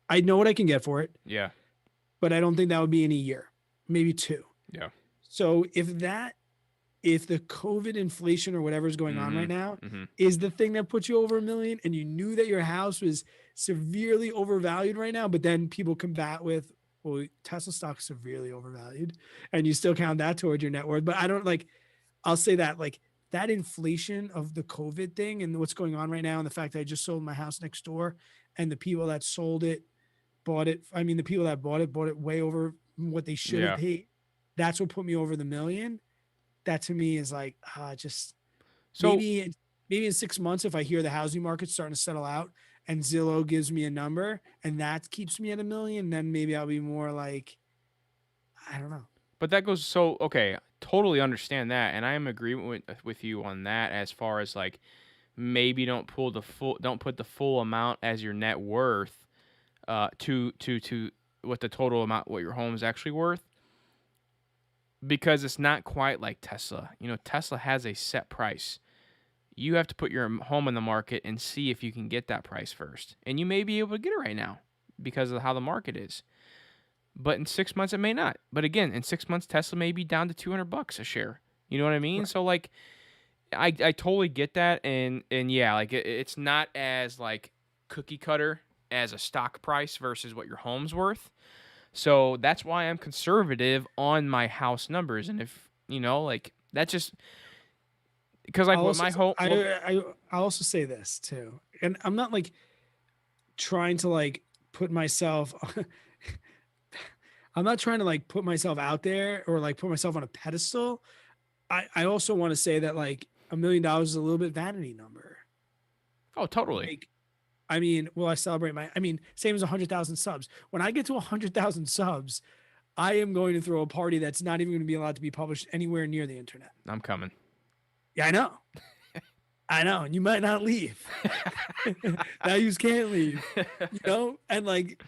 I know what I can get for it. Yeah. But I don't think that would be in a year, maybe 2. Yeah. So if the COVID inflation or whatever is going on right now Mhm. is the thing that puts you over $1 million, and you knew that your house was severely overvalued right now, but then people combat with, well, Tesla stock is severely overvalued, and you still count that towards your net worth. But I don't I'll say that that inflation of the COVID thing and what's going on right now, and the fact that I just sold my house next door, and the people that sold it bought it. I mean, the people that bought it way over what they should have paid. That's what put me over the $1 million. That to me is maybe in 6 months, if I hear the housing market's starting to settle out and Zillow gives me a number and that keeps me at $1 million, then maybe I'll be more I don't know. But that goes okay. Totally understand that, and I am in agreement with you on that. As far as maybe don't put the full amount as your net worth, to what the total amount what your home is actually worth, because it's not quite like Tesla. You know, Tesla has a set price. You have to put your home in the market and see if you can get that price first, and you may be able to get it right now because of how the market is. But in 6 months, it may not. But again, in 6 months, Tesla may be down to $200 a share. You know what I mean? Right. So I totally get that, and yeah, it's not as cookie cutter as a stock price versus what your home's worth. So that's why I'm conservative on my house numbers, and if that just because my home. I'll also say this too, and I'm not trying to put myself. I'm not trying to put myself out there or put myself on a pedestal. I also want to say that $1 million is a little bit vanity number. Oh, totally. Like, I mean, will I celebrate my? I mean, same as 100,000 subs. When I get to 100,000 subs, I am going to throw a party that's not even going to be allowed to be published anywhere near the internet. I'm coming. Yeah, I know. I know. And you might not leave. Now you can't leave. You know? And like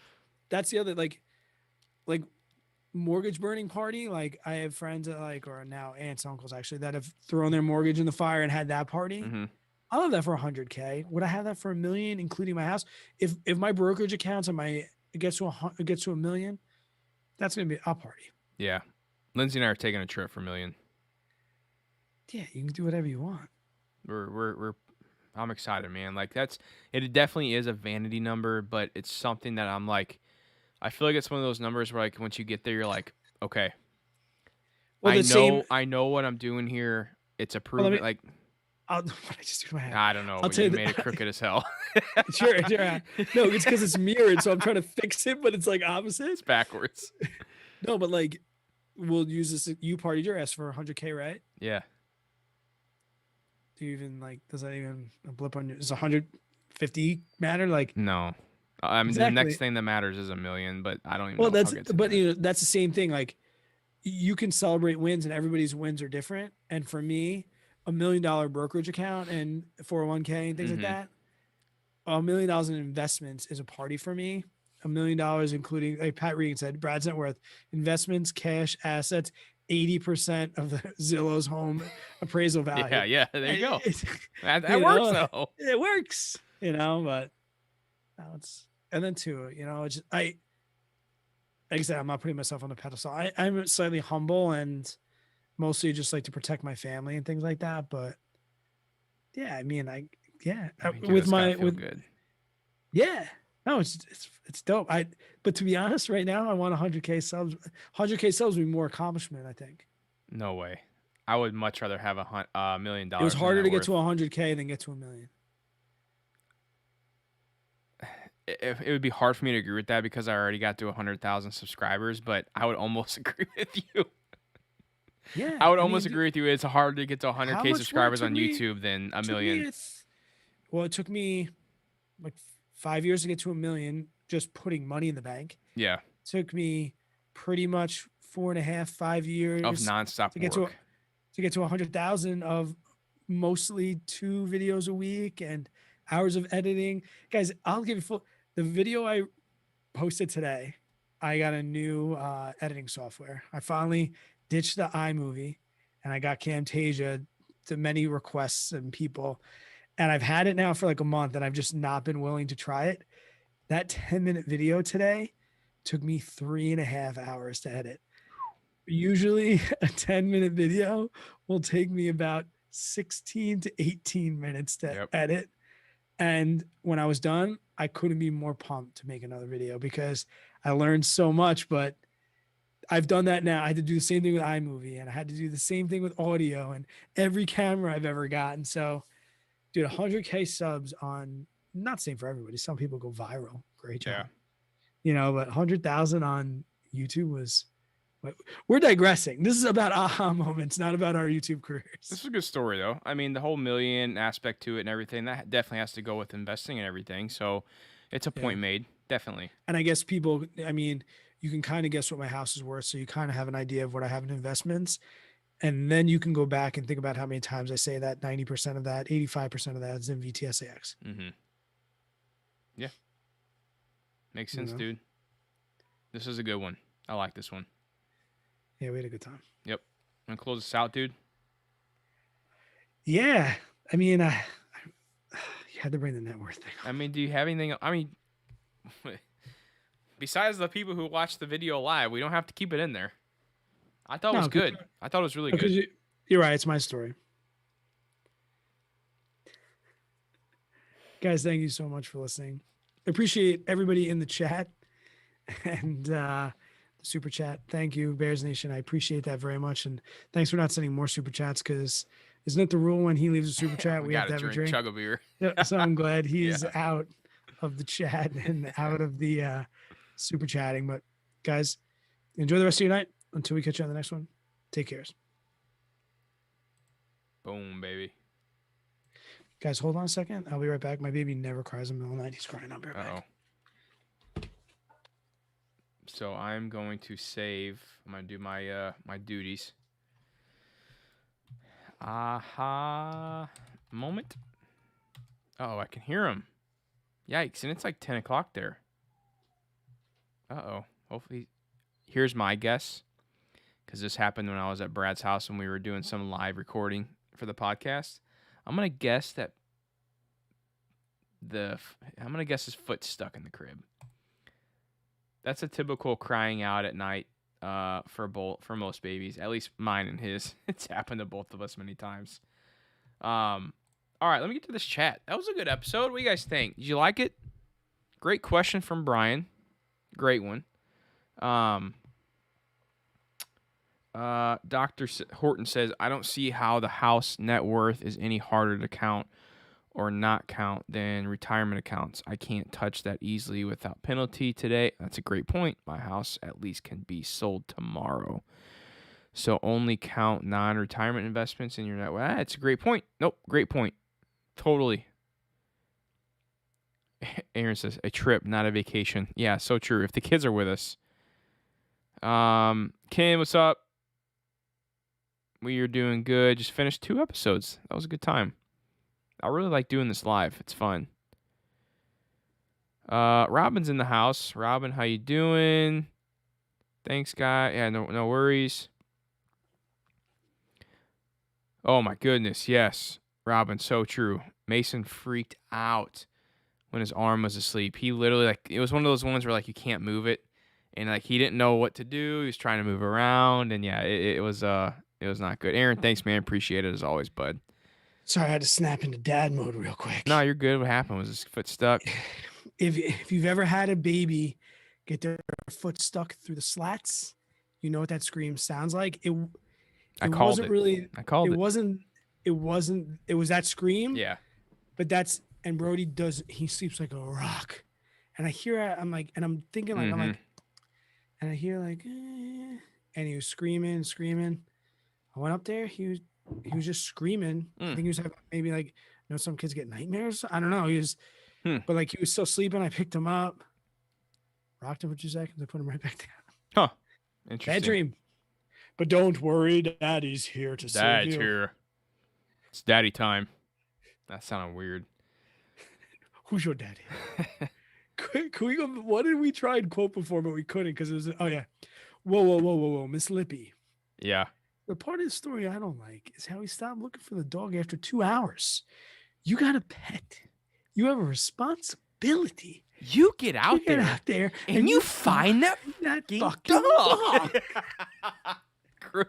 that's the other like mortgage burning party. Like I have friends that like or now aunts, uncles actually that have thrown their mortgage in the fire and had that party. Mhm. I'll have that for 100K. Would I have that for $1 million, including my house? If my brokerage accounts and it gets to $1 million, that's gonna be a party. Yeah. Lindsay and I are taking a trip for $1 million. Yeah, you can do whatever you want. I'm excited, man. Like it definitely is a vanity number, but it's something that I'm like, I feel like it's one of those numbers where like once you get there, you're like, okay, Well, I know what I'm doing here. It's a Well, let proven me- like what I just do to my hand. I don't know. I'll But tell you you made it crooked as hell. Sure. No, it's because it's mirrored, so I'm trying to fix it, but it's like opposite. It's backwards. No, but like we'll use this. You partied your ass for 100K, right? Yeah. Do you even like? Does that even a blip on you? Does 150 matter? Like No. I mean, the Exactly. next thing that matters is $1 million, but I don't even well, know. if that's I'll get to but that. you know that's the same thing. Like you can celebrate wins, and everybody's wins are different. And for me, $1 million brokerage account and 401K and things like Mhm. that, $1 million in investments is a party for me. $1 million, including like Pat Regan said, Brad's net worth, investments, cash, assets, 80% of the Zillow's home appraisal value. Yeah. There you go. That you works know, though. It works, but now it's and then too, it's just like I said, I'm not putting myself on the pedestal. I'm slightly humble and mostly just like to protect my family and things like that. But yeah, I mean, I mean, dude, with that's gotta my feel good. yeah, no, it's dope. But to be honest, right now I want 100K subs. 100K subs would be more accomplishment, I think. No way. I would much rather have $1 million. It was harder to get to worth. 100K than get to $1 million. It would be hard for me to agree with that because I already got to 100,000 subscribers, but I would almost agree with you. Yeah, I would mean, almost agree with you. It's harder to get to How 100K much work subscribers took on me- YouTube than $1 took me million. It took me like 5 years to get to $1 million just putting money in the bank. Yeah, Took me pretty much 4.5, 5 years of nonstop to get to work. 100,000 of mostly 2 videos a week and hours of editing. Guys, I'll give you the video I posted today. I got a new editing software. I finally ditched the iMovie and I got Camtasia to many requests and people. And I've had it now for like a month and I've just not been willing to try it. That 10-minute video today took me 3.5 hours to edit. Usually a 10-minute video will take me about 16 to 18 minutes to edit. And when I was done, I couldn't be more pumped to make another video because I learned so much, but I've done that now. I had to do the same thing with iMovie and I had to do the same thing with audio and every camera I've ever gotten. So dude, 100K subs on, not saying for everybody. Some people go viral. Great job. Yeah. But 100,000 on YouTube was, we're digressing. This is about aha moments, not about our YouTube careers. This is a good story, though. I mean, the whole million aspect to it and everything, that definitely has to go with investing and everything. So it's a point made. Definitely. And I guess people, I mean, you can kind of guess what my house is worth. So you kind of have an idea of what I have in investments. And then you can go back and think about how many times I say that 90% of that, 85% of that is in VTSAX. Mm-hmm. Yeah. Makes sense, dude. This is a good one. I like this one. Yeah, we had a good time. Yep. Want to close this out, dude? Yeah. I mean, you had to bring the net worth thing. I mean, do you have anything? I mean, besides the people who watch the video live, we don't have to keep it in there. I thought it was good. I thought it was really good. You're right. It's my story. Guys, thank you so much for listening. I appreciate everybody in the chat and the super chat. Thank you, Bears Nation. I appreciate that very much. And thanks for not sending more super chats because isn't it the rule when he leaves a super chat, we have to have a drink? Chug a beer. So I'm glad he's out of the chat and out of the super chatting. But guys, enjoy the rest of your night until we catch you on the next one. Take care. Boom, baby. Guys, hold on a second. I'll be right back. My baby never cries in the middle of the night. He's crying. I'll be right Uh-oh. back. So I'm going to save. I'm going to do my my duties. Aha. Moment. Oh, I can hear him. Yikes. And it's like 10 o'clock there. Uh-oh. Hopefully. Here's my guess. Because this happened when I was at Brad's house when we were doing some live recording for the podcast. I'm going to guess that I'm going to guess his foot's stuck in the crib. That's a typical crying out at night for most babies, at least mine and his. It's happened to both of us many times. All right, let me get to this chat. That was a good episode. What do you guys think? Did you like it? Great question from Brian. Great one. Dr. Horton says, I don't see how the house net worth is any harder to count or not count than retirement accounts. I can't touch that easily without penalty today. That's a great point. My house at least can be sold tomorrow. So only count non-retirement investments in your net worth. That's a great point. Nope, great point. Totally. Aaron says, a trip, not a vacation. Yeah, so true. If the kids are with us. Kim, what's up? We are doing good. Just finished 2 episodes. That was a good time. I really like doing this live. It's fun. Robin's in the house. Robin, how you doing? Thanks, guy. Yeah, no worries. Oh my goodness, yes. Robin, so true. Mason freaked out when his arm was asleep. He literally it was one of those ones where you can't move it, and he didn't know what to do. He was trying to move around, and yeah, it was not good. Aaron, thanks, man. Appreciate it as always, bud. Sorry, I had to snap into dad mode real quick. No, you're good. What happened? Was his foot stuck? If you've ever had a baby get their foot stuck through the slats, you know what that scream sounds like. I called wasn't it. really. I called it. It was that scream. Yeah. But and Brody he sleeps like a rock, and I hear it. I'm like, and I'm thinking like, and I hear and he was screaming. I went up there. He was just screaming. I think he was having maybe some kids get nightmares. I don't know. He was, but he was still sleeping. I picked him up, rocked him for 2 seconds. I put him right back down. Huh. Interesting. Bad dream. But don't worry, Daddy's here to save you. Dad's here. It's daddy time. That sounded weird. Who's your daddy? Can we go? What did we try and quote before, but we couldn't because it was, oh yeah. Whoa, Miss Lippy. Yeah. The part of the story I don't like is how he stopped looking for the dog after 2 hours. You got a pet. You have a responsibility. You get out there and you find that fucking dog.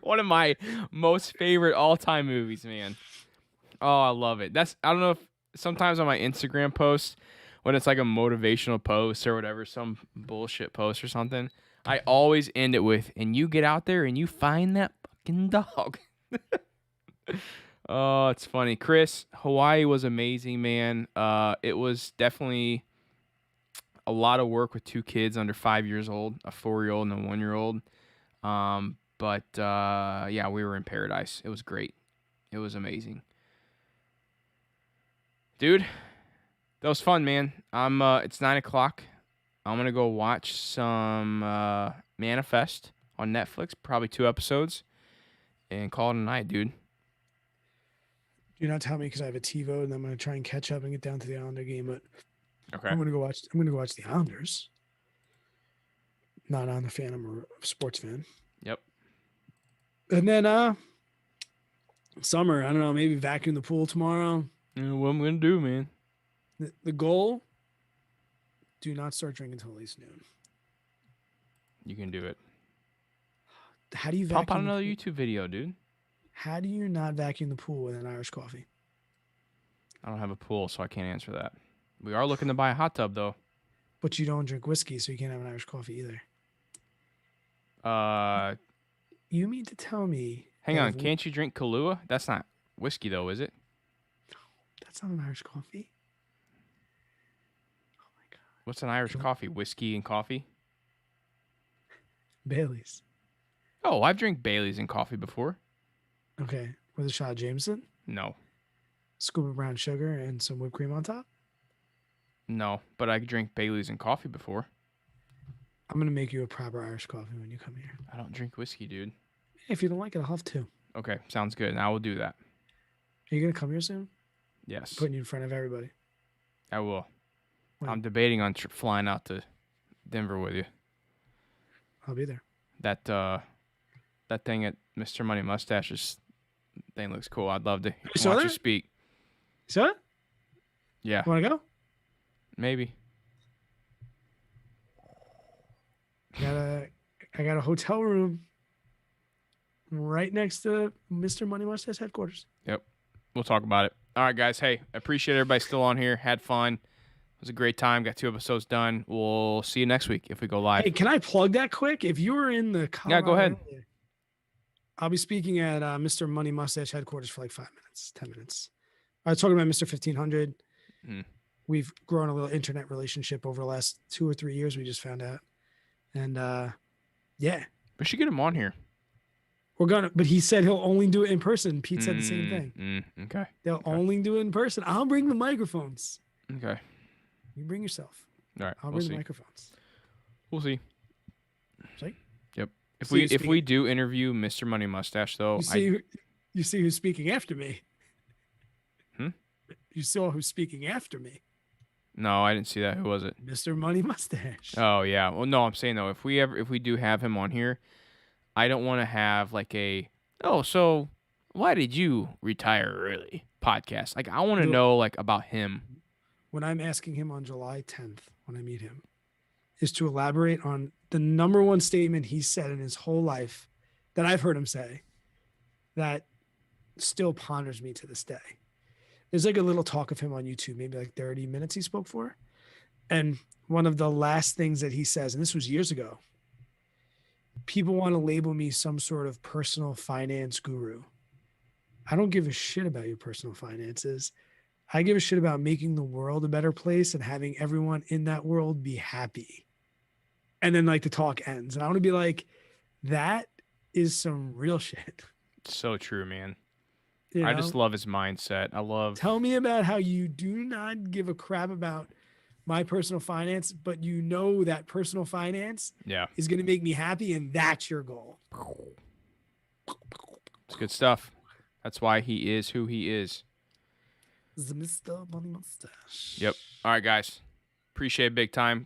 One of my most favorite all-time movies, man. Oh, I love it. I don't know if sometimes on my Instagram posts, when it's like a motivational post or whatever, some bullshit post or something, I always end it with, and you get out there and you find that fucking dog. Oh, it's funny. Chris, Hawaii was amazing, man. It was definitely a lot of work with 2 kids under 5 years old, a 4-year-old and a 1-year-old. But yeah, we were in paradise. It was great. It was amazing. Dude, that was fun, man. It's 9 o'clock. I'm gonna go watch some Manifest on Netflix, probably 2 episodes, and call it a night, dude. Do not tell me because I have a TiVo and I'm gonna try and catch up and get down to the Islander game. But Okay. I'm gonna go watch the Islanders. Not on the fan. I'm a sports fan. Yep. And then summer. I don't know. Maybe vacuum the pool tomorrow. Yeah, what I'm gonna do, man? The goal: do not start drinking until at least noon. You can do it. How do you Pump out vacuum another YouTube video, dude. How do you not vacuum the pool with an Irish coffee? I don't have a pool, so I can't answer that. We are looking to buy a hot tub, though. But you don't drink whiskey, so you can't have an Irish coffee either. You mean to tell me? Hang on. Can't you drink Kahlua? That's not whiskey, though, is it? That's not an Irish coffee. Oh my god. What's an Irish coffee? Whiskey and coffee? Bailey's. Oh, I've drank Bailey's and coffee before. Okay. With a shot of Jameson? No. scoop of brown sugar, and some whipped cream on top. No, but I drink Bailey's and coffee before. I'm gonna make you a proper Irish coffee when you come here. I don't drink whiskey, dude. If you don't like it, I'll have two. Okay, sounds good. And I will do that. Are you gonna come here soon? Yes, Putting you in front of everybody. I will. When? I'm debating on flying out to Denver with you. I'll be there. That thing at Mr. Money Mustache's thing looks cool. I'd love to saw watch you that? speak. So, you Yeah, want to go? maybe. I got a hotel room right next to Mr. Money Mustache headquarters. We'll talk about it. All right, guys. Hey, I appreciate everybody still on here. Had fun. It was a great time. Got 2 episodes done. We'll see you next week if we go live. Hey, can I plug that quick? If you were in the Colorado go ahead. area, I'll be speaking at Mr. Money Mustache headquarters for like 5 minutes, 10 minutes. I was talking about Mr. 1500. We've grown a little internet relationship over the last 2 or 3 years. We just found out. And yeah, We should get him on here. but he said he'll only do it in person. Pete said the same thing. Okay. They'll only do it in person. I'll bring the microphones. Okay. You bring yourself. All right. I'll We'll bring see. the microphones. We'll see. See? Yep. If See we who's do interview Mr. Money Mustache though, You see who's speaking after me. Hmm? You saw who's speaking after me. no, I didn't see that. Who was it? Mr. Money Mustache. Oh yeah. Well, no, I'm saying though, if we do have him on here, I don't want to have like so why did you retire early podcast? Like I want to No. know like about him. When I'm asking him on July 10th, when I meet him, is to elaborate on the number one statement he said in his whole life that I've heard him say that still ponders me to this day. There's like a little talk of him on YouTube, maybe like 30 minutes he spoke for. And one of the last things that he says, and this was years ago, people want to label me some sort of personal finance guru. I don't give a shit about your personal finances. I give a shit about making the world a better place and having everyone in that world be happy. And then like the talk ends. And I want to be like, that is some real shit. So true, man. You I know? just love his mindset. I love. Tell me about how you do not give a crap about my personal finance, but you know that personal finance Yeah, is going to make me happy, and that's your goal. it's good stuff. That's why he is who he is. The Mr. Money Mustache. Yep. All right, guys. Appreciate it big time.